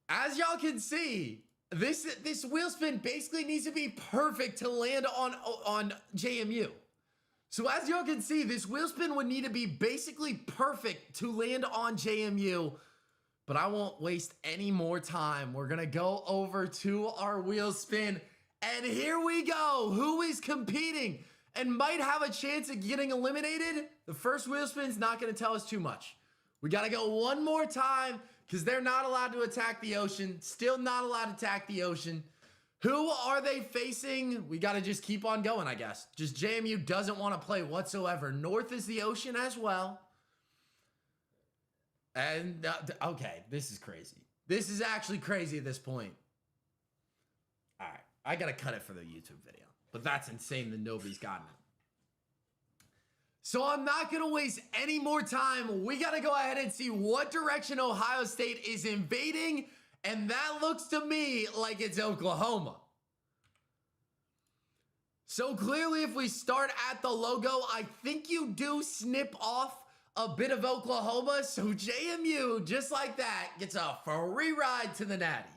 As y'all can see, this wheel spin basically needs to be perfect to land on JMU. So as y'all can see, this wheel spin would need to be basically perfect to land on JMU, but I won't waste any more time. We're gonna go over to our wheel spin, and here we go. Who is competing and might have a chance of getting eliminated? The first wheel spin's not gonna tell us too much. We gotta go one more time because they're not allowed to attack the ocean. Still not allowed to attack the ocean. Who are they facing? We got to just keep on going, I guess. Just JMU doesn't want to play whatsoever. North is the ocean as well. And, okay, this is crazy. This is actually crazy at this point. All right, I got to cut it for the YouTube video. But that's insane that nobody's gotten it. So I'm not going to waste any more time. We got to go ahead and see what direction Ohio State is invading. And that looks to me like it's Oklahoma. So clearly, if we start at the logo, I think you do snip off a bit of Oklahoma. So JMU, just like that, gets a free ride to the Natty.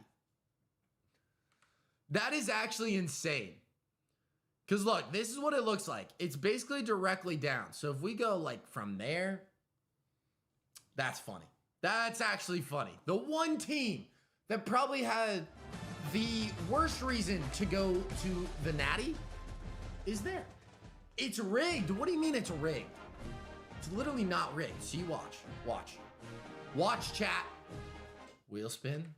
That is actually insane. Because look, this is what it looks like. It's basically directly down. So if we go like from there, that's funny. That's actually funny. The one team that probably had the worst reason to go to the Natty is there. It's rigged. What do you mean it's rigged? It's literally not rigged. See, watch chat. Wheel spin.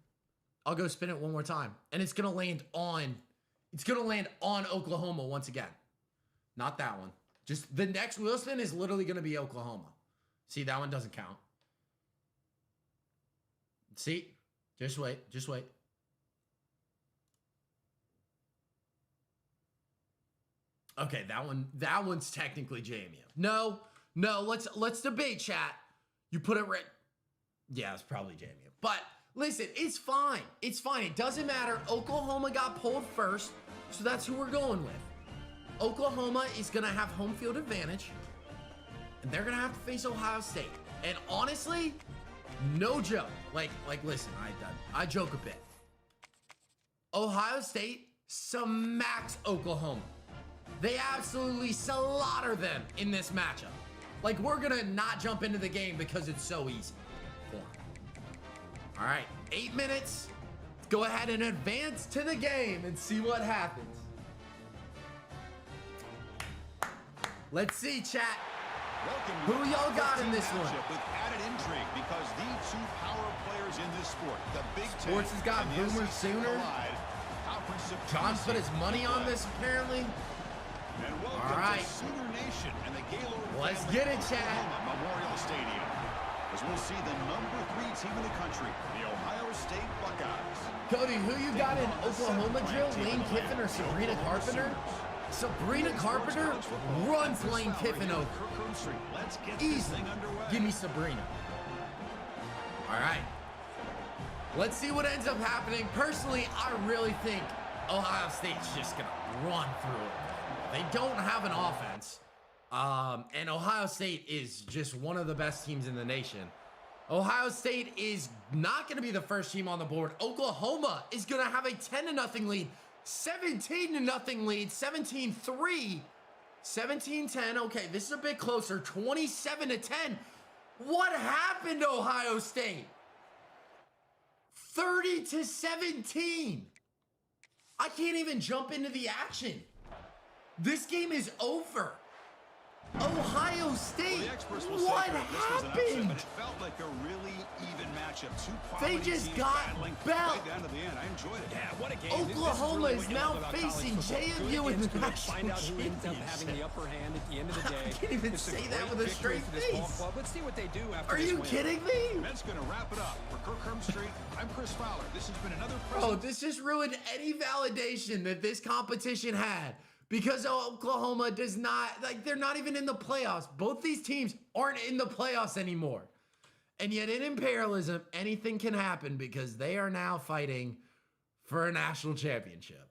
I'll go spin it one more time. And it's gonna land on Oklahoma once again. Not that one. Just the next wheel spin is literally gonna be Oklahoma. See, that one doesn't count. See? Just wait. Okay, that one's technically JMU. No, let's debate, chat. You put it right. Yeah, it's probably JMU. But listen, it's fine. It's fine. It doesn't matter. Oklahoma got pulled first, so that's who we're going with. Oklahoma is gonna have home field advantage, and they're gonna have to face Ohio State. And honestly, no joke. Like, listen, I joke a bit. Ohio State smacks Oklahoma. They absolutely slaughter them in this matchup. Like, we're gonna not jump into the game because it's so easy for them. All right, 8 minutes. Let's go ahead and advance to the game and see what happens. Let's see, chat. Who y'all got in this one? With added intrigue because the two power players in this sport, the Big Ten, Sports has got Boomer Sooner. John put his money on this, apparently. And welcome all right. to Sooner Nation and the Gaylord Let's family get it, of chat. Oklahoma Memorial Stadium. As we'll see the #3 team in the country, the Ohio State Buckeyes. Cody, who you got in Oklahoma drill? Lane Kiffin or Sabrina Carpenter? Sabrina Carpenter runs Lane Kiffin over. Easy. Give me Sabrina. All right. Let's see what ends up happening. Personally, I really think Ohio State's just going to run through it. They don't have an offense. And Ohio State is just one of the best teams in the nation. Ohio State is not going to be the first team on the board. Oklahoma is going to have a 10-0 lead. 17-0 lead, 17-3, 17-10. Okay, this is a bit closer. 27-10. What happened to Ohio State? 30-17. I can't even jump into the action. This game is over. Ohio State, Well, the experts will what say this was an upset, happened? but it felt like a really even matchup. matchup. Two They quality just teams got battling belt. right down to the end. I enjoyed it. Yeah, what a game. Oklahoma This is really now what you love about facing college football. JMU Good in the against good. national Find out who ends up having the championship. upper hand at the end of the day. I can't even It's say that great with a victory straight for this ball face. club. Let's see what they do after Are this you win. kidding me? And that's going to wrap it up. For Kirk Street, I'm Chris Fowler. This has been another Bro, this just ruined any validation that this competition had because Oklahoma does not, like, they're not even in the playoffs. Both these teams aren't in the playoffs anymore. And yet in Imperialism, anything can happen because they are now fighting for a national championship.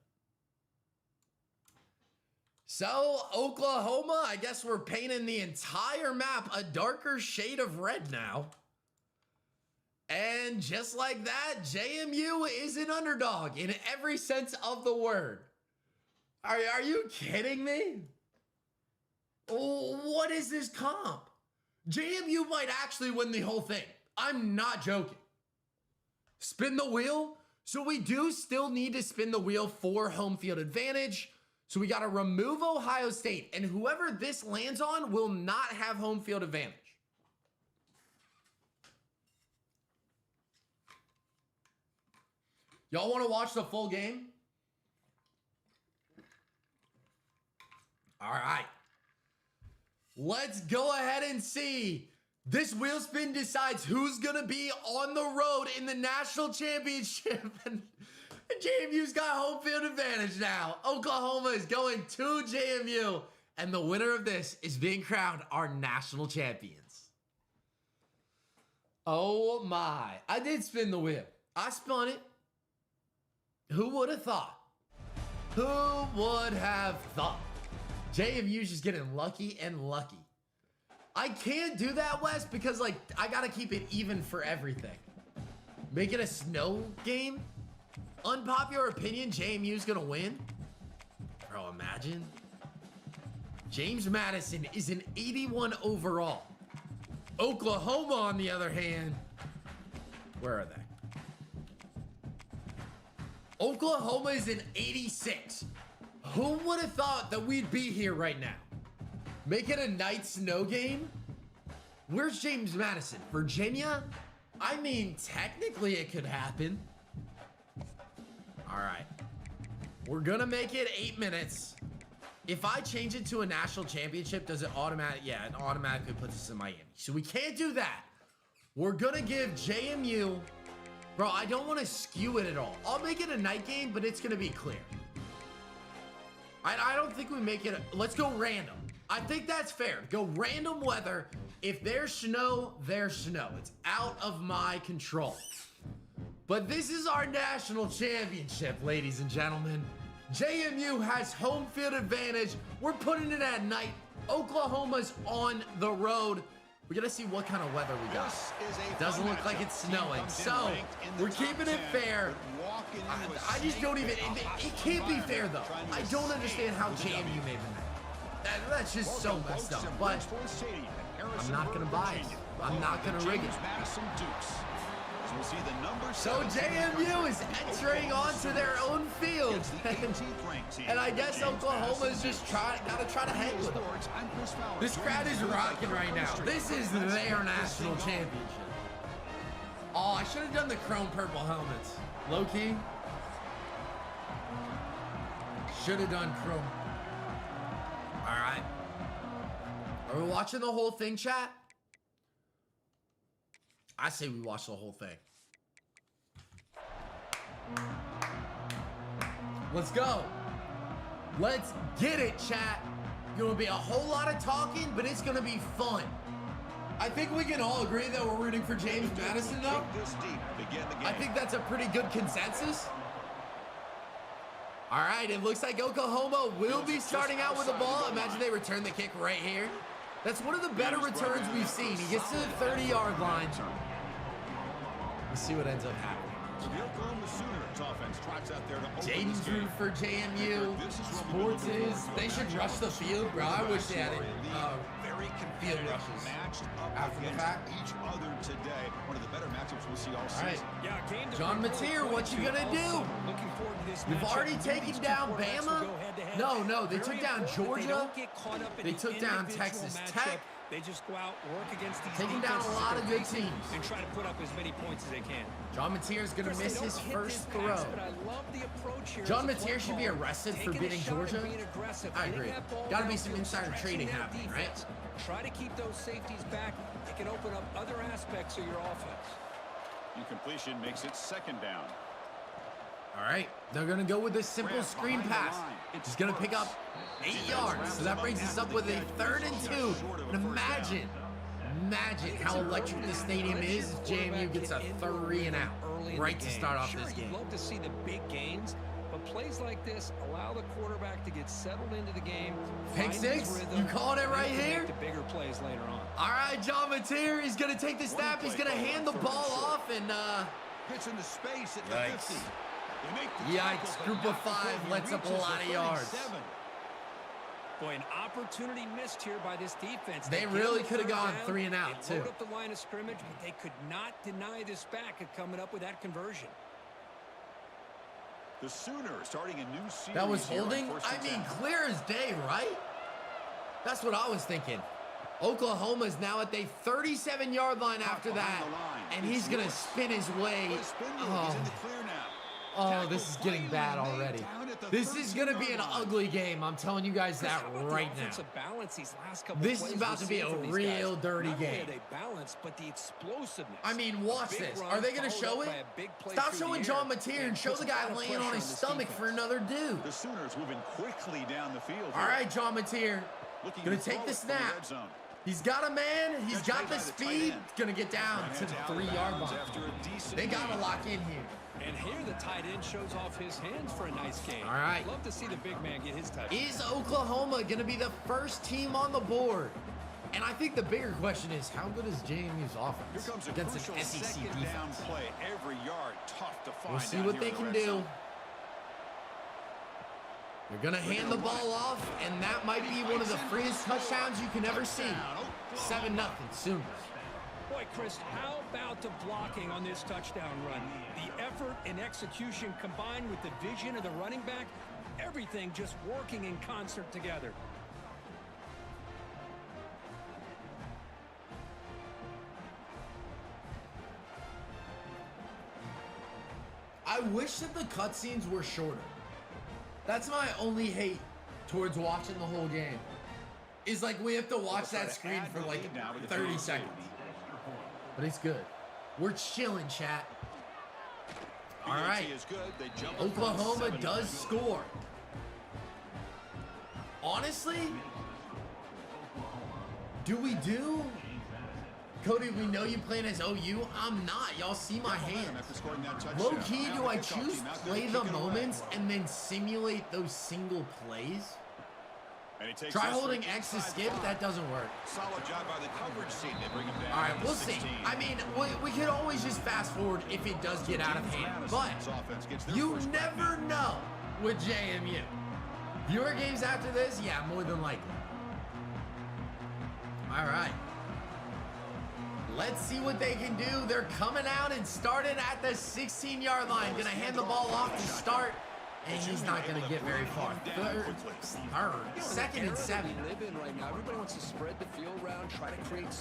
So, Oklahoma, I guess we're painting the entire map a darker shade of red now. And just like that, JMU is an underdog in every sense of the word. Are you kidding me? What is this comp? JMU might actually win the whole thing. I'm not joking. Spin the wheel. So we do still need to spin the wheel for home field advantage. So we got to remove Ohio State. And whoever this lands on will not have home field advantage. Y'all want to watch the full game? All right. Let's go ahead and see. This wheel spin decides who's going to be on the road in the national championship. And JMU's got home field advantage now. Oklahoma is going to JMU. And the winner of this is being crowned our national champions. Oh my. I did spin the wheel. I spun it. Who would have thought? Who would have thought? JMU's just getting lucky and lucky. I can't do that, Wes, because, like, I got to keep it even for everything. Make it a snow game? Unpopular opinion, JMU's going to win? Bro, imagine. James Madison is an 81 overall. Oklahoma, on the other hand, where are they? Oklahoma is an 86. Who would have thought that we'd be here right now? Make it a night snow game? Where's James Madison? Virginia? I mean, technically it could happen. All right. We're gonna make it 8 minutes. If I change it to a national championship, does it automatically? Yeah, it automatically puts us in Miami. So we can't do that. We're gonna give JMU... Bro, I don't want to skew it at all. I'll make it a night game, but it's going to be clear. I don't think we make it... Let's go random. I think that's fair. Go random weather. If there's snow, there's snow. It's out of my control. But this is our national championship, ladies and gentlemen. JMU has home field advantage. We're putting it at night. Oklahoma's on the road. We gotta see what kind of weather we got. Doesn't look like it's snowing. So, we're keeping it fair. I just don't even, it can't be fair though. I don't understand how JMU made the night. That's just so messed up. But, I'm not gonna buy it. I'm not gonna rig it. So JMU is entering onto their own field. And I guess Oklahoma is just gotta try to hang with them. This crowd is rocking right now. This is their national championship. Oh, I should have done the chrome purple helmets. Low key. Should have done chrome. All right. Are we watching the whole thing, chat? I say we watch the whole thing. Let's go. Let's get it, chat. Gonna be a whole lot of talking, but it's gonna be fun. I think we can all agree that we're rooting for James Madison, though. I think that's a pretty good consensus. All right, it looks like Oklahoma will be starting out with the ball. Imagine they return the kick right here. That's one of the better returns we've seen. He gets to the 30-yard line. Let's see what ends up happening. Jaden Drew for JMU. Sports is, they should rush the field, bro. I wish they had it. Field rushes after the fact. Each other today. One of the better matchups we'll see all season. Yeah, John Mateer, what you gonna do? Looking forward to this You've matchup. already taken down Bama? No, they took down Georgia. They took down Texas Tech. They just go out, work against these taking down a lot of good teams, and try to put up as many points as they can. John Mateer is going to miss his first throw. John Mateer should be arrested for beating Georgia. I agree. Got to be some insider trading happening, right? Try to keep those safeties back. It can open up other aspects of your offense. Incompletion makes it second down. All right, they're going to go with this simple screen pass. He's going to pick up 8 yards. So that brings us up with a 3rd and 2. And imagine how electric this stadium is if JMU gets a 3 and out right to start off this game. You'd love to see the big gains, but plays like this allow the quarterback to get settled into the game. Pick 6, you called it right here. The bigger plays later on. All right, John Mateer, he's going to take the snap. He's going to hand the ball off and hits into space at the 50. Yikes, group of 5 lets up a lot of yards. Boy, an opportunity missed here by this defense. They really could have gone 3 and out, too. Load up the line of scrimmage, but they could not deny this back at coming up with that conversion. The Sooners starting a new series. That was holding? I mean, clear as day, right? That's what I was thinking. Oklahoma's now at the 37-yard line after that, and he's going to spin his way. Oh, this is getting bad already. This is going to be an ugly game. I'm telling you guys that right now. This is about to be a real dirty game. I mean, watch this. Are they going to show it? Stop showing John Mateer and show the guy laying on his stomach for another dude. The Sooners moving quickly down the field. All right, John Mateer. Going to take the snap. He's got a man. He's got the speed. Going to get down to the 3-yard line. They got to lock in here. And here the tight end shows off his hands for a nice game. All right. Love to see the big man get his touch. Is Oklahoma going to be the first team on the board? And I think the bigger question is, how good is JMU's offense against an SEC defense? Play. Every yard tough to find. We'll see what they can do. They're going to hand the ball off, and that might be one of the freest touchdowns you can ever see. 7-0 Sooners. Boy, Chris, how about the blocking on this touchdown run? The effort and execution combined with the vision of the running back, everything just working in concert together. I wish that the cutscenes were shorter. That's my only hate towards watching the whole game. Is like we have to watch that screen for like 30 seconds. But it's good. We're chilling, chat. All right. Oklahoma does score. Honestly, do we do? Cody, we know you playing as OU. I'm not. Y'all see my hand. Low key, do I choose play the moments and then simulate those single plays? Try holding X to skip. That doesn't work. Solid job by the coverage team. They bring him down. All right, we'll see. I mean, we could always just fast forward if it does get out of hand. But you never know with JMU. Viewer games after this, yeah, more than likely. All right. Let's see what they can do. They're coming out and starting at the 16-yard line. Gonna hand the ball off to start. And he's not going to get very far. Second and 7.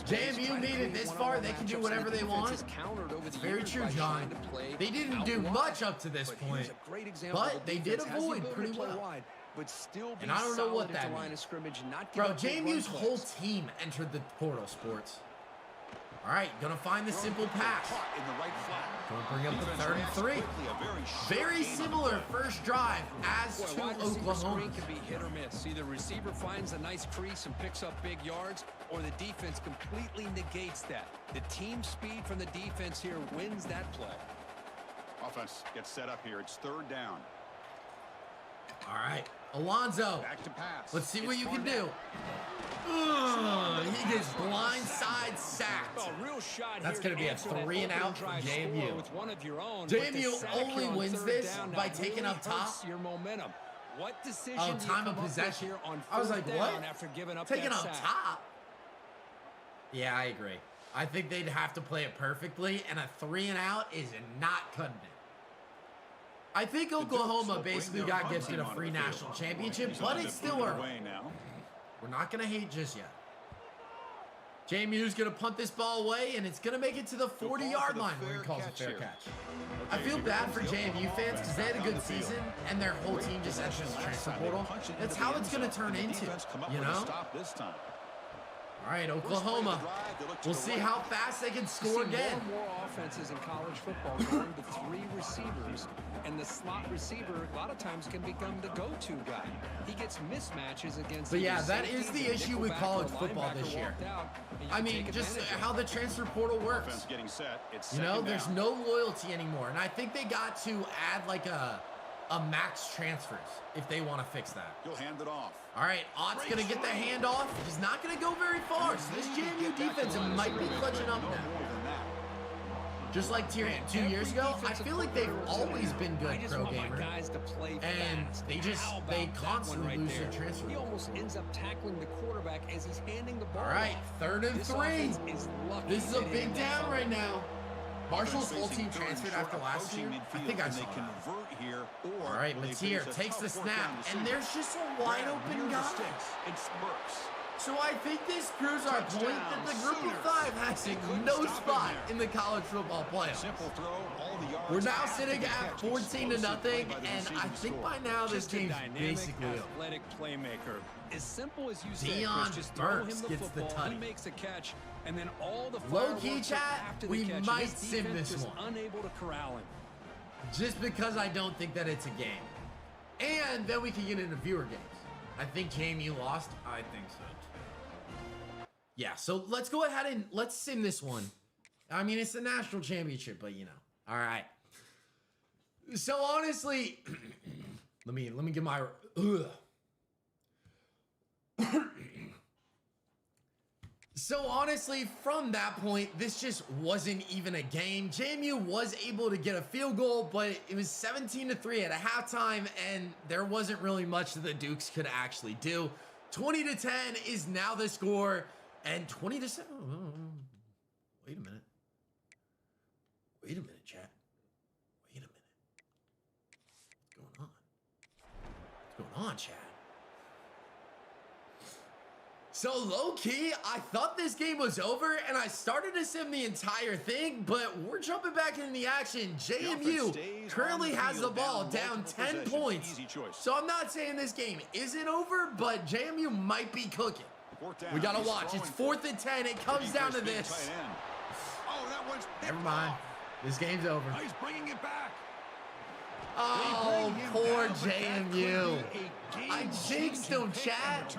JMU made it this far. They can do whatever they want. It's very true, John. They didn't do much up to this point, but they did avoid pretty well. And I don't know what that means. Bro, JMU's whole team entered the portal, sports. All right, gonna find the simple pass. Gonna bring up the 3rd and 3. Very similar first drive as to Oklahoma. Can be hit or miss. Either receiver finds a nice crease and picks up big yards, or the defense completely negates that. The team speed from the defense here wins that play. Offense gets set up here. It's 3rd down. All right, Alonzo. Back to pass. Let's see what you can do. He gets blindside sacked. That's going to be a 3 and out from JMU. JMU only wins this by taking up top. Oh, time of possession. I was like, what? Taking up top? Yeah, I agree. I think they'd have to play it perfectly, and a 3 and out is not cutting it. I think Oklahoma basically got gifted a free national championship, but it's still early. We're not going to hate just yet. JMU's going to punt this ball away, and it's going to make it to the 40-yard line where he calls a fair catch. I feel bad for JMU fans because they had a good season, and their whole team just entered the transfer portal. That's how it's going to turn into, you know? All right, Oklahoma. We'll see how fast they can score again. More and more offenses in college football going to 3 receivers, and the slot receiver a lot of times can become the go-to guy. He gets mismatches against. But yeah, that is the issue with college football this year. I mean, just how the transfer portal works. You know, there's no loyalty anymore, and I think they got to add like a max transfers if they want to fix that. He'll hand it off. All right, Ott's going to get the handoff. He's not going to go very far, so this JMU defense might be clutching up now. Just like 2 years ago, I feel like they've always been good, Pro Gamer. And they constantly lose their transfer. He almost ends up tackling the quarterback as he's handing the ball. All right, 3rd and 3. This is a big down right now. Marshall's whole team transferred after last year. I think I saw that. All right, Mateer takes the snap, and there's just a wide open guy. So I think this proves our point that the group of 5 has no spot in the college football playoffs. We're now sitting at 14-0, and I think by now this game's basically over. Athletic playmaker. As simple as you said, Deion just throw him Burks the gets the football, tutty. he makes a catch, and then all the Low-key chat, we might sim this one. Unable to corral him. Just because I don't think that it's a game. And then we can get into viewer games. I think JMU lost. I think so. Yeah, so let's go ahead and let's sim this one. I mean, it's the national championship, but you know. All right. So honestly, let me get my So honestly, from that point, this just wasn't even a game. JMU was able to get a field goal, but it was 17-3 at a halftime, and there wasn't really much that the Dukes could actually do. 20-10 is now the score, and 20-7. Wait a minute. Wait a minute, chat. Wait a minute. What's going on? What's going on, chat? So low-key, I thought this game was over, and I started to sim the entire thing, but we're jumping back into the action. JMU currently has the ball down 10 points. So I'm not saying this game isn't over, but JMU might be cooking. We gotta watch. It's 4th and 10. It comes down to this. Never mind. This game's over. He's bringing it back. Oh, poor JMU. I jinxed him, chat.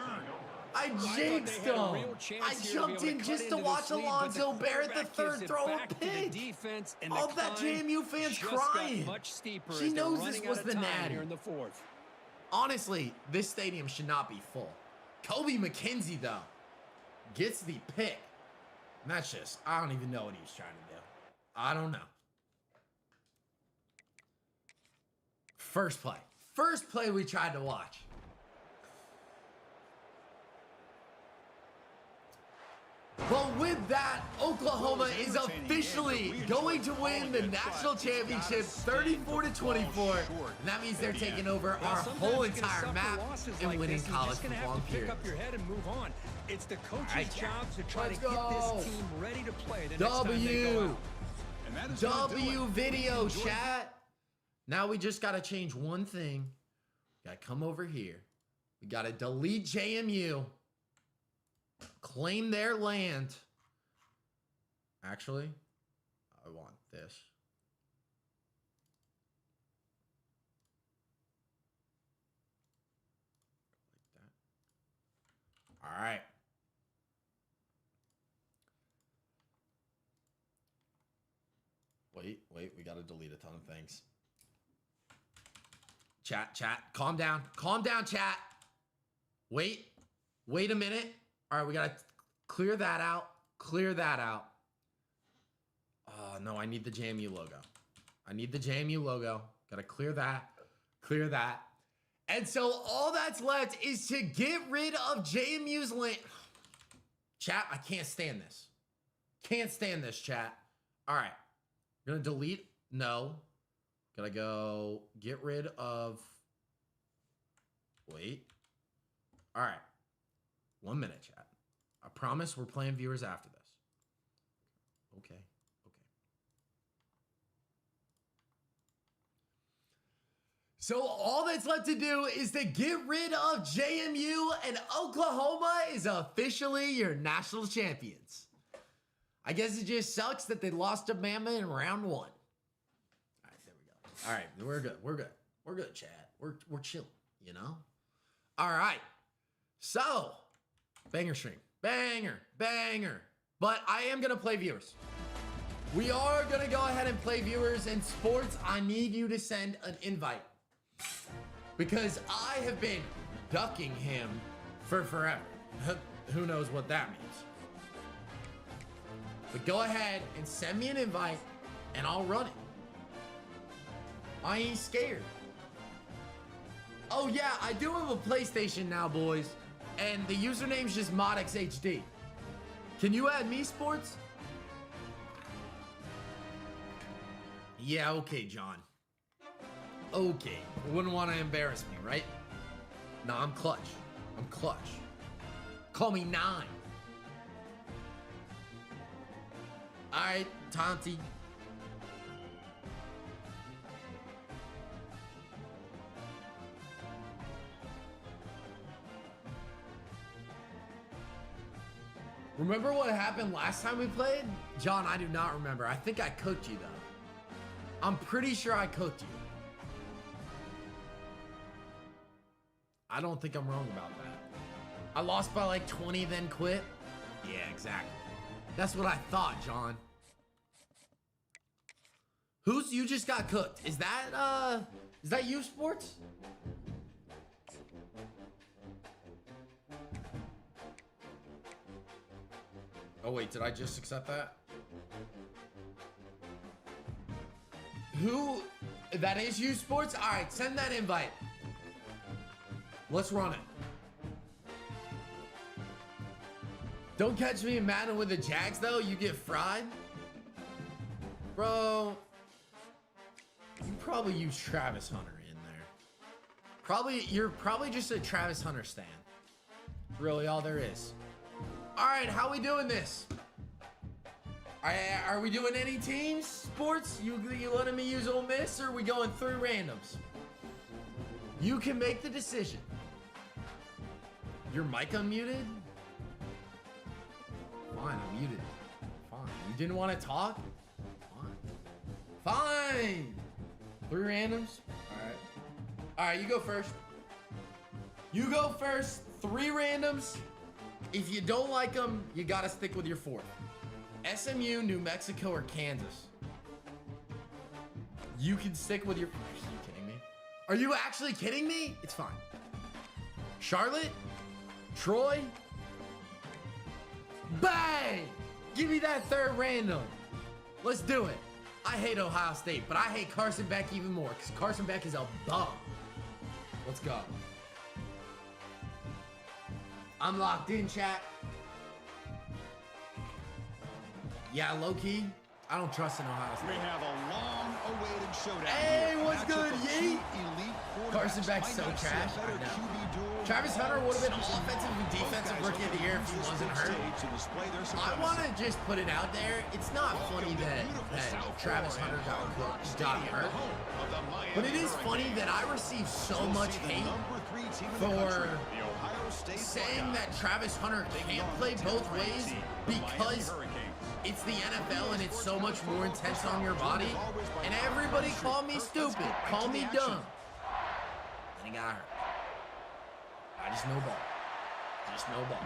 I jinxed him. I jumped in just to watch Alonzo Barrett III throw a pick. All that JMU fans crying. She knows this was the natty. Honestly, this stadium should not be full. Kobe McKenzie, though, gets the pick. And that's just, I don't even know what he was trying to do. I don't know. First play we tried to watch. Well, with that, Oklahoma is officially going to win the national championship 34-24. And that means they're taking over our whole entire map and winning College Football Imperialism. Pick up your head and move on. It's the coach's job to try to get this team ready to play the next time they go out. W video, chat. Now we just got to change one thing. Got to come over here. We got to delete JMU. Claim their land. Actually, I want this. Like that. All right. Wait, we got to delete a ton of things. Chat, calm down, chat. Wait a minute. All right, we got to clear that out. Oh, no, I need the JMU logo. Got to clear that. And so all that's left is to get rid of JMU's land. Chat, I can't stand this. Chat. All right. I'm going to delete. No. Got to go get rid of. Wait. All right. 1 minute, chat. I promise we're playing viewers after this. Okay. So all that's left to do is to get rid of JMU, and Oklahoma is officially your national champions. I guess it just sucks that they lost to Bama in round 1. All right, there we go. All right, we're good. We're good, Chad. We're chilling, you know? All right. So, banger stream. Banger. But I am going to play viewers. We are going to go ahead and play viewers. In sports, I need you to send an invite. Because I have been ducking him for forever. Who knows what that means. But go ahead and send me an invite and I'll run it. I ain't scared. Oh yeah, I do have a PlayStation now, boys. And the username's just ModixHD. Can you add me, sports? Yeah, okay, John. Okay, wouldn't want to embarrass me, right? No, I'm clutch. Call me 9. All right, Tonti. Remember what happened last time we played? John, I do not remember. I think I cooked you, though. I'm pretty sure I cooked you. I don't think I'm wrong about that. I lost by like 20, then quit. Yeah, exactly. That's what I thought, John. You just got cooked? Is that you, sports? Oh wait, did I just accept that? That is you, sports? All right, send that invite. Let's run it. Don't catch me in Madden with the Jags, though. You get fried. Bro, you probably use Travis Hunter in there. You're probably just a Travis Hunter stan. Really all there is. All right, how we doing this? Are we doing any teams, sports? You letting me use Ole Miss, or are we going through randoms? You can make the decision. Your mic unmuted? Fine, I'm muted. Fine. You didn't want to talk? Fine. 3 randoms? All right, you go first. 3 randoms. If you don't like them, you got to stick with your 4th. SMU, New Mexico, or Kansas? You can stick with your... Are you kidding me? Are you actually kidding me? It's fine. Charlotte? Troy? Bang! Give me that 3rd random. Let's do it. I hate Ohio State, but I hate Carson Beck even more because Carson Beck is a bum. Let's go. I'm locked in, chat. Yeah, low-key, I don't trust in Ohio State. We have a long-awaited showdown. Hey, what's good, Yeet? Carson Beck's so trash. I know. Travis Hunter would have been offensive and defensive rookie of the year if he wasn't hurt. I want to just put it out there. It's not funny that Travis Hunter got hurt. But it is funny that I received so much hate for saying that Travis Hunter can't play both ways because it's the NFL and it's so much more intense on your body. And everybody called me stupid, called me dumb. Then he got hurt. I just no ball.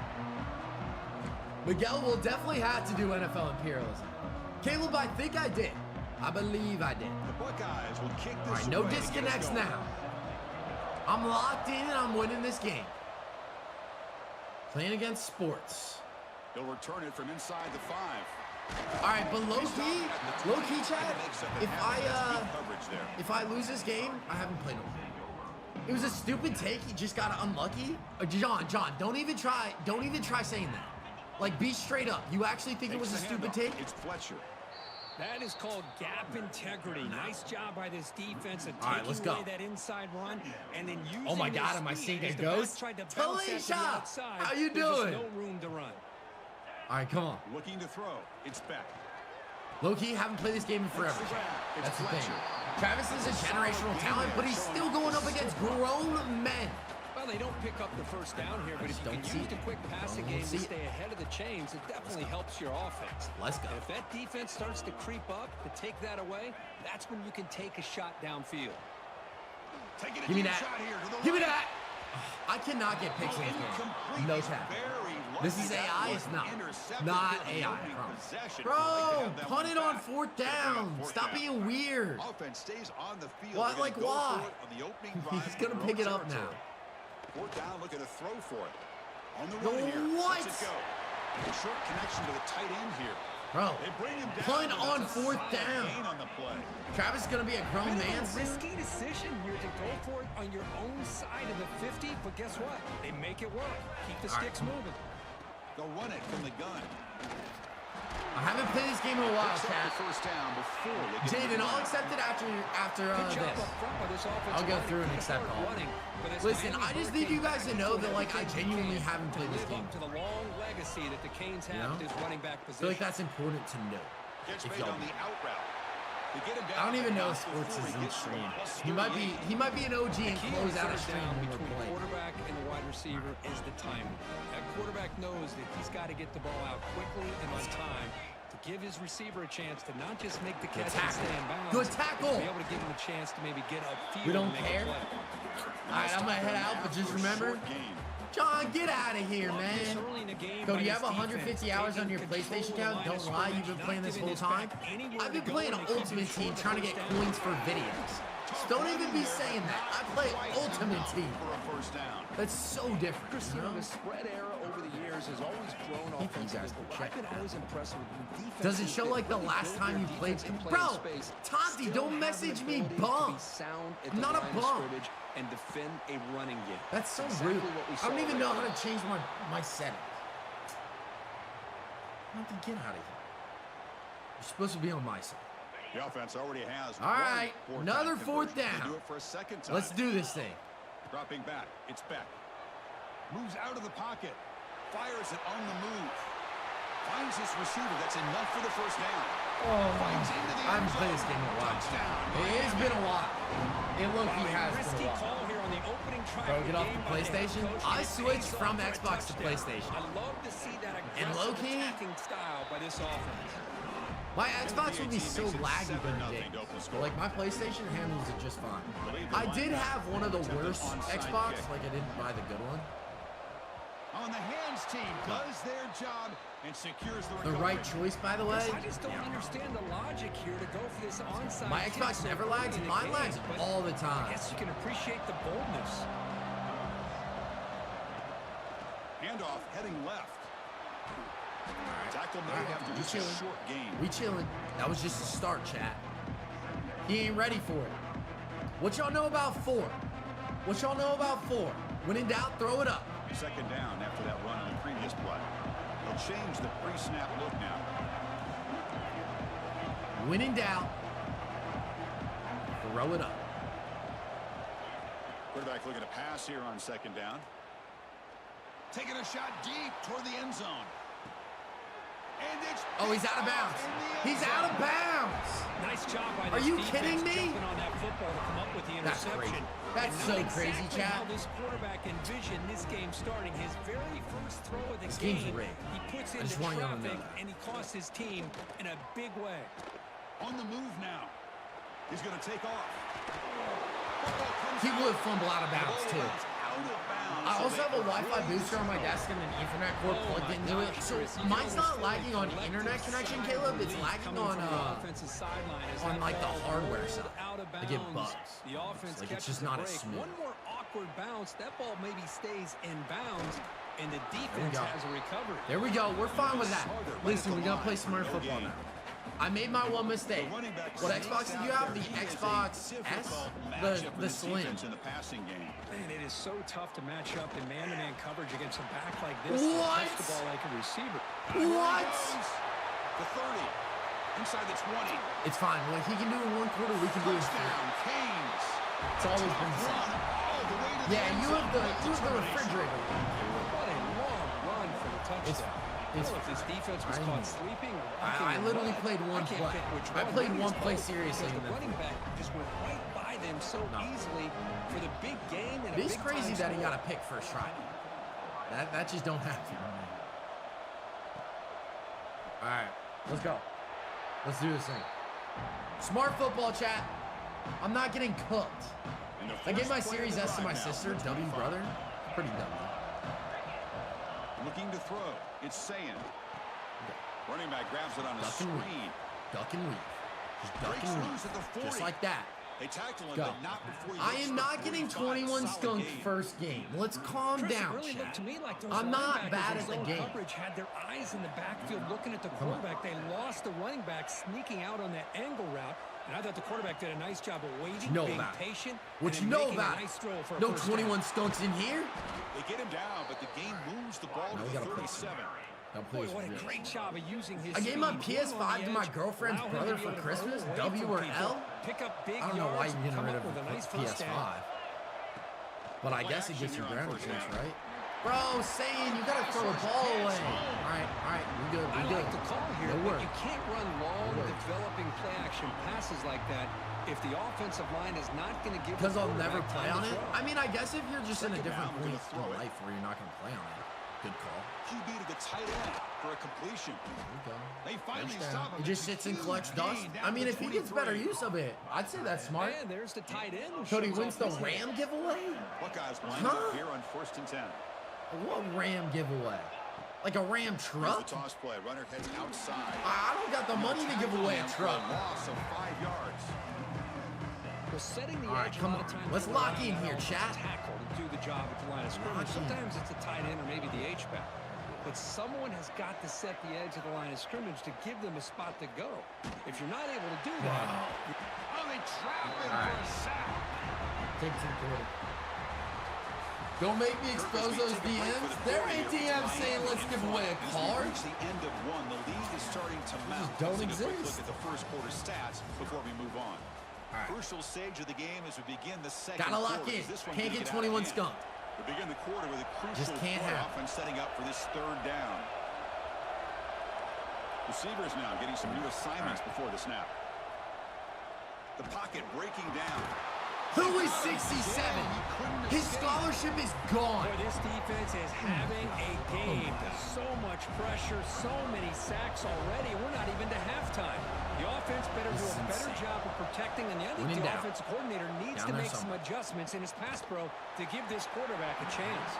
Miguel will definitely have to do NFL imperialism. Caleb, I think I did. I believe I did. The Buckeyes will kick this. All right, no disconnects now. I'm locked in and I'm winning this game. Playing against sports. He'll return it from inside the 5. All right, but low-key, Chad, if I lose this game, I haven't played no game. It was a stupid take. He just got unlucky. John, don't even try saying that. Like, be straight up. You actually think it was a stupid take? It's Fletcher. That is called gap integrity. Nice job by this defense of All right, let's taking go. away that inside run and then using Oh my God, am I seeing a ghost? Talisha, how you doing? No room to run. All right, come on. Looking to throw. It's back. Low-key, haven't played this game in forever. That's the thing. Travis is a generational talent, but he's still going up against grown men. Well, they don't pick up the first down here, but if you can use the quick passing game to stay ahead of the chains, it definitely helps your offense. Let's go. And if that defense starts to creep up to take that away, that's when you can take a shot downfield. Give me that. Give me that. I cannot get picks in this game. No tap. This is AI. It's not. Not AI, I promise. Bro, punt it on 4th down. Stop being weird. Offense stays on the field. What? Like, why? He's going to pick it up now. 4th down, looking to throw for it. On the No, run here. what? Let's it go. A short connection to the tight end here. Bro, They bring him down, punt but on it's a 4th solid down. gain on the play. Travis is going to be a grown man soon. Risky decision here to go for it on your own side of the 50, but guess what? They make it work. Keep the sticks moving. They'll run it from the gun. I haven't played this game in a while, Picks up Cat. the first down before they get Jaden, the I'll run. accept it after Good job this. up front by this offensive I'll go line. through and They accept start all. running, but as Listen, Miami I just Hurricanes need you guys to know that, like, I everything genuinely they can haven't played this live game. up to the long legacy that the Canes have You know? with this running back I position. feel like that's important to know. Gets If made y'all on do. the out route. They get him down I don't even know if before sports he is in gets to the stream. plus He might 38. be an OG and Key close to out a sit stream down when between we're the playing. quarterback and the wide receiver is the timing. That quarterback knows that he's got to get the ball out quickly and on time to give his receiver a chance to not just make the Good catch and tackle. stay in bounds, Good but tackle. be able to give him a chance to maybe get upfield We don't and make care. a play. All right, I'm going to head out, but just remember, Short gain. John, get out of here, This man. early in the game Go, by do you this have 150 defense, hours on taking your control PlayStation of the account? line of Don't lie, you've been scrimmage, playing not this giving whole his time. back anywhere I've to been go playing and keeping Ultimate short Team of the trying to first get down. coins for videos. Just don't even be saying that. I play Ultimate Team. For a first down. That's so different, you know? The spread era over the years has always grown I think you guys offensively. can check I've been that. always impressed with the defense. Does it show like the last time you played? Bro, Tati, don't message me bum. I'm not a bum. And defend a running game. That's so Exactly rude. what we I saw don't even right know how there. to change my settings. I have to get out of here. You're supposed to be on my side. The offense already has All right, another 4th They down. do it for a second time. Let's do this thing. Dropping back. It's back. Moves out of the pocket. Fires it on the move. Finds his receiver. That's enough for the first down. Finds into the I haven't end played this zone. game in a while. Touchdown. It has been a while. It low-key has Risky been a while. call here on the opening drive Bro, of get the off game the by the head PlayStation. coach, I and it switched pays from off for a Xbox to touchdown. PlayStation. I love to see that And aggressive low-key, attacking style by this offense. my Xbox would be so laggy during the game. But like my PlayStation handles it just fine. I did have one of the worst Xbox, like I didn't buy the good one. On the hands team does their job and secures the The recovery. right choice, by the way. I just don't understand the logic here to go for this onside. My kick Xbox so never early lags. in the Mine game, lags but all the I time. guess you can appreciate the boldness. Handoff heading left. Tackle made after We just a chilling. short gain. We chilling. That was just a start, chat. He ain't ready for it. What y'all know about 4? What y'all know about 4? When in doubt, throw it up. Second down after that run on the previous play. They'll change the pre-snap look now. When in doubt, throw it up. Quarterback looking to pass here on second down. Taking a shot deep toward the end zone. And it's Oh, he's out of bounds. He's out of bounds. Nice job by Are this you defense kidding me? jumping on that football to come up with the That's interception. crazy. That's And so not crazy, exactly chat. how this quarterback envisioned this game starting. His very first throw of the This game's game, rigged. he puts I into just want y'all to know traffic, that. and he costs his team in a big way. on the move now. He's going to take off. He would fumble out of bounds, too. I also have a Wi-Fi booster on my desk and an Ethernet cord plugged into it. So mine's not lagging on internet connection, Caleb. It's lagging on like the hardware side. I get bugs. The offense Like it's catches just the not as break. smooth. One more awkward bounce, that ball maybe stays in bounds, and the we defense go. has a recovery. There we go. We're fine with that. Listen, we gotta play smarter football now. I made my one mistake. What Xbox did you have? The Xbox S? The Slim. In the passing game. Man, it is so tough to match up in man-to-man coverage against a back like this. What? Touch the ball like a receiver. What? The 30. Inside the 20. It's fine. What he can do in one quarter, we can do in three. Touchdown, Canes. It's always been the Run same. all the way to the Yeah, end you zone. have the refrigerator. What a long run for the touchdown. is Well, if this defense was caught sleeping, I literally played one play. I played one play seriously. The running back just went right by them so easily for the big game. And it is crazy that he got a pick first try. That just don't happen. All right, let's go. Let's do this thing. Smart football, chat. I'm not getting cooked. I gave my Series S to my sister, W brother. Pretty dumb. Looking to throw. It's Sand. Running back grabs it on a screen. Duck and weave. Just duck and weave. Just like that. They tackle him, Go. but not before he I am not getting 21 skunked first game. Let's calm down, really chat. To me like those I'm not bad at the zone game. Coverage had their eyes in the backfield looking at the quarterback. They lost the running back sneaking out on that angle route. And I thought the quarterback did a nice job of waiting, being patient. What you know about it? No 21 skunks in here. They get him down, but the game moves the ball to the 37. Boy, what a great job of using his I gave my PS5 to my girlfriend's brother for Christmas, W or L. Pick up big I don't know why you're getting rid of a nice PS5. But I guess it gets your ground chance, right? Bro, saying you gotta throw the ball away. All right, we good. I like the call here, No but work. you can't run long, developing play-action passes like that if the offensive line is not going to give. Because I'll never play on it. I mean, I guess if you're just in a different point in life where you're not gonna play on it, good call. QB to the tight end for a completion. There we go. They finally stop him. He just sits and collects dust. I mean, if he gets better use of it, I'd say that's smart. Man, there's the tight end. Cody wins the Ram giveaway? Buckeyes line up here on 1st and 10. What Ram giveaway? Like a Ram truck? The toss play. Runner heads outside. I don't got the money to give away a truck. Loss of 5 yards. Well, setting the All right, edge come a lot on. of times Let's lock in here, chat. Tackle to do the job at the line of scrimmage. Sometimes it's a tight end or maybe the H-back. But someone has got to set the edge of the line of scrimmage to give them a spot to go. If you're not able to do that, They trap him for a sack. Take to the quarter. Don't make me expose those DMs. There ain't DMs saying let's give away a card. As we reach the end of one, the lead is starting to mount. Don't Let's take a quick exist. Look at the first quarter stats before we move on. Crucial stage of the game as we begin the second Gotta quarter. lock in. This one Can't could get out of 21 hand. skunk. We begin the quarter with a crucial can't playoff happen. and setting up for this 3rd down. Receivers now getting some new assignments before the snap. The pocket breaking down. Who is 67? His scholarship is gone. boy, this defense is having a game. So much pressure, so many sacks already. We're not even to halftime. The offense better do a better job of protecting, and I think the offensive coordinator needs to make some adjustments in his pass pro to give this quarterback a chance.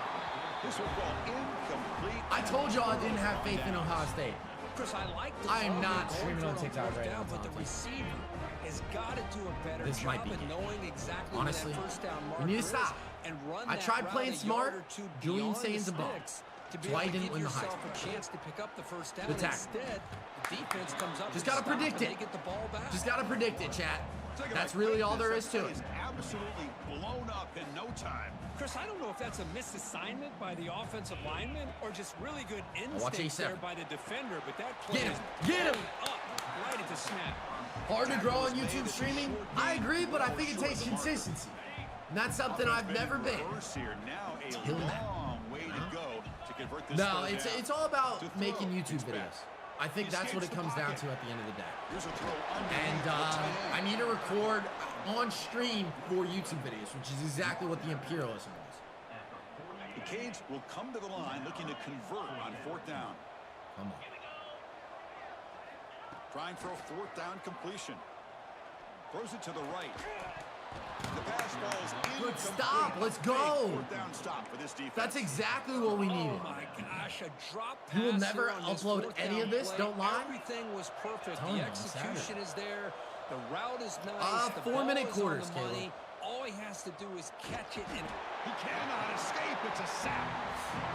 This will go incomplete. I told y'all I didn't have faith in Ohio State. Chris, I like the I am not going streaming on for it TikTok right down, now, but the Tom. receiver has got to do a better This might job be of good. knowing exactly Honestly, where that first down we marker need to is stop. and run I that tried route playing a smart. yard or two Julian beyond Sain's a the ball. sticks to be That's why able he to didn't give win the yourself Heisman. a chance to pick up the first down. Good tackle. Instead, the defense comes up Just and gotta stops, predict and it. they get the ball back. Just gotta predict it, chat. Look at That's my really all there is goodness, to that it. play is absolutely blown up in no time. Chris, I don't know if that's a misassignment by the offensive lineman or just really good watch instinct there A7. by the defender, but that play Get him. is Get him. blown up right at the snap. Hard to grow on YouTube streaming. I agree, but I think it takes consistency. And that's something I've never been. Here. Now a Till now. long way to go to convert this No, third down. it's all about To throw, making YouTube expect. videos. I think that's what it comes down to at the end of the day. Here's a throw underneath And the tight I end. need to record on stream for YouTube videos, which is exactly what the Imperialism was. The Canes will come to the line looking to convert on 4th down. Come on. Trying for a 4th down completion. Throws it to the right. The pass ball is Good incomplete. stop. Let's Big go. 4th down stop for this defense. That's exactly what we needed. Oh my gosh, a drop pass. You will never here on this upload fourth any down of this, play. don't lie. Everything was perfect. Telling The you, I'm sad. execution is there. The route is nice. The 4 ball minute is quarters, on the money. Caleb. All he has to do is catch it and He cannot escape. It's a sack.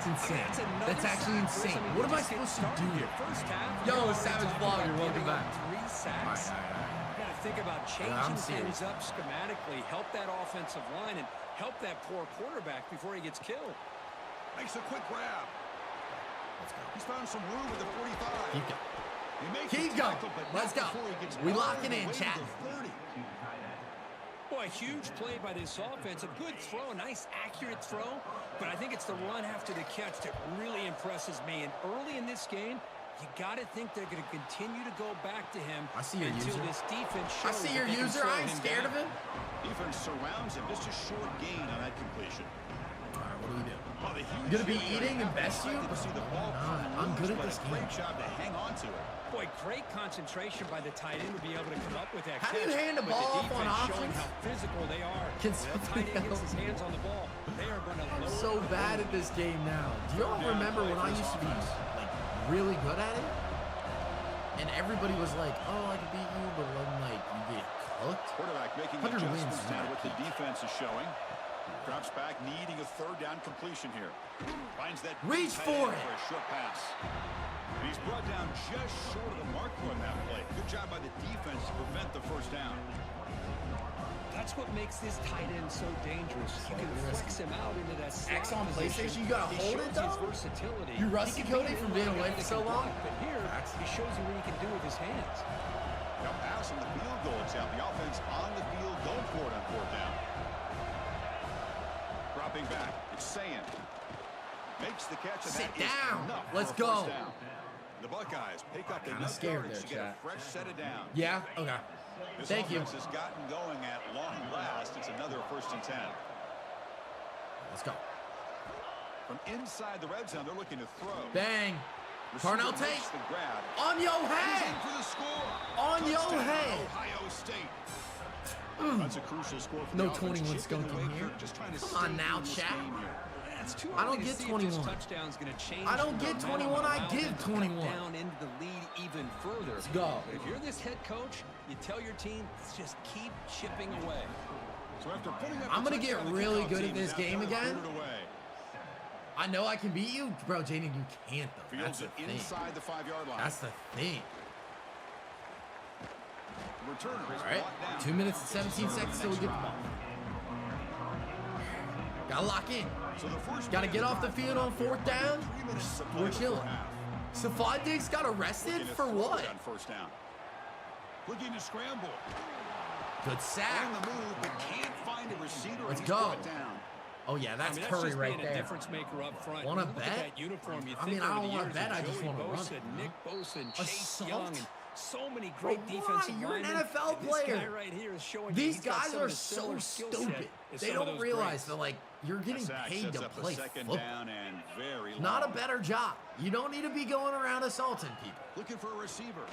It's insane. That's actually insane. What am I supposed to do here? First half, Yo, you're Savage talking Vlogger, about welcome giving back. up 3 sacks. You got to think about I'm changing serious. things up schematically, help that offensive line, and help that poor quarterback before he gets killed. Makes a quick grab. Let's go. He's found some room at the 45. Keep going. He makes Keep the going. tackle, but Let's not go. before he gets We all locking the in, way to chat. the 30. Boy, Boy, a huge play by this offense. A good throw, a nice accurate throw. But I think it's the run after the catch that really impresses me. And early in this game, you got to think they're going to continue to go back to him until this defense shows. I see your user. I ain't scared of him. Defense surrounds him. Just a short gain on that completion. All right, what do we do? Well, You gonna be eating and best you? I'm good at this game. Great job to hang on to it. Boy, great concentration by the tight end to be able to come up with that How catch. do you hand the But ball the off on defense showing options? how physical they are. Can When that tight end gets his hands on the ball, they are going to I'm lower so bad at this game now. Do y'all remember when I used to be like really good at it? And everybody was like, "Oh, I can beat you," but then like you get cooked. Quarterback making 100 wins adjustments is now not what the key. defense is showing. Drops back, needing a third down completion here. Finds that Reach tight for end it. for a short pass. And he's brought down just short of the marker on that play. Good job by the defense to prevent the first down. That's what makes this tight end so dangerous. You can flex him out into that slot X on position. PlayStation, you gotta He hold shows it, though? his versatility. You rusty He can Cody beat from it being like away a for guy so that can long? block, But here, he shows you what he can do with his hands. Now pass on the field goal attempt. The offense on the field going for it on fourth down. Dropping back. It's Sayin. Makes the catch. And Sit that is down. enough Let's for a first go. down. The Buckeyes pick up kinda enough scared yards there, to get a chat. fresh set of downs. Yeah. Okay. This Thank you. offense has gotten going at long last. It's another 1st and 10. Let's go. From inside the red zone, they're looking to throw. Bang. Receiver Parnell makes Tate. the grab. On your He's head. in for the score. On your Touchdown, head. Ohio State. That's a crucial score for No the offense. 21 Chipping skunk in away here. here, just trying to Come stay on now, in this chat. game here. It's too I don't early to get see if 21. this touchdown's going to change I don't the get momentum 21, I allow give them to cut 21. down into the lead even further. Let's go. But if you're this head coach, you tell your team, just keep chipping away. So after putting up I'm the gonna get touchdown, the really kickoff good at team this is out game there to again. put it away. I know I can beat you, bro. Jaden, you can't though. That's Fields the it thing. inside the 5-yard line. That's the thing. Returner is All right. brought down. 2 minutes and 17 seconds till we get the ball. Gotta lock in. So the first Gotta play get of off the drive, field on 4th down. 3 minutes to play We're before chilling. half. Stephon Diggs got arrested Looking to for throw what? it on 1st down. Looking to scramble. Good sack. On the move, but can't find a receiver. Let's and he's go. brought down. Oh yeah, that's I mean, Curry just right being a there. difference maker up front. Wanna You look bet? at that uniform, you I think mean, I over don't the wanna years bet, of I just Joey wanna run Bosa, it, you know? Nick Bosa, and Chase Assault? Young, and so many Bro, great why? defensive You're an linemen. NFL And this guy player. right here is showing you These he's got guys some of are the so similar skill set stupid. as They some of don't those realize greats. that like you're getting Sack paid sets to up a play second football. down and very long. Not a better job. You don't need to be going around assaulting people. Looking for a receiver.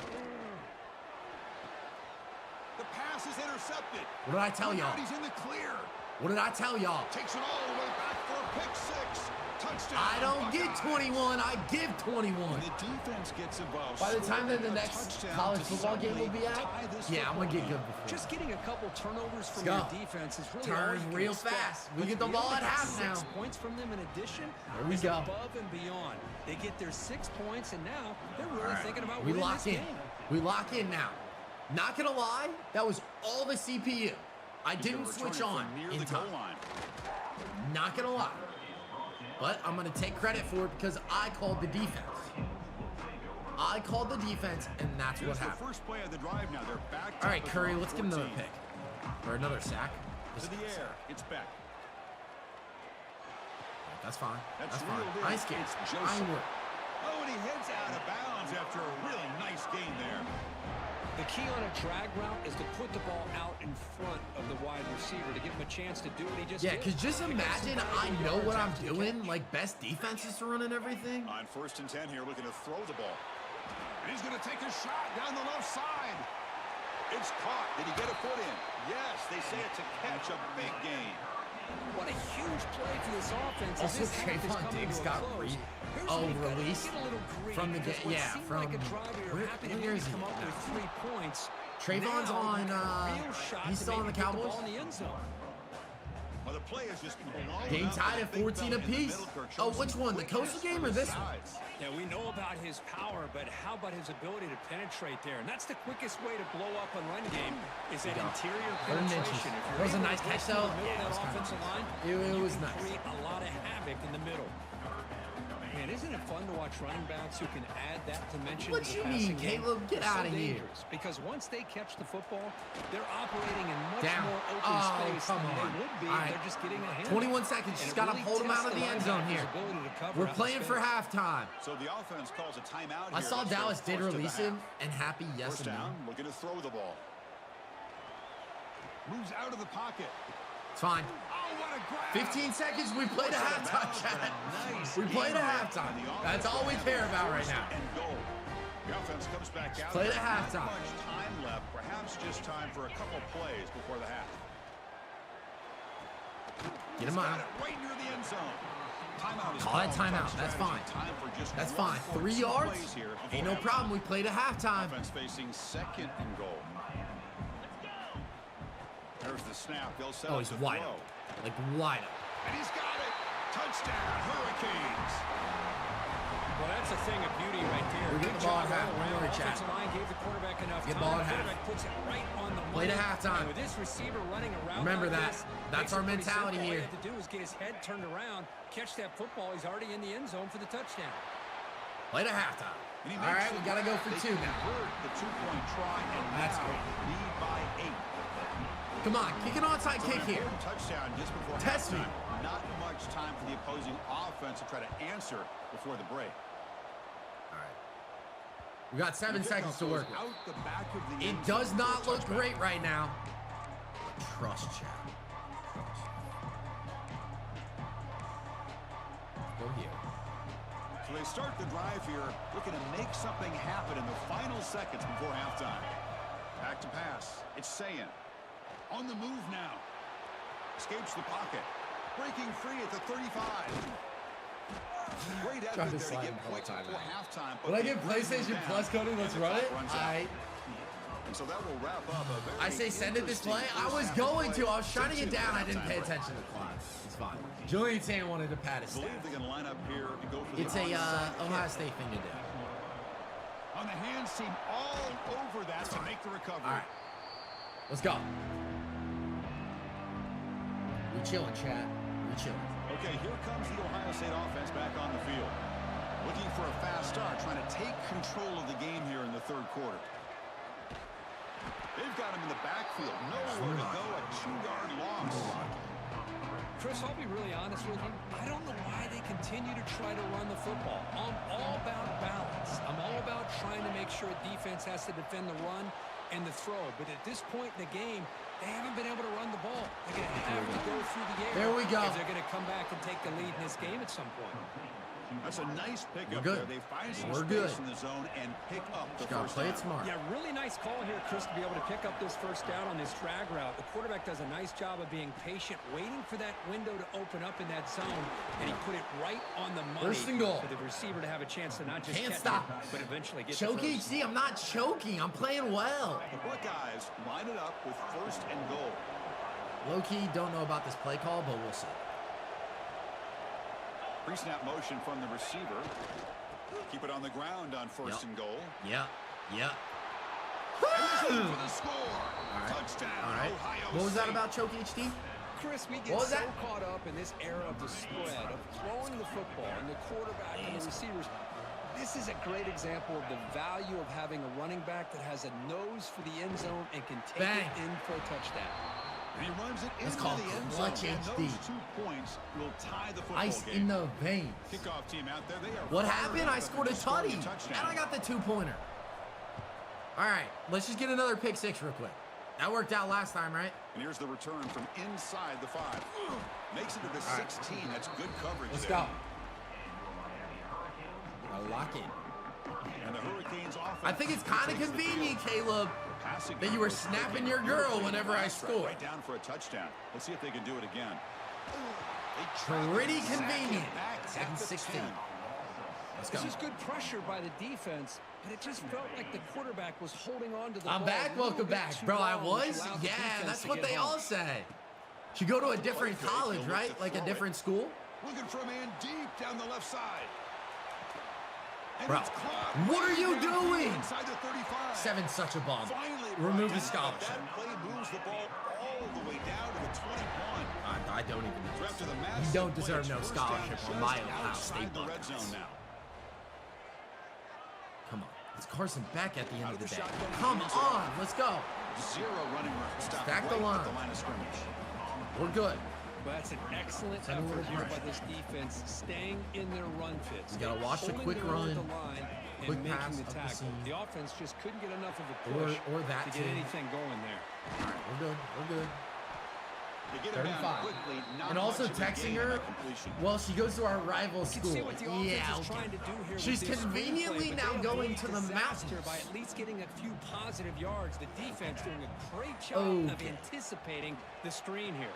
The pass is intercepted. What did I tell Look y'all? out, He's in the clear. What did I tell y'all? Takes it all the way back for a pick six. Touchdown. I don't get Buckeyes. 21. I give 21. And the defense gets involved. By the time that the Scoring a next touchdown college to football game will be suddenly out, tie this yeah, I'm gonna football get good game. before. Just getting a couple turnovers from go. your defense is really all Turns you can real expect. fast. We But get to the be ball able at to get half 6 now. points from them in addition There we is go. above and beyond. They get their 6 points, and now they're really All right. thinking about We winning lock this in. game. We lock in now. Not gonna lie, that was all the CPU. I He's didn't gonna switch return it on from near in the goal time. line. Not gonna lie. But I'm gonna take credit for it because I called the defense. I called the defense, and that's what Here's the happened. first play of the drive now. They're back. All right, top of Curry, the let's give him another 14. pick. Or another sack. To the air. It's back. That's fine. That's That's fine. reeled in. I ain't scared. It's I Joseph. ain't worried. Oh, and he heads out of bounds after a really nice gain there. The key on a drag route is to put the ball out in front of the wide receiver to give him a chance to do what he just Yeah, did. because just Pick up some imagine I valuable know yards what I'm after the doing, catch. like best defenses to run and everything. On 1st and 10 here, looking to throw the ball. And he's going to take a shot down the left side. It's caught. Did he get a foot in? Yes, they say it's a catch, a big gain. What a huge play for this offense. Also, As this half is Trayvon coming Diggs to a got close. Here's what you've gotta released get a little greedy, from the because game. what Yeah, seemed from like a drive where you're happy to where maybe is he come up now? with 3 points. Trayvon's Now, on. you got a real shot He's to still on the maybe get Cowboys. ball in the end zone. Well, the play is just blown Game up tied by at the big 14 fella in the apiece. middle. Kirk Oh, shows which some one? The quickness coastal game from or the this one? sides. Yeah, we know about his power, but how about his ability to penetrate there? And that's the quickest way to blow up a run game is that interior Third and penetration. inches. If That was a able nice to catch, get through though. the middle Yeah, it of was that kinda offensive nice. line, It you was can nice. create a lot of havoc in the middle. Man, isn't it fun to watch running backs who can add that dimension What to you the mean, passing game? Caleb? Get It's so outta here. dangerous, because once they catch the football, they're operating in much Down. more open space than they would be. Right. They're just getting a hand. 21 seconds. Just got to hold them out of the end zone here. We're playing for halftime. So the offense calls a timeout here. I saw Dallas did release him, and happy yes First and no. down, looking to throw the ball. Moves out of the pocket. It's fine. Oh, what a grab. 15 seconds. We played a halftime, Chad. We played a halftime. That's all we care about right now. And goal. The offense comes back out. Played a halftime. Not much time left. Perhaps just time for a couple plays before the half. Get him out. Right near the end zone. Timeout is Call that timeout. That's fine. That's fine. 3 yards. Ain't no problem. We played a halftime. Offense facing second and goal. There's the snap. They'll set Oh, up he's the wide throw. open. Like wide open. And he's got it. Touchdown, Hurricanes. Well, that's a thing of beauty right there. We're getting the ball at half. Don't worry, Chad. Offensive line gave the quarterback enough Get time. ball at The half. quarterback puts it right on the money. Played at halftime. And with this receiver running around Remember like that. this, That's makes it our pretty mentality simple. here. All you have to do is get his head turned around, catch that football. He's already in the end zone for the touchdown. Played a halftime. And he All makes right, we the got to go grab. for They 2 now. convert the 2-point try, and That's now great. lead by 8. Come on. Kick an onside kick here. Important touchdown just before Test me. halftime. Not much time for the opposing offense to try to answer before the break. All right. We got 7 seconds to work with. Out the back of the It end does zone not for a look touchback. great right now. Trust, Chad. Go here. So they start the drive here, looking to make something happen in the final seconds before halftime. Back to pass. It's Sayan. On the move now. Escapes the pocket. Breaking free at the 35. Great effort there to slide get him all the points time, before man. halftime. When I get PlayStation Plus, Cody, let's run it. And so that will wrap up a very I say send it this play. I was going to. I was trying to get down. I didn't pay attention to the clock. It's fine. Julian Tan wanted to pat his I believe stats. they're going to line up here and go for the It's a onside kick. Ohio State thing to do. On the hands team all over that to make the recovery. All right. Let's go. We chilling, Chad. We chilling. Okay, here comes the Ohio State offense back on the field. Looking for a fast start, trying to take control of the game here in the third quarter. They've got him in the backfield. Nowhere to go, a 2-yard loss. Chris, I'll be really honest with you. I don't know why they continue to try to run the football. I'm all about balance. I'm all about trying to make sure defense has to defend the run and the throw. But at this point in the game, they haven't been able to run the ball. They're going to have to go through the air. There we go. If they're going to come back and take the lead in this game at some point. That's a nice pickup good. there. They find some We're space good. in the zone and pick up the Just gotta first play it down. smart. Yeah, really nice call here, Chris, to be able to pick up this first down on this drag route. The quarterback does a nice job of being patient, waiting for that window to open up in that zone, and he put it right on the money First and goal. for the receiver to have a chance to not just Can't catch stop. it, but eventually get Choke the first. HD. I'm not choking. I'm playing well. The Buckeyes line it up with first and goal. Low-key, don't know about this play call, but we'll see. Pre-snap motion from the receiver. Keep it on the ground on first and goal. Yep. For the score. Touchdown, All right. Ohio What was that State. about Choke HD? Chris, we What get was so that? caught up in this era of the spread, of throwing the football, and the quarterback and the receivers. This is a great example of the value of having a running back that has a nose for the end zone and can take Bang. it in for a touchdown. And he runs it That's into called the end clutch zone. And HD. those 2 points will tie the football Ice game. in the veins. Kickoff team out there. They are What fired happened? up I scored a after scoring tutty, touchdown. and I got the 2-pointer. All right, let's just get another pick 6 real quick. That worked out last time, right? And here's the return from inside the 5. Makes it to the 16. That's good coverage. Let's there. go. I'll lock in. And the Hurricanes offense. I think it's kind of takes the convenient, field. Caleb, Passing that you were numbers for snapping Hurricane. your girl Hurricane whenever I pass scored. Right down for a touchdown. Let's see if they can do it again. They trap Pretty it, sack it convenient. back at Second the 16. 10. Let's go. This is good pressure by the defense, but it just felt like the quarterback was holding on to the I'm ball back. a little Welcome bit back. too Bro, I long, which was? allowed the Yeah, defense that's to what get they home. all say. Should go to a different Fake. college, He'll look right? to Like a throw different it. school? Looking for a man deep down the left side. And Bro, it's caught what are you right down doing? Inside the 35. 7's such a bomb. Finally Remove the brought down, but scholarship. That play moves the ball all the way down to the 21. I don't even know. So after the You massive don't play, deserve it's no first scholarship down on my just Ohio outside State the red Buckeyes. zone now. Come on. Let's It's Carson Beck at the end of the day. Come on, let's go. Zero running room. Stop Stack right the line. at the line of scrimmage. We're good. Well, that's an excellent effort here by this defense, staying in their run fits. You gotta watch the quick run, quick pass up the seam. The offense just couldn't get enough of a push or that to get anything going there. All right, we're good. We're good. They get him down 35. quickly, not And also much of a texting gain on her, that completion. well, she goes to our rival You can school. see what the offense Yeah, is trying to do here she's with this conveniently screenplay, but now they going avoid to the disaster mountains. by at least getting a few positive yards. The defense doing a great job of Okay. anticipating the screen here.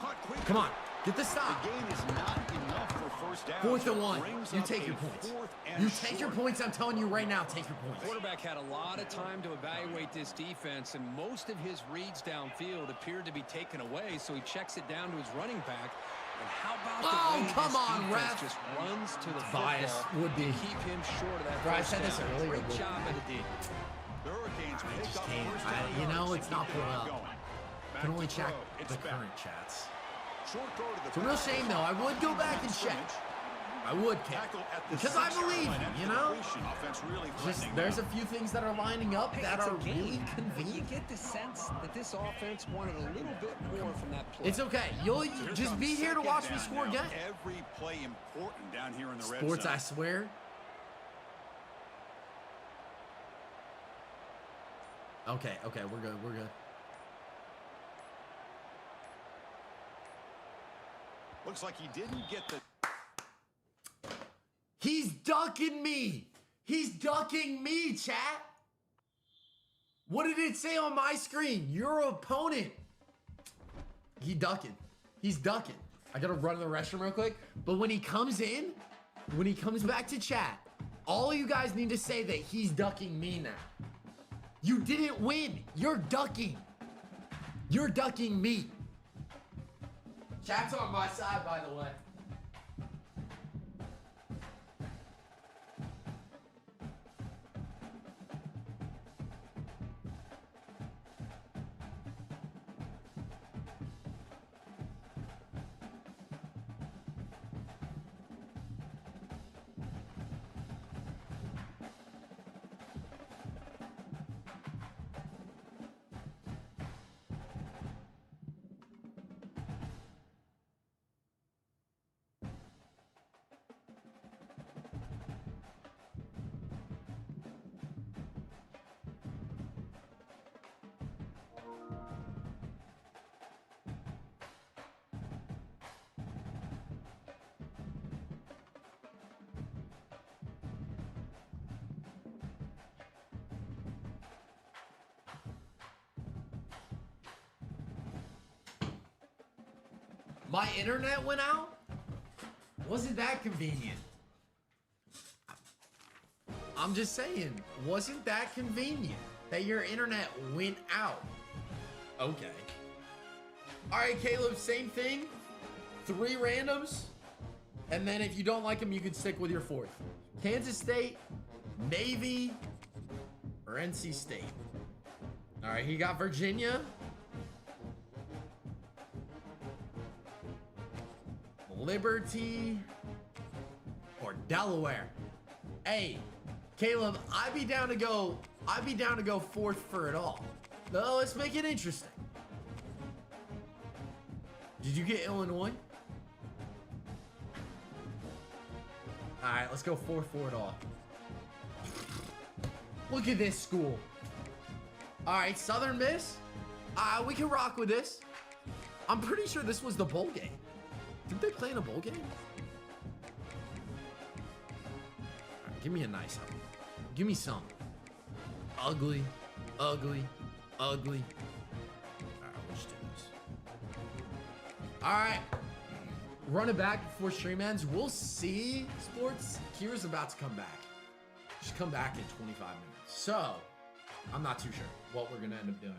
Caught quick. Come on, get the stop. The gain is not enough for first down. 4th so and it 1. brings You up take a your points. 4th and You take your short. points. I'm telling you right now, take your points. Quarterback had a lot of time to evaluate this defense, and most of his reads downfield appeared to be taken away, so he checks it down to his running back. And how about the way come this on, defense ref. just runs to the Bias football would be. to keep him short of that Bro, I first said this down. earlier, Great would job by the D. The Hurricanes I pick just up can't. first down You know, yards it's to not keep pulled the up. drive going. I can only Back to check throw. the It's back. current chats. Short throw to the It's a real pass. shame, though. I would go back and check. I would, Kate. Tackle at the Because I 6-yard believe line you, after you the know? completion. Offense really Just threatening there's now. a few things that are lining up that It's a are game. really You convenient. get the sense that this offense wanted a little bit more from that play. It's okay. You'll Here just comes be here to second watch me down score now. again. Every play important down here in the red Sports, zone. I swear. Okay, we're good. We're good. Looks like he didn't get the... He's ducking me. He's ducking me, chat. What did it say on my screen? Your opponent. He ducking. He's ducking. I gotta run to the restroom real quick. But when he comes in, when he comes back to chat, all of you guys need to say that he's ducking me now. You didn't win. You're ducking. You're ducking me. Chat's on my side, by the way. My internet went out? Wasn't that convenient? I'm just saying, wasn't that convenient that your internet went out? Okay. All right, Caleb, same thing. 3 randoms. And then if you don't like them, you can stick with your 4th. Kansas State, Navy, or NC State. All right, he got Virginia. Liberty or Delaware. Hey, Caleb, I'd be down to go 4th for it all. No, let's make it interesting. Did you get Illinois? All right, let's go 4th for it all. Look at this school. All right, Southern Miss. We can rock with this. I'm pretty sure this was the bowl game. Did they play in a bowl game? Right, give me a nice one. Give me some. Ugly, ugly, ugly. Alright, we'll just do this. Alright. Run it back before stream ends. We'll see, sports. Kira's about to come back. She's come back in 25 minutes. So, I'm not too sure what we're going to end up doing.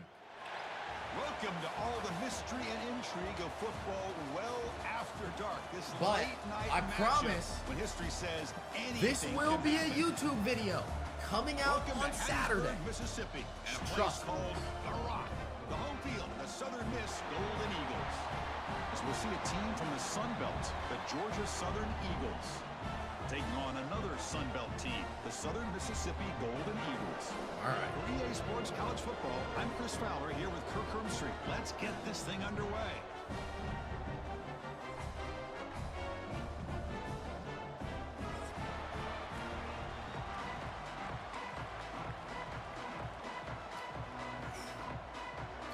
Welcome to all the mystery and intrigue of football well after dark. This But late night I matchup promise when history says anything this will can be a happen. YouTube video coming out Welcome on to Saturday. Hattiesburg, Mississippi, and a place Trust me. called The Rock, the home field of the Southern Miss Golden Eagles. As we'll see a team from the Sun Belt, the Georgia Southern Eagles. taking on another Sun Belt team, the Southern Mississippi Golden Eagles. All right. For EA Sports College Football, I'm Chris Fowler here with Kirk Hermstreet. Let's get this thing underway.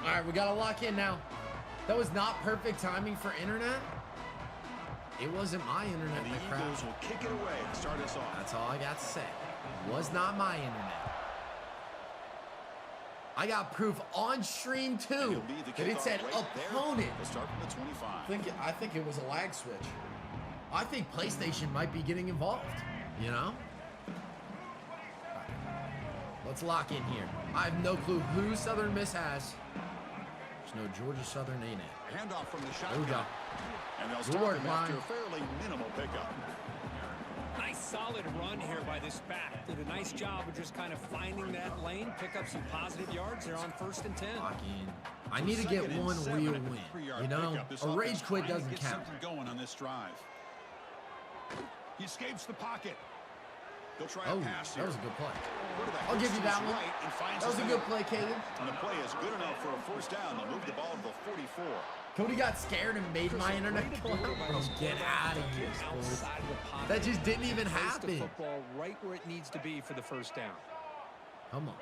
All right, we got to lock in now. That was not perfect timing for internet. It wasn't my internet The that Eagles crashed. will kick it away and start us off. That's all I got to say. It was not my internet. I got proof on stream And too he'll be the that it kickoff said right there. opponent. We'll start from the 25. I think it was a lag switch. I think PlayStation might be getting involved. You know? Let's lock in here. I have no clue who Southern Miss has. There's no Georgia Southern, ain't it? Handoff from the There we go. shotgun. And they'll Good start work, him after Ryan. a fairly minimal pickup. Nice solid run here by this back. Did a nice job of just kind of finding that lane, pick up some positive yards. They're on 1st and 10. Lock in. I need to get Second and one 7 real at the win. 3-yard You know, pickup. This a rage offense quit trying to doesn't get count. something going on this drive. He escapes the pocket. He'll try Oh, a pass that here. was a good play. Quarterback I'll give looks you to that his one. right and finds That was his a man. good play, Caleb. And the play is good enough for a first down. They'll move the ball to the 44. Cody got scared and made my internet go out. Bro, get out of here, sports. Outside of the pocket. That just didn't even Place the happen. football right where it needs to be for the first down. Come on.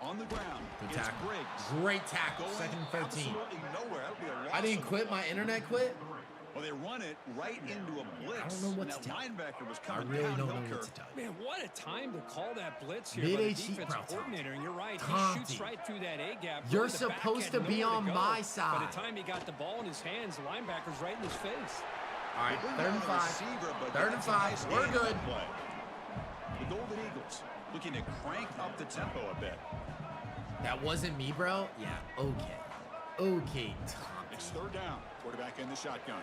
On the ground. Good It's tackle. Briggs. Great tackle. Going 2nd and 13. absolutely nowhere. That'll be a loss I didn't of- quit. My internet quit. Well, they run it right into a blitz. I don't know what Now, to tell you. linebacker was I coming really don't downhill, know what Kirk. to tell you. Man, what a time to call that blitz here by the Mid-HE, defensive bro, coordinator. And you're right, he Tomty. shoots right through that A-gap. You're Really, the back supposed had to be nowhere on go. my By side. the time he got the ball in his hands, the linebacker's right in his face. All right, Bring 3rd down and the 5. receiver, but 3rd and that's a 5. nice We're game good. play. The Golden Eagles looking to crank up the tempo a bit. That wasn't me, bro. Yeah. Okay. Okay, It's Tommy. 3rd down. Quarterback in the shotgun.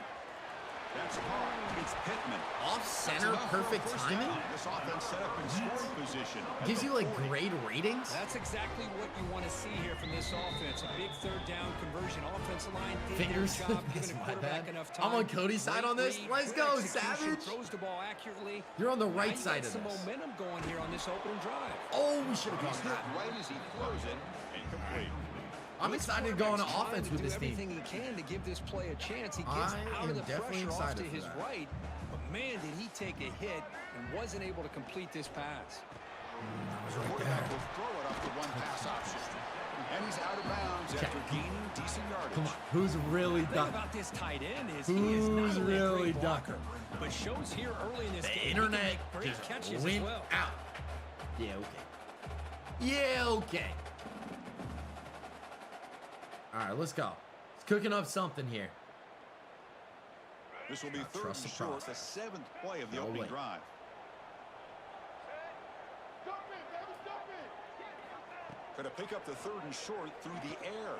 That's caught. It's Pittman. Off That's center, enough for a perfect first timing. down. This offense set up in scoring position. at Gives the you like 40. grade ratings. That's exactly what you want to see here from this offense. A big 3rd down conversion. Offensive line did Fingers. their job, That's giving a my quarterback bad. enough time. I'm on Cody's side Great on this. read, Let's good go, execution, Savage. Throws the ball accurately. You're on the Now right you side got of some this. momentum going here on this opening drive. Oh, we should have He's gone hit that. right as he throws it. Incomplete. I'm excited to go on Quarterback's offense trying with to this do team. everything he can to give this play a chance. He gets I out am of the definitely pressure off excited to for his that. right, but man, did he take a hit and wasn't able to complete this pass. The quarterback will throw it off the one pass option. And he's out of bounds after gaining decent yardage. Come on. Who's really The thing done? about this tight end is he is not Who's only a really great done? blocker, but shows here early in this The game he internet can make great catches just as went well. out. Yeah, okay. Yeah, okay. All right, let's go. It's cooking up something here. This will be 3rd Trust and the short, the process. 7th play of the No opening way. drive. Going to pick up the 3rd and short through the air.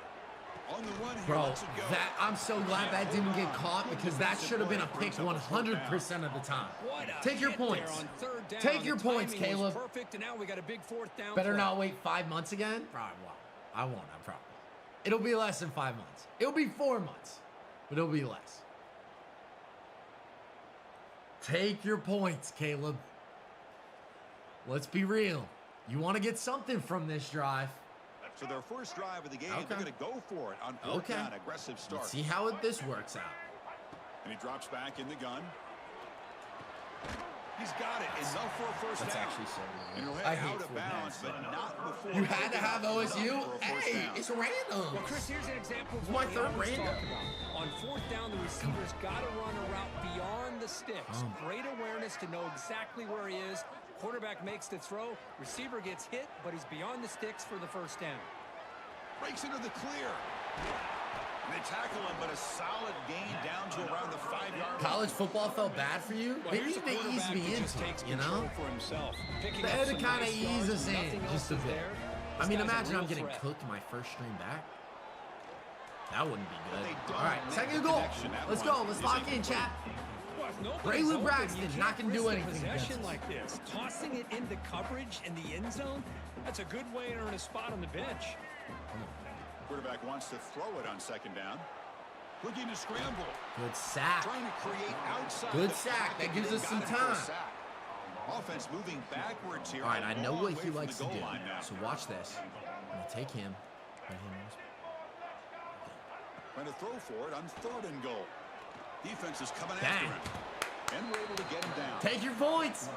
On the run here, Bro, lets it go. I'm so glad that didn't get caught because that should have been a pick 100% of the time. What a Take your hit there points. on 3rd down. Take your The points, timing was Caleb. Perfect, and now we got a big 4th down. Better play. not wait 5 months again. Probably won't. I won't, I promise. It'll be less than 5 months. It'll be 4 months, but it'll be less. Take your points, Caleb. Let's be real. You want to get something from this drive. So their first drive of the game, Okay. they're going to go for it on 4th Okay. down. Aggressive start. Let's see how this works out. And he drops back in the gun. He's got it. Enough for a first That's down. actually so And he'll weird. head I hate out of full bounds, pass. but not before. You had to have enough OSU? for a first Hey, down. it's random. Well, Chris, here's an example of It's what my we third always random. talk about. On 4th down, the receiver's got to run a route beyond the sticks. Great awareness to know exactly where he is. Quarterback makes the throw. Receiver gets hit, but he's beyond the sticks for the first down. Breaks into the clear. And they tackle him, but a solid gain down to around the 5-yard line. College football felt bad for you? Well, They here's need a to ease quarterback me that just into takes it, you control know? for himself. Picking They up had to some kind of nice ease yards us when in nothing just else a is bit. there. I This mean, guy's a imagine I'm real getting threat. cooked my first stream back. That wouldn't be They good. don't All right, make second the goal. connection. That Let's one go. Let's is lock in, incomplete. chat. Well, if nobody's Braylon open, Braxton you not can't gonna do risk the anything against possession us. like this. Tossing it into coverage in the end zone, that's a good way to earn a spot on the bench. Quarterback wants to throw it on second down. Looking to scramble. Good sack. Trying to create outside. Good sack. That gives us some time. Offense moving backwards here. All right, I know what he likes to do. So watch this. I'm going to take him. Trying to throw for it on 3rd and goal. Defense is coming Dang. after him. And we're able to get him down. Take your points.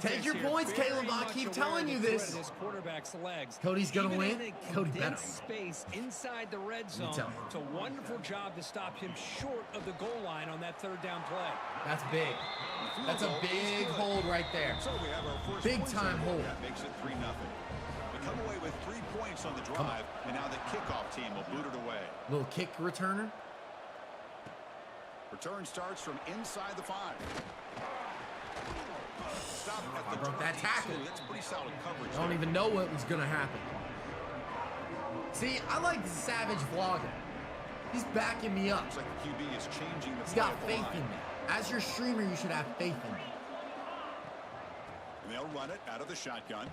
Take your points, Caleb. I keep telling you this. Quarterback's legs. Cody's gonna win. Cody better. Space inside the red zone. It's a wonderful job to stop him short of the goal line on that 3rd down play. That's big. That's a big hold right there. So we have our first big time hold. That makes it 3-0. We come away with 3 points on the drive, and now the kickoff team will boot it away. Little kick returner. Return starts from inside the 5. Stop at the broke that tackle. That's pretty solid coverage. I don't even know what was gonna happen. See, I like the Savage vlogger. He's backing me up. Looks like the QB is changing the He's got faith in me. As your streamer, you should have faith in me. And they'll run it out of the shotgun.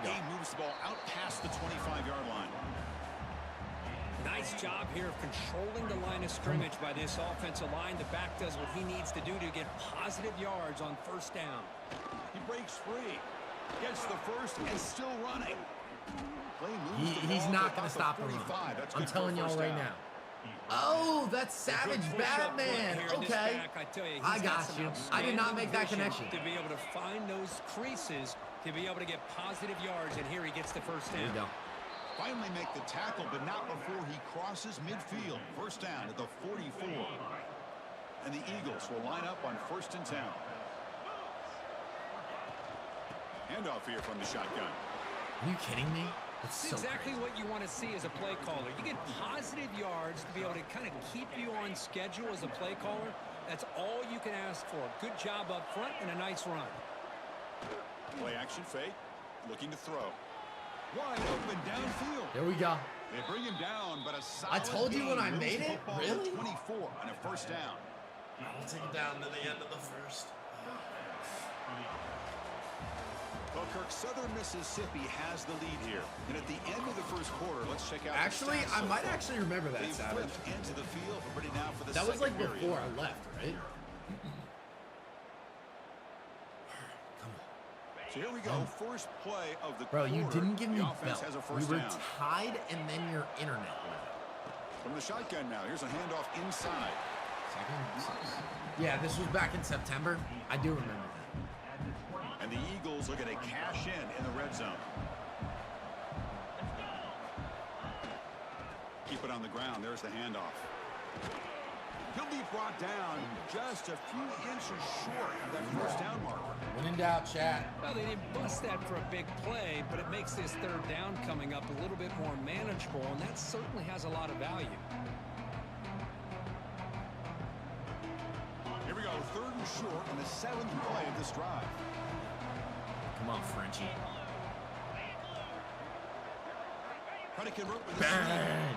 He moves the ball out past the 25-yard line. Nice job here of controlling the line of scrimmage by this offensive line. The back does what he needs to do to get positive yards on 1st down. He breaks free. Gets the first and still running. He's not going to stop the run. I'm telling y'all right now. Oh, that's Savage Batman. Okay. I got you. I did not make that connection. To be able to find those creases, to be able to get positive yards, and here he gets the 1st down. There you go. Finally make the tackle, but not before he crosses midfield. 1st down at the 44. And the Eagles will line up on 1st and 10. Handoff here from the shotgun. Are you kidding me? It's so exactly crazy. what you want to see as a play caller. You get positive yards to be able to kind of keep you on schedule as a play caller. That's all you can ask for. Good job up front and a nice run. Play action fake. Looking to throw. Wide open downfield. There we go. They bring him down, but a solid I told you when I game. made it. Really? 24 and a 1st down. I'll take it down to the end of the 1st. Well, Kirk, Southern Mississippi has the lead here. And at the end of the 1st quarter, let's check out. Actually, I might actually remember that, They've Savage. flipped into the field, but ready now for the That was like second before period. I left, right? So here we go, first play of the Bro, quarter. you didn't give me The offense belt. has a We first were down. tied, and then your internet went. From the shotgun now, here's a handoff inside. Yeah, this was back in September. I do remember that. And the Eagles looking to cash in the red zone. Keep it on the ground. There's the handoff. He'll be brought down just a few inches short of that 1st down marker. When in doubt, chat. Well, they didn't bust that for a big play, but it makes this 3rd down coming up a little bit more manageable, and that certainly has a lot of value. Here we go, 3rd and short on the 7th play of this drive. Come on, Frenchie. Trying to convert with Bang!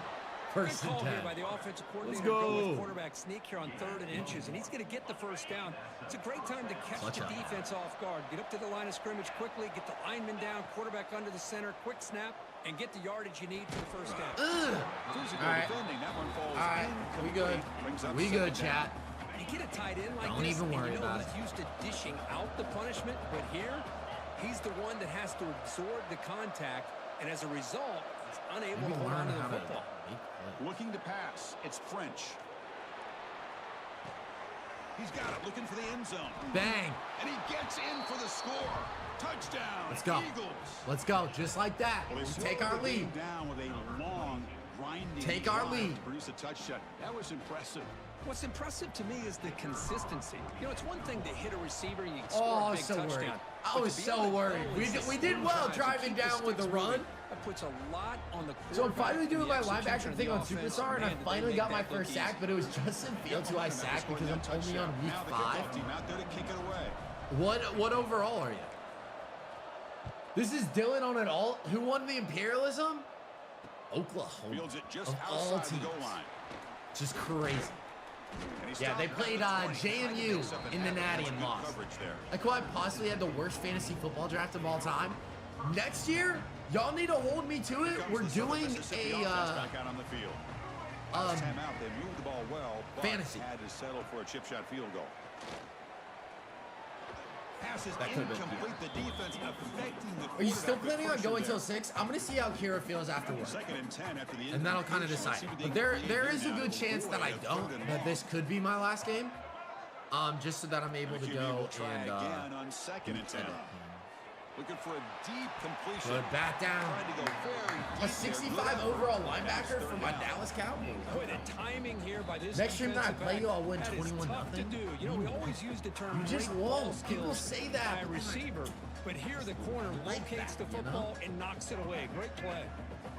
Good 1st call and here 10. by the offensive coordinator. Let's go. With quarterback sneak here on 3rd and inches, and he's going to get the 1st down. It's a great time to catch Clutch the up. defense off guard. Get up to the line of scrimmage quickly, get the lineman down, quarterback under the center, quick snap, and get the yardage you need for the 1st down. Physical All right. defending. That one falls All right, we good. incomplete. Brings up We good, 2nd down. chat. You get a tight end like Don't this, even and worry you know about he's it. used to dishing out the punishment, but here, he's the one that has to absorb the contact, and as a result, he's unable to hold on to the football. Looking to pass. It's French. He's got it. Looking for the end zone. Bang! And he gets in for the score. Touchdown. Let's go. Eagles. Let's go. Just like that. Well, We they take slowed our the lead. game down with a long, grinding Take our drive lead. to produce a touchdown. That was impressive. What's impressive to me is the consistency. You know, it's one thing to hit a receiver and you can score Oh, I a was big so touchdown. worried. I But was to be so able to worried. go We and did sustain well drives and driving keep the down with the sticks run. moving. That puts a lot on the So I'm quarterback finally and doing the my execution linebacker of thing the on offense. Superstar, and I Man, did they finally make got my that look first sack, easy. but it was Justin Fields who I sacked because I'm only on week Now the 5. kickoff team out there to kick it away. What overall are you? This is Dylan on it all. Who won the Imperialism? Oklahoma. Fields it just Of all outside the teams. goal line. Just crazy. And he Yeah, they stopped played at the 20, trying to JMU mix up an in the effort. Natty That's and good lost. coverage there. I quite possibly had the worst fantasy football draft of all time. Next year, y'all need to hold me to it. We're doing a back out on the field. Last time out, they moved the ball well, but fantasy. had to settle for a chip shot field goal. Passes That could've been incomplete. The defense affecting the Are you still planning on pressure going there. till 6? I'm gonna see how Kira feels afterwards, 2nd and 10 after the and that'll kind of incompletion. decide. See what But they there can there do is a now good to chance that I avoid a don't. 3rd and That long. this could be my last game. Just so that I'm able to QB go will try and again on 2nd and 10. Looking for a deep completion. put back down. Trying to go very A deep 65 there. overall linebacker for my Dallas Cowboys. Boy, the timing here by this Next stream that I defensive play you, back, I'll win that is 21-0. tough to do. You know, we always use the term You just great ball won't. People skills say that, by a but receiver, but here the corner like locates that, the you know? football and knocks it away. Great play.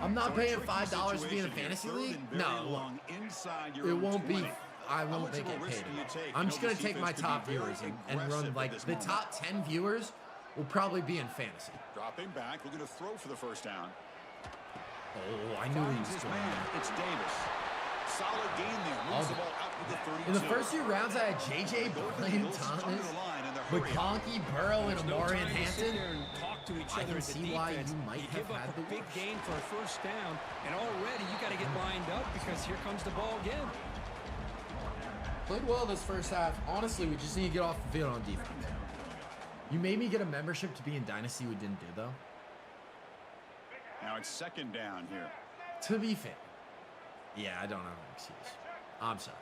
I'm not So a paying tricky $5 to be in a situation here. fantasy 3rd league. and very No, long inside your it own won't be. 20. I How won't much make of a it risk paid. do you take? I'm You just know, gonna this take my defense could top be very viewers and run aggressive like at this the moment. top 10 viewers will probably be in fantasy. Dropping back, looking to throw for the first down. Oh, I knew he Finds was his going man. there. It's Davis. Solid gain there. Moves the ball out to the 32. In the first few rounds, I had JJ, Blaine Thomas, McConkey, Burrow, and There's no Amari and time to sit Hampton. there and talk to each I other can at the see why defense. you might You have give up had a the big worst. gain for a first down, and already you got to get lined up because here comes the ball again. Played well this first half. Honestly, we just need to get off the field on defense. You made me get a membership to be in Dynasty. We didn't do though. Now it's 2nd down here. To be fair, yeah, I don't have an excuse. I'm sorry.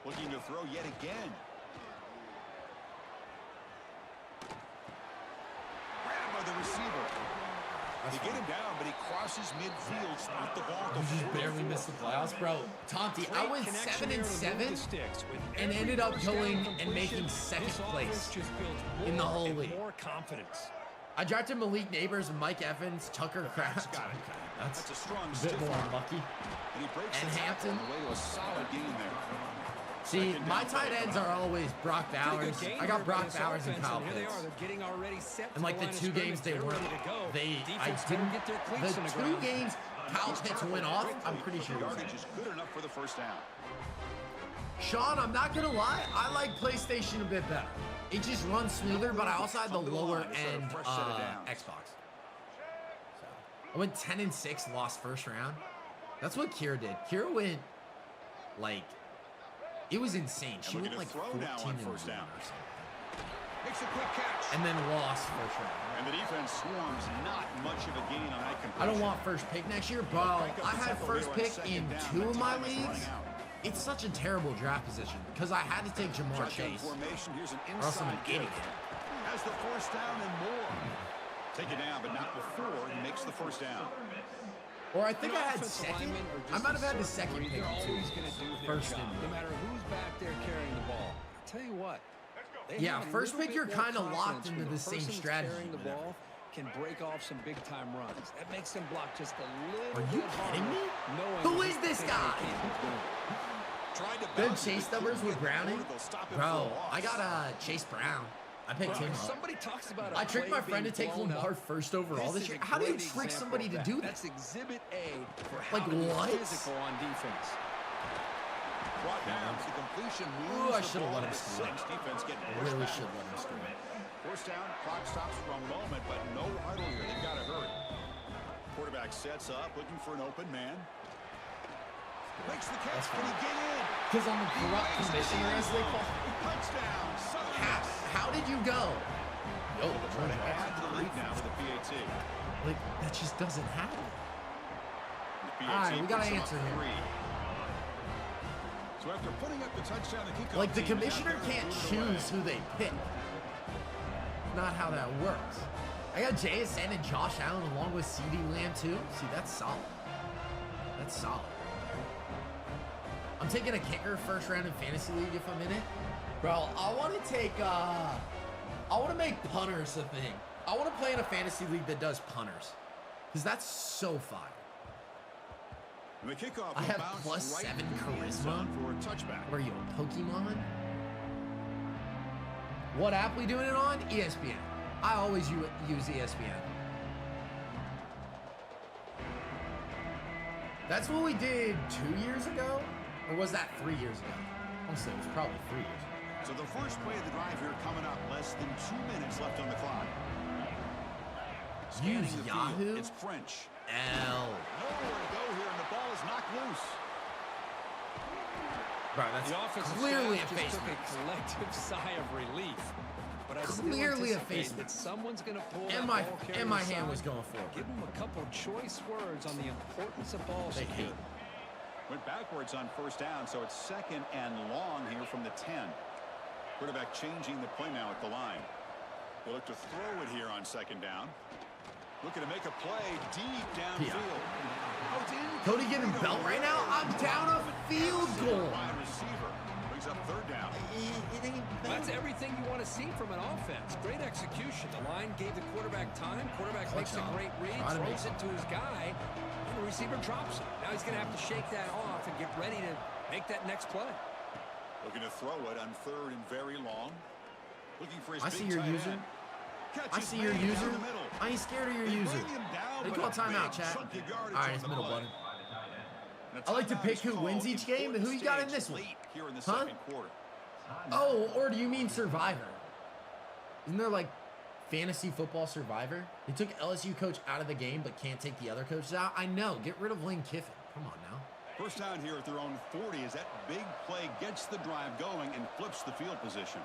Looking to throw yet again. Grabbed by the receiver. They get him down, but he crosses midfield. Spot the ball. You just barely missed the playoffs, bro. Tonti, I went 7 and 7 and ended up going and making 2nd place in the whole league. More confidence. I drafted Malik Neighbors, Mike Evans, Tucker Kraft. got it. That's That's a strong a bit stiff more arm. unlucky. And he breaks And the tackle Hampton. on the way to a solid gain there. See, 2nd my down. tight ends are always Brock Pretty good Bowers. game I here got by Brock this Bowers and offense, Kyle here they Pitts. are. They're getting already set And like to the line of 2 games scrimmage. they They're weren't, ready to go. I Defense didn't. couldn't get their cleats in The the 2 ground. games Kyle Pitts went off, I'm pretty sure it was Yardage is good enough for the first down. Sean, I'm not gonna lie, I like PlayStation a bit better. It just runs smoother, but I also had the lower end Xbox. So I went 10 and 6, lost first round. That's what Kira did. Kira went like it was insane. She went like 14 and 1 or something, Makes a quick catch. and then lost first round. And the defense swarms not much of a gain on that completion. I don't want first pick next year, bro. I had first pick in 2 of my leagues. It's such a terrible draft position because I had to take Jamar Chase. Formation. Here's an Or else I'm an inside idiot. kick. Has the first down and more. Take it down, but not before he makes the first down. Or I think I had Offensive second. linemen are I just might have a had the certain second breed. pick They're too. always going to do their First job, and no matter who's back there carrying the ball. I tell you what. they Yeah, have a first little pick, bit you're more kinda locked confidence into when the same person that's strategy, carrying the whatever. ball can break off some big time runs. That makes them block just a little Are you bit kidding harder, me? knowing Who that is this they guy? can't keep doing it. Tried to Them bounce it, Chase but numbers couldn't with get the Browning? throw. They'll stop him Bro, for a loss. I got Chase Brown. I picked him If up. somebody talks about a I tricked play my friend to being take blown Lamar up, first overall this is year. a How do you great trick example somebody of to that. do that? That's exhibit A for Like how to be what? physical on defense. Brought down. The completion Ooh, moves I the should've ball let him to score. 6. Defense getting I pushed really back. should let him score. First down, clock stops for a moment, but no huddle here. They've got to hurry. Quarterback sets up, looking for an open man. Makes the catch. Can he get in? Because I'm a corrupt commissioner, as they call it. Touchdown. Southern Miss. How did you go? Yo, Trying to add to the lead now with the PAT. like that just doesn't happen. The PAT All right, we gotta puts them answer up here. 3. So after putting up the touchdown, the kickoff Like the team is out commissioner there to can't put it away. choose who they pick. Not how that works. I got JSN and Josh Allen along with CD Lamb too. See, that's solid. That's solid. I'm taking a kicker first round in fantasy league if I'm in it. Bro, I want to take I want to make punters a thing. I want to play in a fantasy league that does punters. Cuz that's so fire. And the kickoff I will have bounce plus right 7 through the end charisma. zone for a touchback. What are you, a Pokemon? What app we doing it on? ESPN. I always use ESPN. That's what we did 2 years ago? Or was that 3 years ago? Honestly, it was probably 3 years ago. So the first play of the drive here coming up, less than 2 minutes left on the clock. Scanning Use the Yahoo? field. It's French. L. Nowhere to go here, and the ball is knocked loose. Bro, that's The offensive clearly a staff just face took a mask. collective sigh of relief. But I Clearly a still face anticipate that mask. someo's going to pull And that my ball carrier and my hand aside. was going forward. Give him a couple choice words on the importance of ball They security. hate. Went backwards on first down, so it's 2nd and long here from the 10. Quarterback changing the play now at the line. They look to throw it here on 2nd down. Looking to make a play deep downfield. Oh, it's in. Cody getting belt right now? I'm down a field goal. Wide receiver brings up 3rd down. It ain't That's everything you want to see from an offense. Great execution. The line gave the quarterback time. Quarterback makes a great read, Try to throws make it to his guy, and the receiver drops it. Now he's going to have to shake that off and get ready to make that next play. Looking to throw it on 3rd and very long. Looking for his I big see your tight user. end. I Catches see your man user. down the middle. I ain't scared of your They user. bring him down, They but call a timeout, big chat. chunk of yardage All right, on it's the middle play. button. And a I like to timeout pick is who called. wins each game and who you got in Important this stage one. late here in the Huh? 2nd quarter. Oh, or do you mean Survivor? Isn't there like fantasy football Survivor? They took LSU coach out of the game but can't take the other coaches out. I know. Get rid of Lane Kiffin. Come on now. First down here at their own 40 as that big play gets the drive going and flips the field position.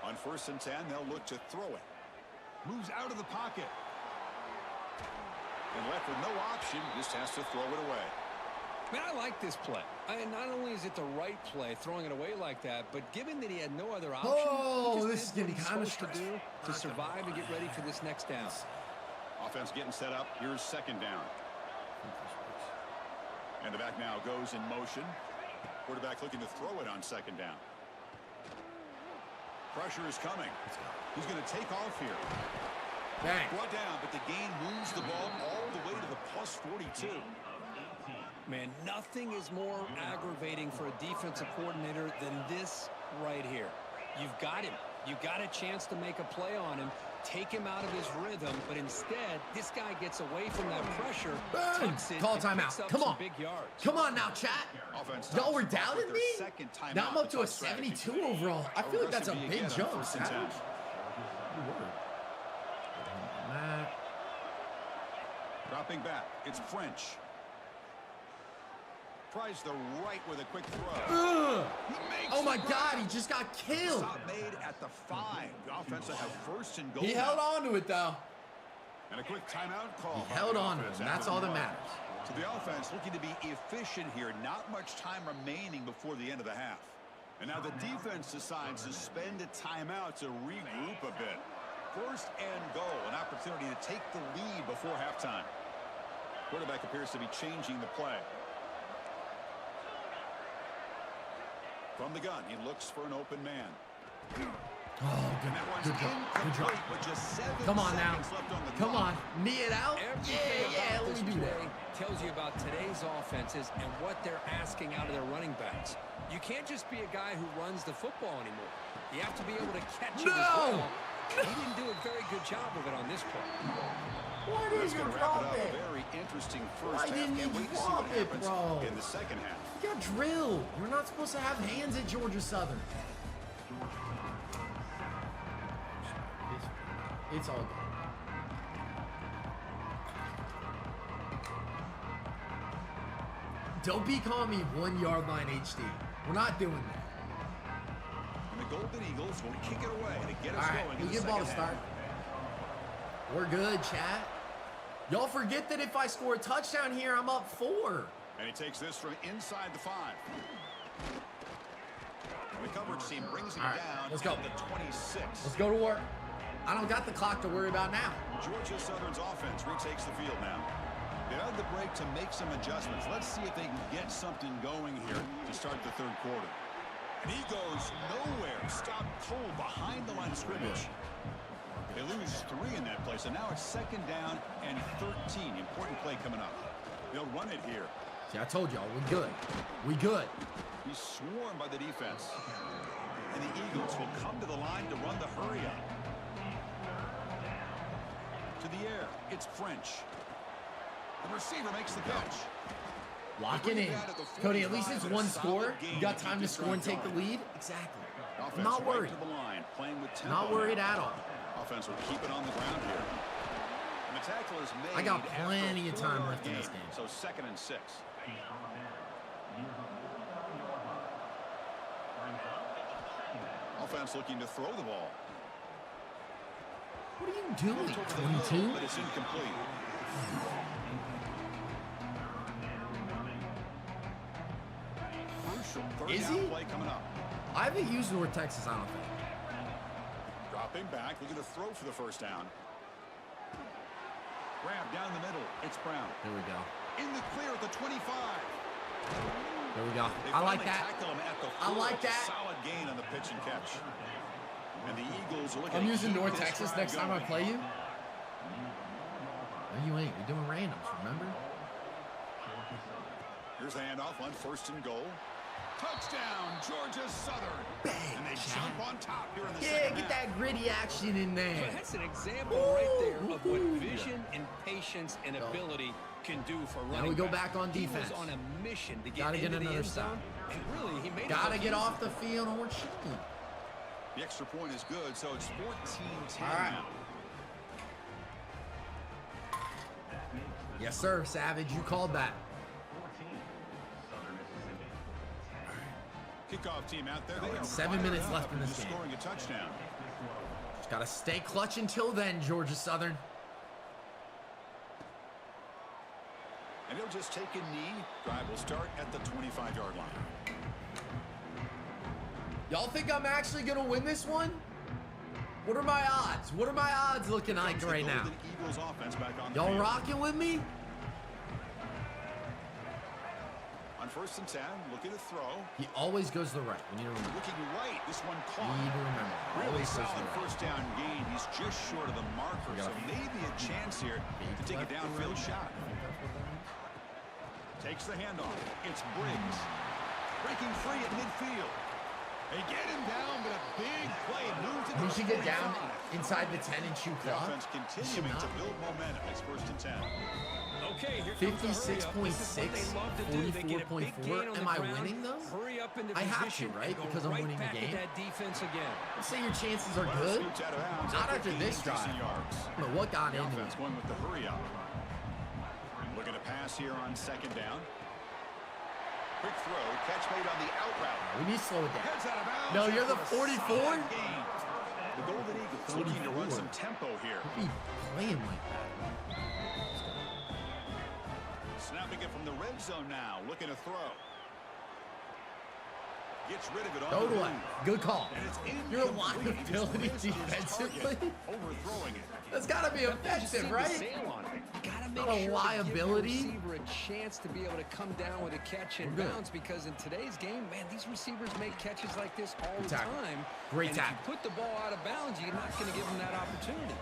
On 1st and 10, they'll look to throw it. Moves out of the pocket. And left with no option, just has to throw it away. Man, I like this play. Not only is it the right play, throwing it away like that, but given that he had no other option, Oh, he just this is did what getting he's kinda supposed to do to survive and get ready for this next down. Offense getting set up. Here's 2nd down. And the back now goes in motion. Quarterback looking to throw it on 2nd down. Pressure is coming. He's going to take off here. Bang. Brought down, but the gain moves the ball all the way to the plus 42. Man, nothing is more aggravating for a defensive coordinator than this right here. You've got him. You've got a chance to make a play on him, take him out of his rhythm, but instead, this guy gets away from that pressure, tucks it, Call and timeout. picks up Come some on. big yards. Come on now, chat. Offense Y'all were stops down with at their me? second timeout. Now I'm up to a Tough strategy. 72 overall. I feel like that's a Aggressive big again on jump. 1st and 10. Dropping back. It's French. Tries the right with a quick throw. Oh my God, he just got killed. Stop made at the 5. The offense will have 1st and goal. He held on to it though. And a quick timeout call. He held on to it, and that's all that matters. So the offense looking to be efficient here. Not much time remaining before the end of the half. And now the defense decides to spend a timeout to regroup a bit. 1st and goal, an opportunity to take the lead before halftime. Quarterback appears to be changing the play. From the gun, he looks for an open man. Oh, And that one's good drop. Good drop. incomplete with just 7 Come on now. seconds left on the Come clock. on. Knee it out. Everything Yeah, about let this me do play that. tells you about today's offenses and what they're asking out of their running backs. You can't just be a guy who runs the football anymore. You have to be able to catch it as well. He didn't do a very good job of it on this play. Why That's didn't going you to wrap drop it up. it? A very interesting Why first half. didn't Can't you wait to see drop what it, happens bro? in the second half. You got drilled. You're not supposed to have hands at Georgia Southern. It's all good. Don't be calling me 1 yard line HD. We're not doing that. And the Golden Eagles will kick it away to get us All right, going we in the get ball to second start. half. We're good, chat. Y'all forget that if I score a touchdown here, I'm up 4. And he takes this from inside the 5. And the coverage team brings him All right, down let's go. at the 26. Let's go to work. I don't got the clock to worry about now. Georgia Southern's offense retakes the field now. They had the break to make some adjustments. Let's see if they can get something going here to start the 3rd quarter. And he goes nowhere. Stopped cold behind the line of scrimmage. They lose 3 in that play, so now it's 2nd down and 13. Important play coming up. They'll run it here. See, I told y'all, we're good. We good. He's swarmed by the defense. And the Eagles will come to the line to run the hurry up. To the air, it's French. The receiver makes the catch. Lock it in. Cody, at least it's one score. You got time to score and take the lead? Exactly. I'm not worried. Right to the line, playing with tempo Not worried now. at all. Offense will keep it on the ground here. And the tackle is made. I got plenty of time left in this game. So 2nd and 6. Offense looking to throw the ball. What are you doing, 22? But it's incomplete. Crucial third Is down he? play coming up. I haven't used North Texas, I don't think. Dropping back, looking to throw for the first down. Grab down the middle. It's Brown. Here we go. In the clear at the 25. Here we go. They I like finally that. tackle him at the I 4. like It's a that. solid gain on the pitch and catch. And the Eagles are looking I'm to using keep North this Texas drive next time I going. play you. No, you ain't. You're doing randoms, remember? Here's the handoff on 1st and goal. Touchdown, Georgia Southern. Bang, And they Chad. jump on top here in the Yeah, second get half. that gritty action in there. That's an example right there of what vision and patience and ability can do for running Now we go back. back on He defense. was on a mission to get Gotta get into the another end stop. zone, and really, he made Gotta it get look off easy. the field or we're cheating. The extra point is good, so it's 14-10 All right. now. Yes, sir, Savage. You called that. Kickoff team out there. They are 7 fired minutes up left in after this just game. scoring a touchdown. Just gotta stay clutch until then, Georgia Southern. And he'll just take a knee. Drive will start at the 25-yard line. Y'all think I'm actually gonna win this one? What are my odds? What are my odds looking like Comes the right now? Golden Eagles offense back on the Y'all field. rocking with me? On 1st and 10, looking to throw. He always goes to the right. We need to remember. Looking right. This one We caught. need to remember. Really Always goes to solid the right. first down gain. He's just short of the marker, We got so a maybe a chance here to take a Left downfield right. shot. I think that's what that means. Takes the handoff. It's Briggs. Breaking free at midfield. They get him down, but a big play moves it to He the should get down 45. inside the 10 and shoot The clock. offense He should continuing to not. build momentum. It's 1st and 10. Okay, here comes the hurry up. This is what 56.6, they love to do. They get a big 44.4. gain on Am the I ground, winning, though? hurry up into I have to, position, right? and go Because I'm right winning the back at game. that defense again. Let's say your chances are Runner good. scoots out of bounds Not after this gain drive. 60 yards. I don't know what got The into offense it. going with the hurry up. Looking to pass here on 2nd down. Quick throw, catch made on the out route. We need to slow it down. Heads out of bounds. No, you're the after a 44? solid gain. The Golden Eagles looking to run 44. some tempo here. Be playing like that. Snapping it from the red zone now, looking to throw. Gets rid of it on Go the to it. move. Good call. And it's Your incomplete. He just liability missed his defensively. target, overthrowing it. That's gotta be effective, right? Sail on it. You gotta make Not a sure to liability. give your receiver a chance to be able to come down with a catch and We're good. bounce, because in today's game, man, these receivers make catches like this all Good the tackle. time. Great and tackle. if you put the ball out of bounds, you're not going to give them that opportunity.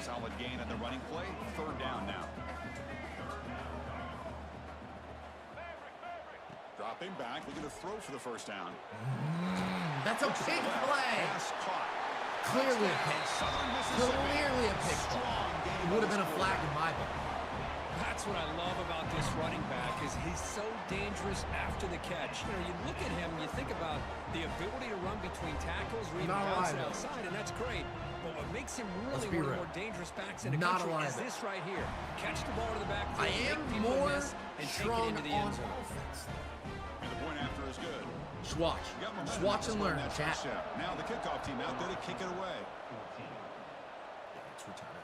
Solid gain on the running play. 3rd down now. Dropping back, looking to throw for the first down. That's a big play. Pass caught. Clearly a pick. Southern Mississippi. Clearly a pick. Strong gain It would have on been a the flag in my book. That's what I love about this running back, is he's so dangerous after the catch. You know, you look at him, you think about the ability to run between tackles or even Not bounce it liable. outside, and that's great. But what makes him Let's really be one of the real. more dangerous backs in the Not country is liable. this right here. Catch the ball to the backfield, I am make people more miss, and take it strong into the on end zone. offense. And the point after is good. Just watch. Got momentum Just watch to and score learn, that chat. touchdown. Now the kickoff team out there to kick it away. It's retarded.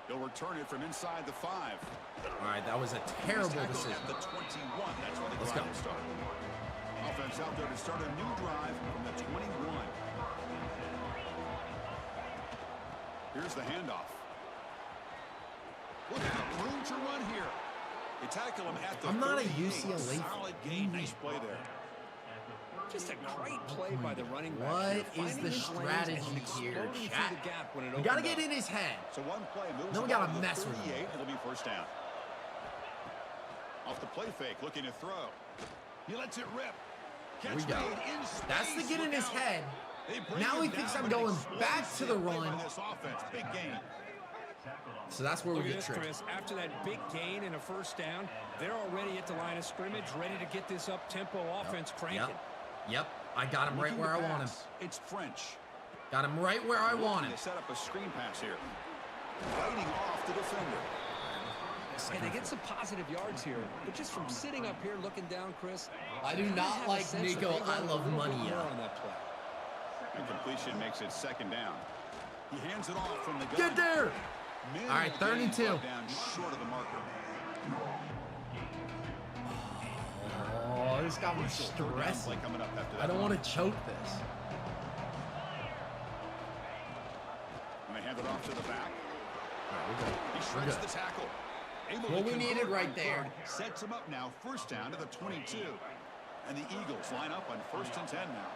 They'll return it from inside the 5. All right, that was a terrible Tackled decision. at the 21. That's where the Let's drive go. will start. Offense out there to start a new drive from the 21. Here's the handoff. Look at room to run here. They tackle him at the I'm not a 38. UCLA Solid gain. Nice play there. Just a great play by the running back. What here, is finding the his lanes strategy and here, exploding through chat? the gap when it We opened gotta up. get in his head. So one play moves Then we the ball gotta to the mess with him. 38. It'll be first down. Off the play fake, looking to throw. He lets it rip. Here we Catch go. made in space. That's the get in his Look out. head. They bring Now he him thinks down, I'm but going back to the explosive play run. by this offense. Big gain. So that's where we Look at get this, tricked. Chris. After that big gain and a first down, they're already at the line of scrimmage, ready to get this up-tempo offense cranking. Yep. I got him right Looking where to I want him. pass. It's French. Got him right where I want Looking him. to set up a screen pass here. fighting off the defender. And they get some positive yards here, but just from sitting up here looking down, Chris, I do not like Nico. I love money on that play. And completion makes it second down. He hands it off from the gun. Get there. Minimal All right, 32. gain, down short of the marker. Oh, this got me stressing. Coming up after that. I don't want to choke this. And they hand it off to the back. He We're shreds good. the tackle. Able What to we needed convert right on there. third. Sets him up now. First down to the 22. And the Eagles line up on 1st and 10 now.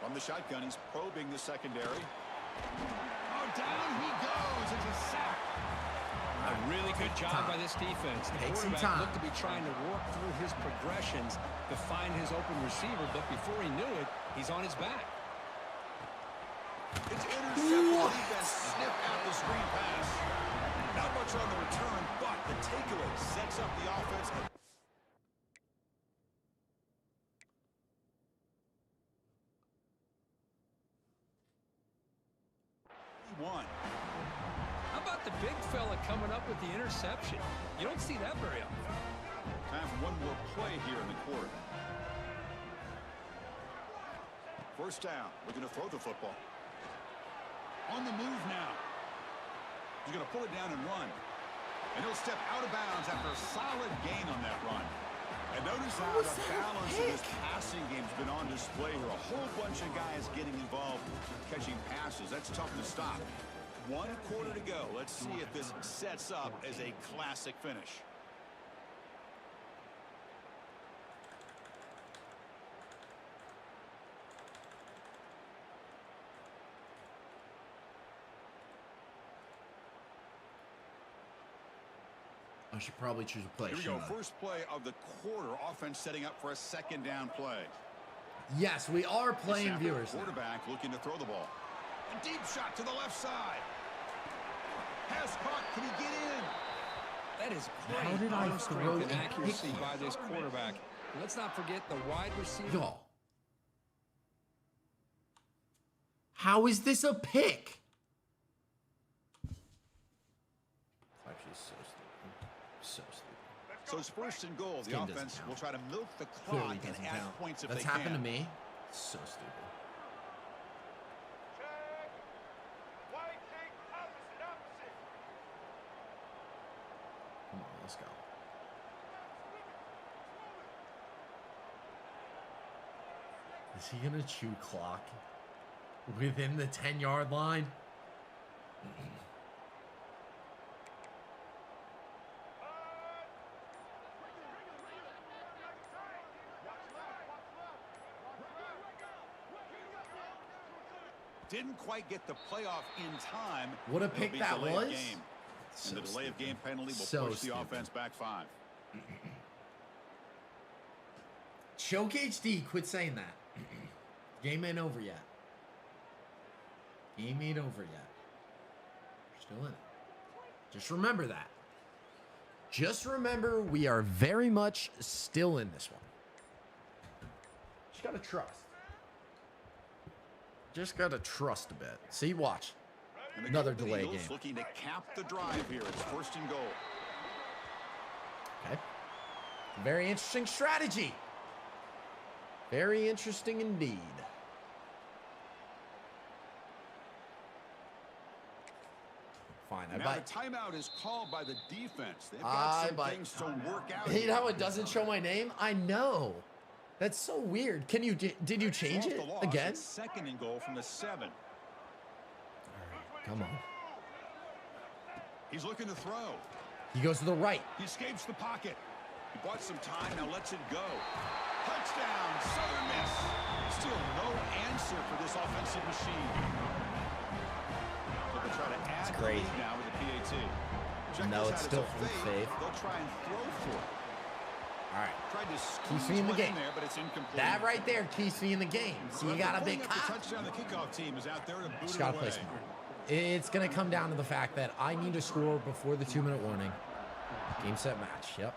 From the shotgun, he's probing the secondary. Oh, down he goes. It's a sack. A really good job by this defense. The Take some quarterback time. looked to be trying to work through his progressions to find his open receiver, but before he knew it, he's on his back. It's intercepted. The defense sniffed out the screen pass. Not much on the return, but the takeaway sets up the offense. One. How about the big fella coming up with the interception? You don't see that very often. Time for one more play here in the quarter. First down. Looking to throw the football. On the move now. He's going to pull it down and run. And he'll step out of bounds after a solid gain on that run. And notice how the balance of this passing game's been on display here. A whole bunch of guys getting involved catching passes. That's tough to stop. 1 quarter to go. Let's see if this sets up as a classic finish. I should probably choose a play. Here we go. First play of the quarter. Offense setting up for a second down play. Yes, we are playing viewers. Quarterback looking to throw the ball. A deep shot to the left side. Pass caught. Can he get in? That is How great did I arm throw strength and a accuracy pick? by this quarterback. And let's not forget the wide receiver. Y'all. How is this a pick? Actually, so stupid. So stupid. So it's first and goal. The game doesn't offense count. will try to milk the Clearly clock and doesn't add count. points if That's they can. happened to me. So stupid. Come on, let's go. Is he gonna chew clock within the 10-yard line? Didn't quite get the playoff in time. What a It'll pick be that delay of was. Game. So And the delay of game penalty will So push the stupid. offense back 5. Choke HD, quit saying that. Game ain't over yet. Game ain't over yet. We're still in it. Just remember that. Just remember we are very much still in this one. Just gotta trust. Just gotta trust a bit. See, watch. And the Another Golden delay Eagles game. looking to cap the drive here. It's first and goal. Okay. Very interesting strategy. Very interesting indeed. Fine, I Now bite. the timeout is called by the defense. They've got some things to work out. You know how it doesn't show my name? I know. That's so weird. Can you did you change Off it the loss, again? it's second and goal from the 7. Come on. He's looking to throw. He goes to the right. He escapes the pocket. He bought some time, now lets it go. Touchdown, Southern Miss. Still no answer for this offensive machine. So they'll try to add the great. lead now with the PAT. Check No, this it's out. still a fake. Faith. They'll try and throw for it. All right. Tried to Keeps squeeze me in the one game. there, but it's incomplete. That right there keeps me in the game. So you got a big cock. cock. Touchdown. The kickoff team is out there to boot Just it gotta away. play smart. It's gonna come down to the fact that I need to score before the 2-minute warning. Game, set, match. Yep.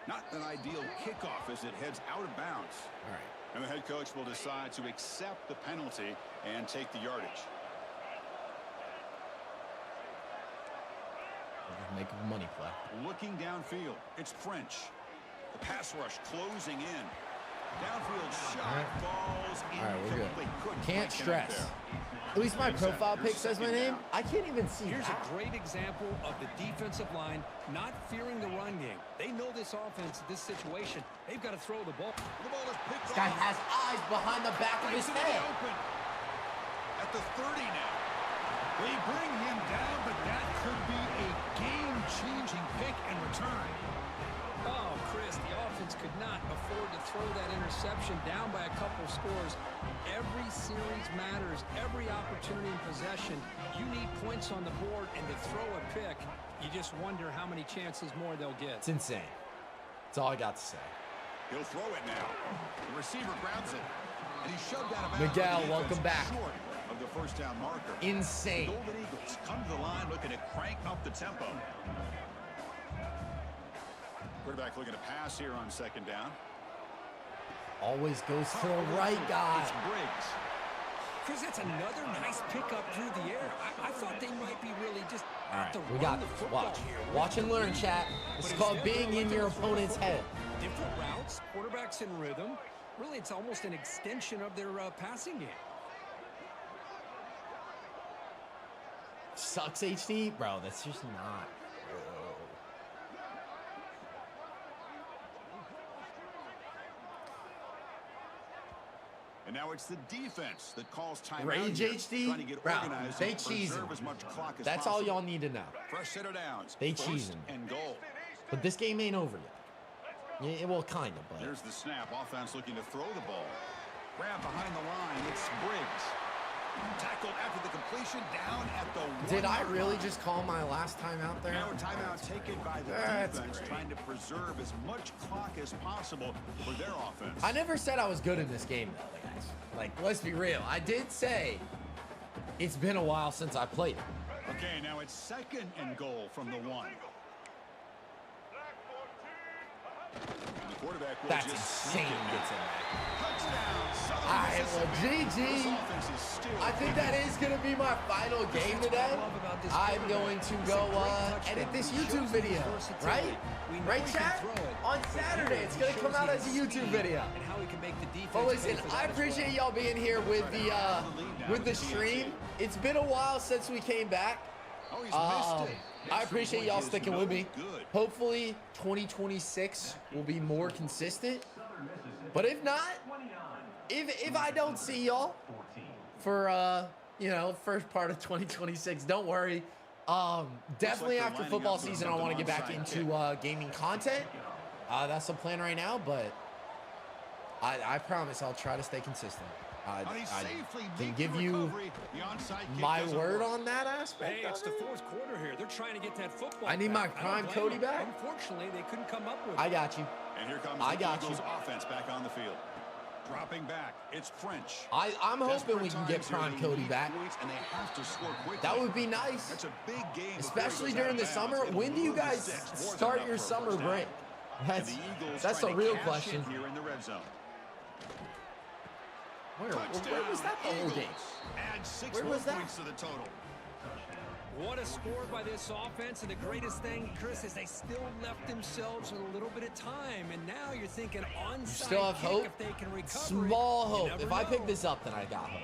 Not an ideal kickoff as it heads out of bounds. All right. And the head coach will decide to accept the penalty and take the yardage. Make a money play. Looking downfield, it's French. The pass rush closing in. Downfield shot falls in. All right, we're good. Can't stress. At least my profile pic says my name. I can't even see. Here's a great example of the defensive line not fearing the run game. They know this offense, this situation. They've got to throw the ball. The ball is picked This guy off. has eyes behind the back of his head. Open. At the 30 now. They bring him down, but that could be a game-changing pick and return. Oh, Chris, the offense could not afford to throw that interception down by a couple scores. Every series matters. Every opportunity in possession. You need points on the board, and to throw a pick, you just wonder how many chances more they'll get. It's insane. That's all I got to say. He'll throw it now. The receiver grabs it, and he's shoved out of bounds. Miguel, welcome back. Short of the first down marker. Insane. The Golden Eagles come to the line looking to crank up the tempo. Quarterback looking to pass here on second down. Always goes to the right guy. It's Briggs. Chris, that's another nice pickup through the air. I thought they might be really just All right, to we run got the this. football Watch. here. Watch and learn, chat. It's called instead, being they in like your to throw the opponent's head. football. Different routes, quarterbacks in rhythm. Really, it's almost an extension of their passing game. Sucks HD? Bro, that's just not. And now it's the defense that calls timeout. Rage here, HD? trying to get Bro, organized they and cheesing. preserve as much clock as That's all possible. y'all need to know. Fresh set of downs. They First cheesing. and goal. But this game ain't over yet. Yeah, well, kind of, but. Here's the snap. Offense looking to throw the ball. Grab behind the line. It's Briggs. Tackled after the completion down at the 1 Did I yard really line. just call my last time out there? Now a timeout taken by the That's defense, great. trying to preserve as much clock as possible for their offense. I never said I was good in this game, though, guys. Like, let's be real. I did say it's been a while since I played it. Okay, now it's second and goal from the 1. The quarterback will That's just insane. sneak it. Gets in there. Touchdown, Southern All right, well, Mississippi. This GG. offense is still I think that is going to be my final game today. I'm going to go edit this YouTube video, right? Right, chat? On Saturday, it's going to come out as a YouTube video. And how he can make the defense But listen, pay for I that as well. appreciate y'all being here with the stream. It's been a while since we came back. Oh, he's missed it. I appreciate y'all sticking with me. Good. Hopefully 2026 will be more consistent. But if not, if I don't see y'all for first part of 2026, don't worry. Definitely they're after lining football up for season, I something want to get back onside into gaming content. That's the plan right now, but I promise I'll try to stay consistent. I can give you my word on that aspect. Hey, it's the fourth quarter here. They're trying to get that football. I need my back. I prime don't blame Cody them. back. Unfortunately, they couldn't come up with it. I got you. And here comes I the got Eagles you. offense back on the field. Dropping back, it's French. I'm hoping we Desperate can get times here, prime they Cody need back. points, and they have to score quickly. That would be nice. That's a big game. Especially during the summer. When do you guys start your summer break? That's a real question. Here in the red zone. Where was that the whole game? Add 6 Where more was that? points to the total. What a score by this offense, and the greatest thing, Chris, is they still left themselves with a little bit of time, and now you're thinking onside Still have kick hope. if they can recover Small it. You hope. never If I pick know. this up, then I got hope.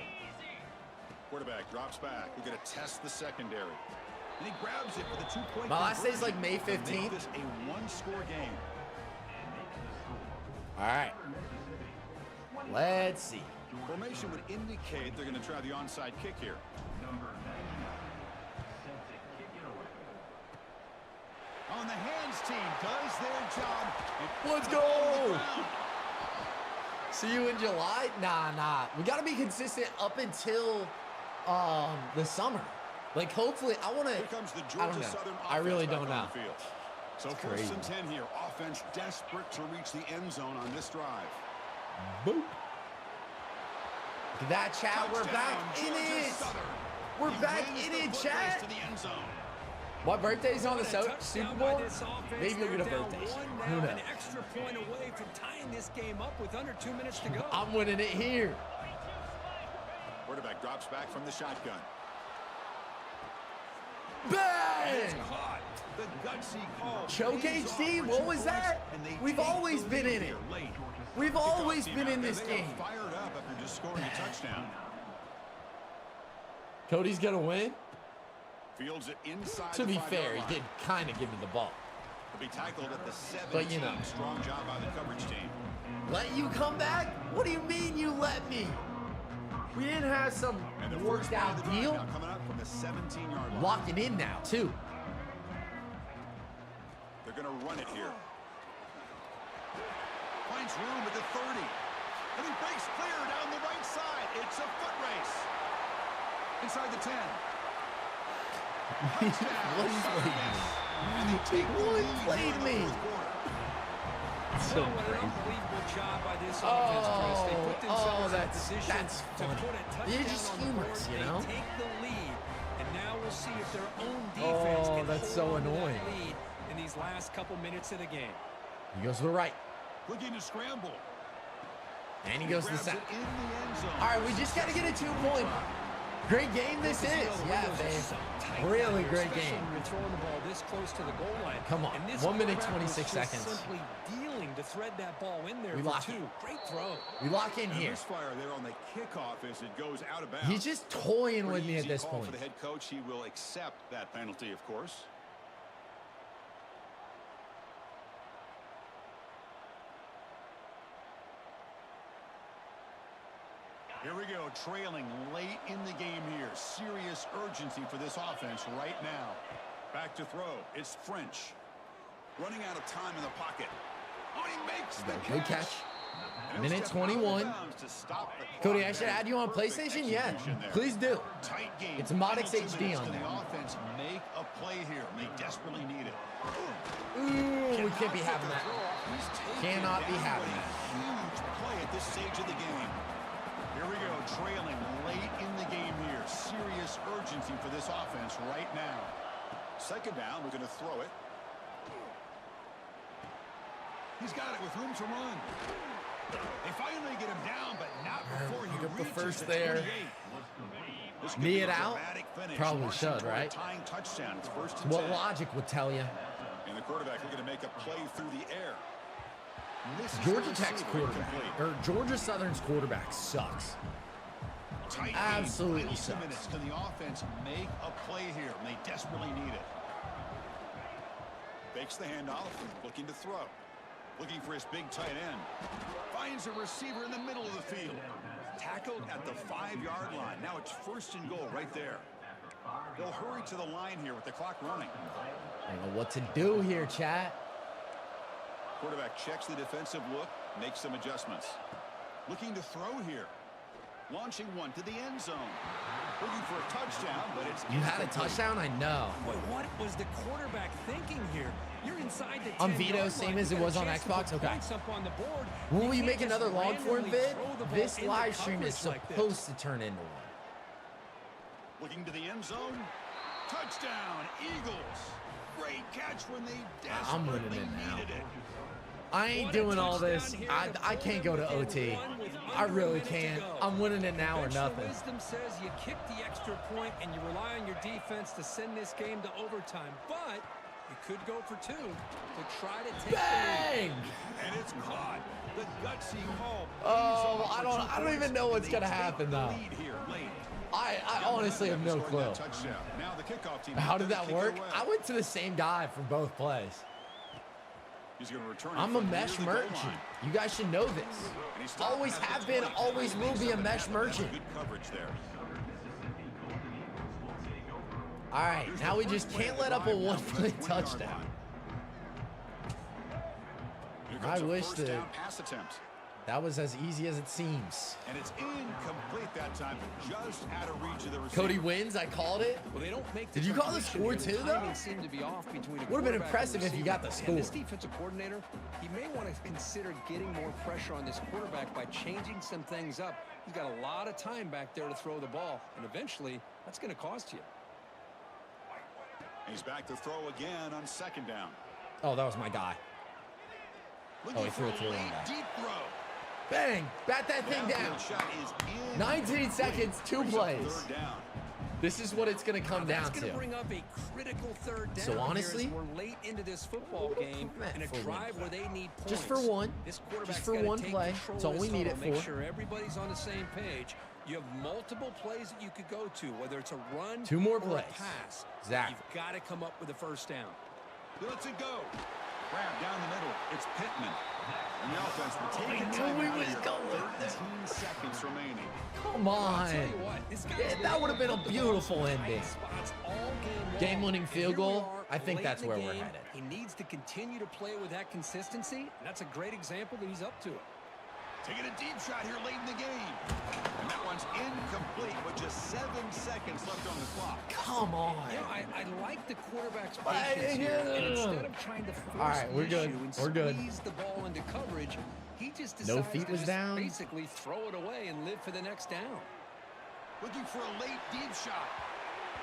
Quarterback drops back. We're going to test the secondary. And he grabs it for the 2-point My last day's conversion like May to make 15th. this a 1-score game. All right. Let's see. Formation would indicate they're going to try the onside kick here. On the hands team does their job. Let's go. See you in July? Nah. We got to be consistent up until the summer. Like, hopefully, I want Here to. comes the I don't Georgia know. Southern I really offense don't back know. on the field. So It's first crazy. and 10 here. Offense desperate to reach the end zone on this drive. Boop. Look at that, chat. We're Touchdown, back in Georgia it. Southern. We're He back wins in the it, foot race chat. to the end zone. What birthday's on the Super Bowl? Maybe you'll get a birthday. Who knows? An extra point away from tying this game up with under 2 minutes to go. I'm winning it here. Quarterback drops back from the shotgun. Bang! The gutsy call. Choke HD? What was that? We've always been in it. We've always been in this game. Fired up after just scoring a touchdown. Cody's gonna win? Fields it inside. To be fair, he did kind of give me the ball. He'll be tackled at the 17. But you know. Strong job by the coverage team. Let you come back? What do you mean you let me? We didn't have some worked out deal. Now coming up from the 17-yard line. Locking in now, too. They're going to run it here. Finds room at the 30. And he breaks clear down the right side. It's a foot race. Inside the 10. One played me. One played me. So what an unbelievable job by this offense, Chris. They put themselves in a position that's to funny. put a You're touchdown just on the humorous, board. you know? They take the lead, and now we'll see if their own defense can that's hold so on to that annoying. lead in these last couple minutes of the game. He goes to the right. Looking to scramble. And he goes to the Grabs center. it in the end zone. All right, we just got to get a 2-point. Great game this is. Yeah, babe. Really great game. You're throwing the ball this close to the goal line. Come on. And this 1 minute, quarterback was 26 just seconds. Simply dealing to thread that ball in there We for lock two. it. Great throw. We lock in here. Misfire there on the kickoff as it goes out of bounds. He's just toying with Pretty me at easy this call point. for the head coach. He will accept that penalty, of course. Here we go, trailing late in the game here. Serious urgency for this offense right now. Back to throw. It's French. Running out of time in the pocket. Oh, he makes the Good catch. And Minute step out of 21. bounds to stop the clock. Cody, I should add you on Perfect PlayStation? Yeah, execution there. please do. Tight game. It's ModixHD Final 2 minutes. on Can there. the offense make a play here? They desperately need it. Ooh, we can't be having that. Cannot be having that. Huge play at this stage of the game. Here we go, trailing late in the game here. Serious urgency for this offense right now. Second down, we're going to throw it. He's got it with room to run. They finally get him down, but not before he Pick up the reaches first the there. 28. This could Knee be it a out? dramatic finish. Probably Marching should, toward a right? tying touchdown. It's first and What 10. logic would tell you? And the quarterback looking to make a play through the air. Misses Georgia the Tech's receiver, quarterback, incomplete. or Georgia Southern's quarterback sucks. Tight game. Absolutely Final 2 sucks. minutes. Can the offense make a play here? They desperately need it. Fakes the handoff, looking to throw. Looking for his big tight end. Finds a receiver in the middle of the field. Tackled at the 5-yard line. Now it's first and goal right there. They'll hurry to the line here with the clock running. I don't know what to do here, chat. Quarterback checks the defensive look, makes some adjustments. Looking to throw here. Launching one to the end zone. Looking for a touchdown, but it's... You had a touchdown? I know. Boy, what was the quarterback thinking here? You're inside the 10-yard On Vito, line. same as You it got a was on chance to Xbox? put Okay. points up on the board. When You we can't make just another long form randomly vid, throw the ball this into live stream is coverage like this. supposed to turn into one. Looking to the end zone. Touchdown, Eagles. Great catch when they I'm winning desperately it now. needed it. I ain't What a doing all this. touchdown here I to can't pull go them to within OT. one with I under a really minute to can't. go. I'm winning it now or Conventional nothing. wisdom says you kick the extra point and you rely on your defense to send this game to overtime, but you could go for two to try to take Bang! And it's caught. The gutsy call. Oh, I don't even know what's gonna happen though. Lead here late. I honestly have no Scoring clue. that touchdown. Now the kickoff team. How did does that kick work? away. I went to the same guy for both plays. He's going to return it I'm a from near mesh the goal merchant. line. You guys should know this. And he stopped Always at the have been, 20. always will be a mesh merchant. Good coverage there. All right, now we just can't let up a one-play touchdown. Here I comes a wish first that- down pass attempt. That was as easy as it seems. And it's incomplete that time, just out of reach of the receiver. Cody wins. I called it. Well, they don't make Did you call the score too, though? Would've been impressive if you got the score. And this defensive coordinator, he may want to consider getting more pressure on this quarterback by changing some things up. He's got a lot of time back there to throw the ball, and eventually, that's going to cost you. He's back to throw again on 2nd down. Oh, that was my guy. Looking he threw it to the for a wrong guy. deep throw. Bang! Bat that thing down. Downfield shot is in. 19 seconds, 2 Brings up plays. 3rd down. This is what it's going to come down That's going to. to bring up a critical 3rd down. So honestly, here as we're late into this football game in a drive where they need points. Just for one. This Just for one play. That's all we need it Make for. sure everybody's on the same page. You have multiple plays that you could go to, whether it's a run 2 more or plays. a pass. Exactly. You've got to come up with a 1st down. He lets it go. Grab down the middle. It's Pittman. And the offense will take the knew time he out was here. going 13 seconds remaining. Come on. Tell you what, this guy's Yeah, that would have been a beautiful ending. spots all game long. Game-winning And field here we goal. are, I think late that's in the where we're game. headed. He needs to continue to play with that consistency, and that's a great example that he's up to it. Taking a deep shot here late in the game. And that one's incomplete with just 7 seconds left on the clock. Come on. You know, I like the quarterback's Hey, patience here. yeah. And instead of trying to force All right, we're the good. issue and We're good. squeeze the ball into coverage, he just No decides feet to was just down. basically throw it away and live for the next down. Looking for a late deep shot.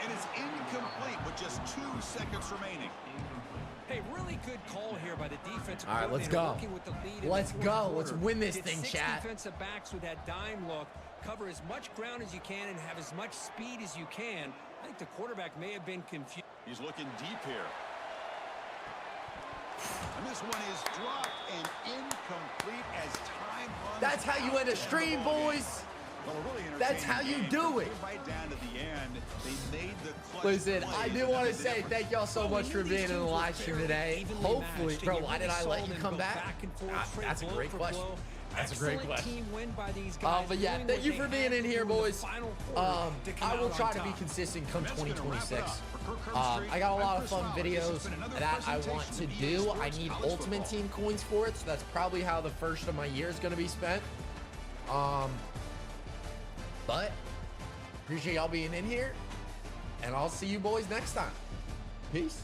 And it's incomplete with just 2 seconds remaining. Hey, really good call here by the defensive All right, let's coordinator, go. working with the lead in Let's the fourth go. Let's quarter. win this Get thing, 6 chat. defensive backs with that dime look. Cover as much ground as you can and have as much speed as you can. I think the quarterback may have been confused. He's looking deep here. And this one is dropped and incomplete as time runs. That's how you end a stream, boys. Well, a really That's how you entertaining do game. it. Right down to the end, they made the clutch Listen, plays I do that want to made the say difference. thank y'all so much for being in the live stream today. Hopefully, bro, why did I let you come back? That's a great question. That's a great question. But yeah, thank you for being in here, boys. I will try to be consistent come 2026. I got a lot of fun videos that I want to do. I need Ultimate Team coins for it, so that's probably how the first of my year is going to be spent. But appreciate y'all being in here, and I'll see you boys next time. Peace.